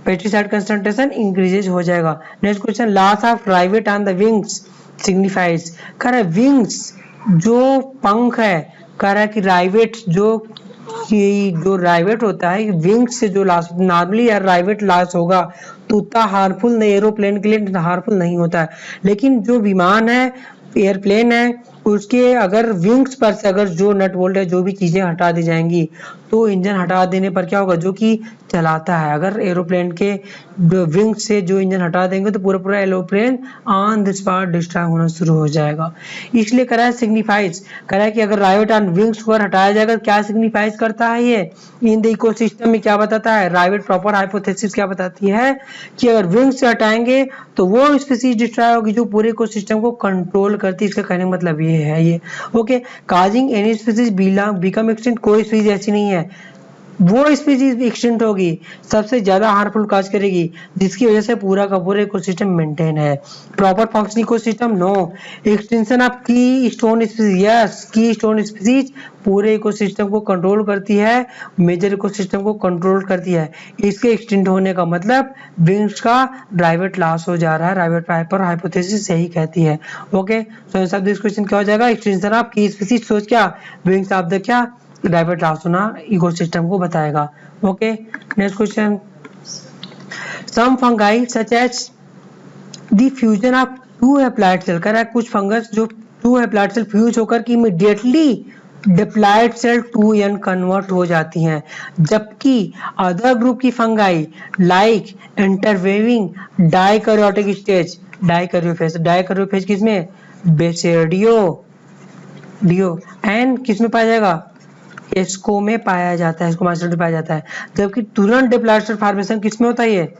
pesticide concentration increases हो जाएगा। Next question. Loss of rivet on the wings signifies, कह रहा है विंग्स जो पंख है, कह रहा है कि राइवेट जो राइवेट होता है विंग्स से जो लॉस, नॉर्मली यार राइवेट लॉस होगा तो उतना हार्मफुल नहीं, एरोप्लेन के लिए हार्मफुल नहीं होता है, लेकिन जो विमान है एयरप्लेन है उसके अगर विंग्स पर से अगर जो नट बोल्ट है जो भी चीजें हटा दी जाएंगी तो इंजन हटा देने पर क्या होगा? जो कि चलाता है, अगर एरोप्लेन के विंग से जो इंजन हटा देंगे तो पूरा पूरा aeroplane on the spot destroy होना शुरू हो जाएगा। इसलिए करा है सिग्निफाइज, करा है कि अगर राइवेट ऑन विंग्स को हटाया जाएगा क्या सिग्निफाइज करता है? ये इन द इकोसिस्टम में क्या बताता है? राइवेट प्रॉपर हाइपोथेसिस क्या बताती है कि अगर विंग्स से हटाएंगे तो वो स्पीसीज डिस्ट्रॉय होगी जो पूरे इकोसिस्टम को कंट्रोल करती है। इसका कहने का मतलब ये है ये। Okay, causing any species become extinct, कोई स्पीसीज ऐसी नहीं है वो स्पीसीज एक्सटिंक्ट होगी सबसे ज्यादा हार्मफुल काज करेगी जिसकी वजह से पूरा का पूरा इकोसिस्टम मेंटेन है। Proper functioning ecosystem no, extension of keystone species, yes keystone species पूरे इकोसिस्टम को कंट्रोल करती है, मेजर इकोसिस्टम को कंट्रोल करती है। इसके एक्सटिंक्ट होने का मतलब विंग्स का राइवेट लॉस हो जा रहा है, राइवेट पाइपर हाइपोथेसिस सही कहती है। Okay, so answer of this question क्या हो जाएगा? एक्सटेंशन ऑफ की स्पीसीज सोच क्या? विंग्स ऑफ द क्या? राइवेट लॉस होना इकोसिस्टम को बताएगा। Okay, next question. Some fungi such as the fusion of two haploid cell, कह रहा है कुछ फंगस जो टू हैप्लॉइड सेल फ्यूज होकर कि immediately diploid cell 2n convert हो जाती हैं, जबकि अदर ग्रुप की fungi like intervening dikaryotic stage, dikaryophase किसमें, बेसिडियो डियो एंड किसमें पाया जाएगा, एस्को में पाया जाता है, इसको माइसेट पाया जाता है, जबकि तुरंत डिप्लॉइड सेल फॉर्मेशन किसमें होता है,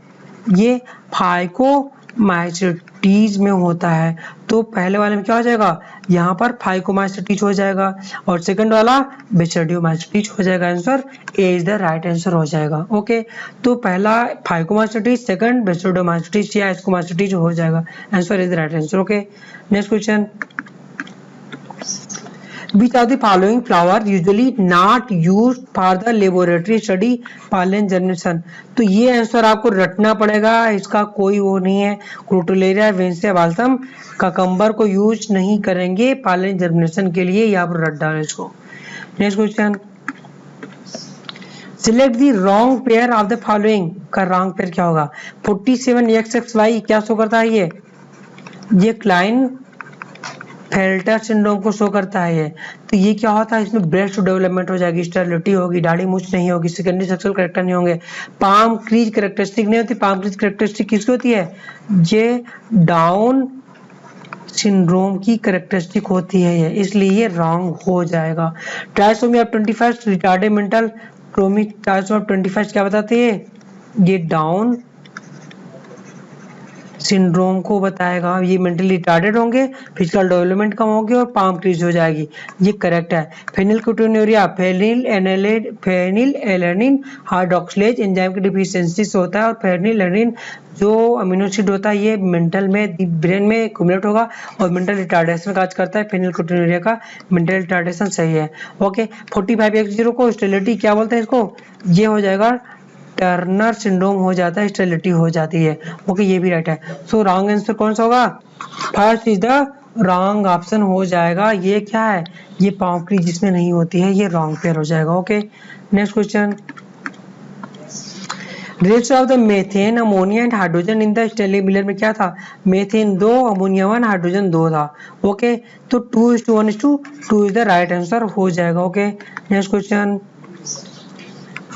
ये फाइकोमाइसेटीज में होता है। तो पहले वाले में क्या हो जाएगा, यहाँ पर फाइकोमाइसेटीज हो जाएगा और सेकंड वाला बेसिडियोमाइसेटीज हो जाएगा। Answer A is the right answer हो जाएगा। ओके, तो पहला फाइकोमाइसेटीज, सेकंड बेसिडियोमाइसेटीज या एस्कोमाइसेटीज हो जाएगा। Answer is the right answer. Okay, next question, which of the following flower usually not used for the laboratory study pollen generation, तो ये आंसर आपको रटना पड़ेगा, इसका कोई वो नहीं है। क्रोटोलेरिया, वेंसिया, बाल्सम, ककम्बर को यूज नहीं करेंगे pollen जर्मिनेशन के लिए, यहाँ पर रट डालो इसको। Next question, select the wrong pair of the following, का रॉन्ग पेयर क्या होगा, 47XXY क्या शो करता है, ये क्लाइन फेल्टर सिंड्रोम को शो करता है ये। तो ये क्या होता है, इसमें ब्रेस्ट डेवलपमेंट हो जाएगी, स्टेरिलिटी होगी, दाढ़ी मूछ नहीं होगी, सेकेंडरी सेक्सुअल कैरेक्टर नहीं होंगे, पाम क्रीज कैरेक्टरिस्टिक नहीं होती। पाम क्रीज कैरेक्टरिस्टिक किसकी होती है, ये डाउन सिंड्रोम की कैरेक्टरिस्टिक होती है ये, इसलिए ये रॉन्ग हो जाएगा। Trisomy 21 retarded mental chromic, trisomy 21 क्या बताते हैं, ये डाउन सिंड्रोम को बताएगा। ये मेंटली रिटार्डेड होंगे, फिजिकल डेवलपमेंट कम होगी और पाम क्रीज हो जाएगी, ये करेक्ट है। फेनिलकेटोन्यूरिया फेनिल एलेनिन हाइड्रोक्सिलेज एंजाइम की डिफिशियंसी से होता है और फेनिल एलेनिन जो अमीनो एसिड होता है ये मेंटल में ब्रेन में एक्यूमुलेट होगा और मेंटल रिटार्डेशन काज करता है। फेनिलकेटोन्यूरिया का मेंटल रिटार्डेशन सही है। ओके, 45X0 को स्टेरिलिटी क्या बोलते हैं इसको, ये हो जाएगा टर्नर सिंड्रोम हो जाता है, स्टेरिलिटी हो जाती है। ओके, ये भी राइट है। सो रॉन्ग आंसर कौन सा होगा, first is the wrong option हो जाएगा। ये क्या है, ये पाम क्रीज जिसमें नहीं होती है, ये रॉन्ग पेयर हो जाएगा। Okay, next question, ratio of the methane ammonia and hydrogen in the Stanley Miller में क्या था, मेथेन 2 अमोनिया 1 हाइड्रोजन 2 था। ओके, तो 2:1:2 इज द राइट आंसर हो जाएगा। Okay, next question,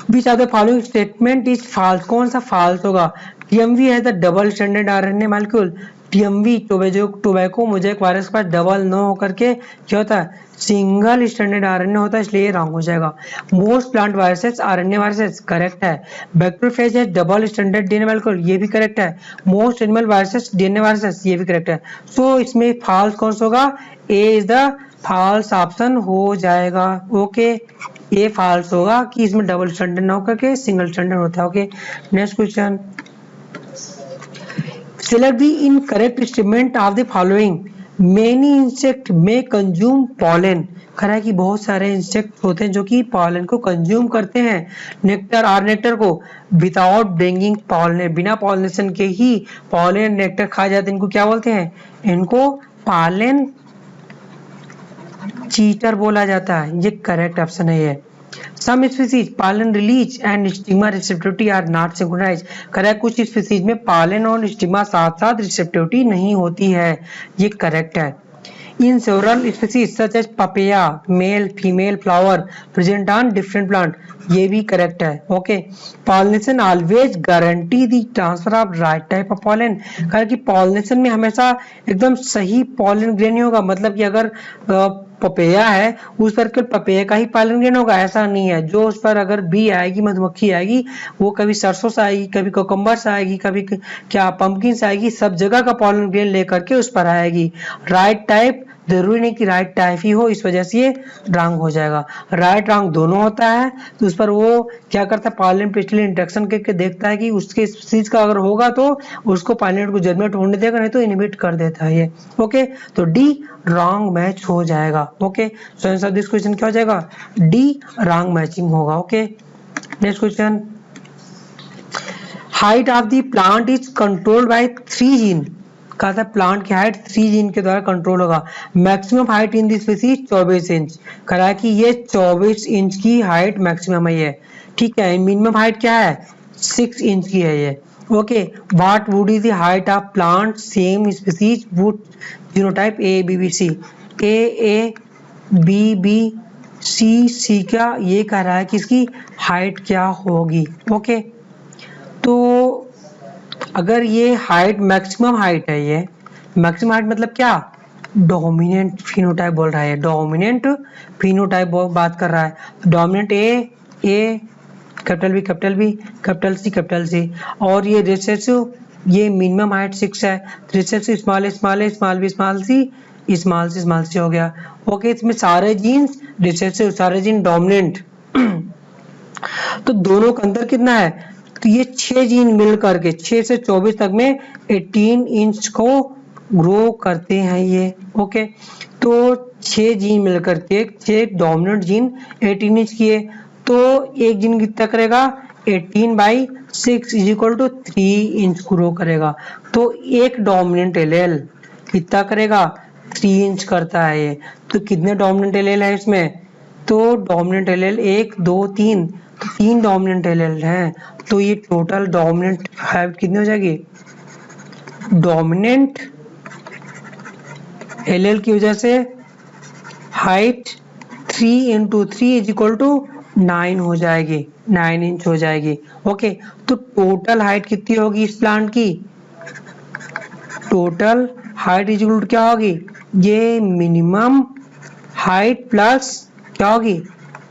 Which of the following statement is false, कौन सा false होगा, TMV है the double standard RNA molecule, TMV tobacco mosaic virus का डबल न होकर के क्या होता है, सिंगल स्टैंडर्ड RNA होता है, इसलिए रॉन्ग हो जाएगा। Most plant viruses RNA viruses correct है। बैक्टीरियोफेज है डबल स्टैंडर्ड DNA मॉलिक्यूल, ये भी करेक्ट है। Most animal viruses DNA viruses, ये भी करेक्ट है। सो इसमें फॉल्स कौन सा होगा, ए इज द फॉल्स ऑप्शन हो जाएगा। ओके, ये फॉल्स होगा कि इसमें डबल स्टैंडर्ड ना होकर के सिंगल स्टैंडर्ड होता है। Okay, next question, select the incorrect statement of the following, many insect में कंज्यूम पॉलन, कह रहा है कि बहुत सारे इंसेक्ट होते हैं जो कि पॉलन को कंज्यूम करते हैं, नेक्टर और नेक्टर को विदाउट ब्रिंगिंग पॉलन, बिना पॉलिनेशन के ही पॉलन नेक्टर खाए जाते हैं, इनको क्या बोलते हैं, इनको पॉलन चीटर बोला जाता है, ये करेक्ट ऑप्शन है। ये some species pollen release and stigma receptivity are not synchronise, correct, कुछ स्पीसीज में pollen और स्टिग्मा साथ साथ रिसेप्टिविटी नहीं होती है, ये करेक्ट है। In several species such as papaya male female flower present on different plant, ये भी करेक्ट है। Okay, pollination always guarantee the transfer of right type of pollen, कारण कि पॉलिनेशन में हमेशा एकदम सही पॉलन ग्रेन नहीं होगा, मतलब कि अगर पपेया है उस पर केवल पपेया का ही पॉलन ग्रेन होगा, ऐसा नहीं है। जो उस पर अगर बी आएगी, मधुमक्खी आएगी, वो कभी सरसों से आएगी, कभी कोकम्बर से आएगी, कभी क्या पंपकिन से आएगी, सब जगह का पॉलन ग्रेन लेकर के उस पर आएगी। राइट टाइप जरूरी नहीं कि राइट टाइप ही हो, इस वजह से ये रॉन्ग हो जाएगा। राइट रॉन्ग दोनों होता है, तो उस पर वो क्या करता है, पॉलन पिस्टल इंटरेक्शन करके देखता है कि उसके स्पीसीज का अगर होगा तो उसको पॉलिनेट को जर्मिनेट होने देगा, नहीं तो इनहिबिट कर देता है ये। ओके, तो डी रॉन्ग मैच हो जाएगा। Okay, so answer this question क्या हो जाएगा, डी रॉन्ग मैचिंग होगा। Okay, next question, height of the plant is controlled by 3 gene, कहा था प्लांट की हाइट 3 जीन के द्वारा कंट्रोल होगा। Maximum height in this species 24 inch, कहा कि ये 24 इंच की हाइट मैक्सिमम है ये, ठीक है। मिनिमम हाइट क्या है, 6 इंच की है ये। Okay, what would is the height of plant same species would genotype A B B C. A B B C का ये कह रहा है कि इसकी हाइट क्या होगी। ओके, तो अगर ये हाइट मैक्सिमम हाइट है, ये मैक्सिमम हाइट मतलब क्या, डोमिनेंट फिनोटाइप बोल रहा है, डोमिनेंट फिनोटाइप बात कर रहा है। डोमिनेंट ए कैपिटल बी कैपिटल सी और ये रिसेसिव, ये मिनिमम हाइट 6 है, रिसेसिव स्मॉल सी हो गया। ओके, इसमें सारे जीन्स रिसेसिव, सारे जीन डोमिनेंट। तो दोनों का अंतर कितना है, तो ये 6 जीन मिल करके 6 से 24 तक में 18 इंच को ग्रो करते हैं ये। ओके, तो 6 जीन मिल करके 6 डोमिनेंट जीन 18 इंच की है, तो एक जीन कितना करेगा 18/6 is equal to 3 inch grow करेगा। तो एक डोमिनेंट एलेल कितना करेगा 3 इंच करता है ये। तो कितने डोमिनेंट एलेल है इसमें, तो डोमिनेंट एलेल 1 2 3, तो 3 डोमिनेंट एलेल हैं। तो ये टोटल डोमिनेंट हाइट कितनी हो जाएगी, डोमिनेंट एलेल की वजह से height 3 into 3 is equal to 9 हो जाएगी, 9 इंच हो जाएगी। ओके, तो टोटल हाइट कितनी होगी इस प्लांट की, total height is equal to क्या होगी, ये मिनिमम हाइट प्लस क्या होगी,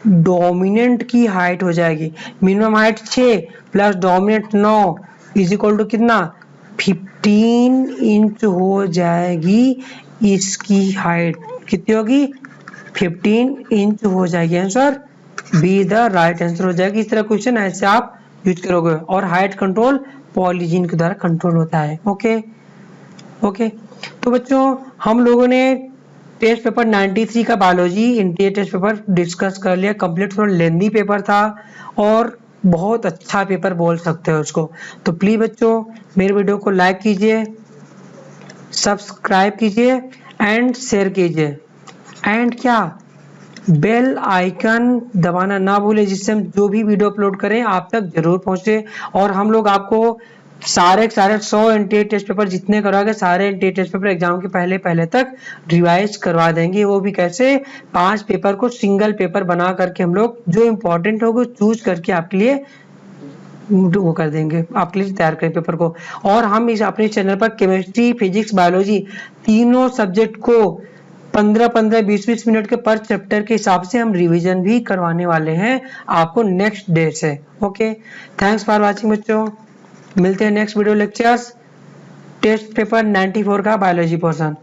डोमिनेंट की हाइट हो जाएगी। Minimum height 6 plus dominant 9 is equal to कितना 15 इंच हो जाएगी। इसकी हाइट कितनी होगी 15 इंच हो जाएगी। Answer B the right answer हो जाएगी। इस तरह क्वेश्चन ऐसे आप यूज करोगे और हाइट कंट्रोल पॉलीजीन के द्वारा कंट्रोल होता है। ओके, तो बच्चों हम लोगों ने टेस्ट पेपर 93 का biology interior test paper discuss कर लिया कंप्लीट। थोड़ा लेंदी पेपर था और बहुत अच्छा पेपर बोल सकते हो उसको। तो प्लीज बच्चों मेरे वीडियो को लाइक कीजिए, सब्सक्राइब कीजिए एंड शेयर कीजिए एंड क्या बेल आइकन दबाना ना भूले, जिससे हम जो भी वीडियो अपलोड करें आप तक जरूर पहुंचे। और हम लोग आपको सारे 100 एनटीए टेस्ट पेपर जितने करवाएंगे सारे एनटीए टेस्ट पेपर एग्जाम के पहले तक रिवाइज करवा देंगे। वो भी कैसे, 5 पेपर को सिंगल पेपर बना करके हम लोग जो इम्पोर्टेंट होगा चूज करके आपके लिए वो कर देंगे, आपके लिए तैयार करें पेपर को। और हम इस अपने चैनल पर केमिस्ट्री, फिजिक्स, बायोलॉजी तीनों सब्जेक्ट को 15-15, 20-20 मिनट के पर चैप्टर के हिसाब से हम रिवीजन भी करवाने वाले हैं आपको नेक्स्ट डे से। ओके, थैंक्स फॉर वाचिंग बच्चों, मिलते हैं next video lectures test paper 94 का बायोलॉजी पोर्शन।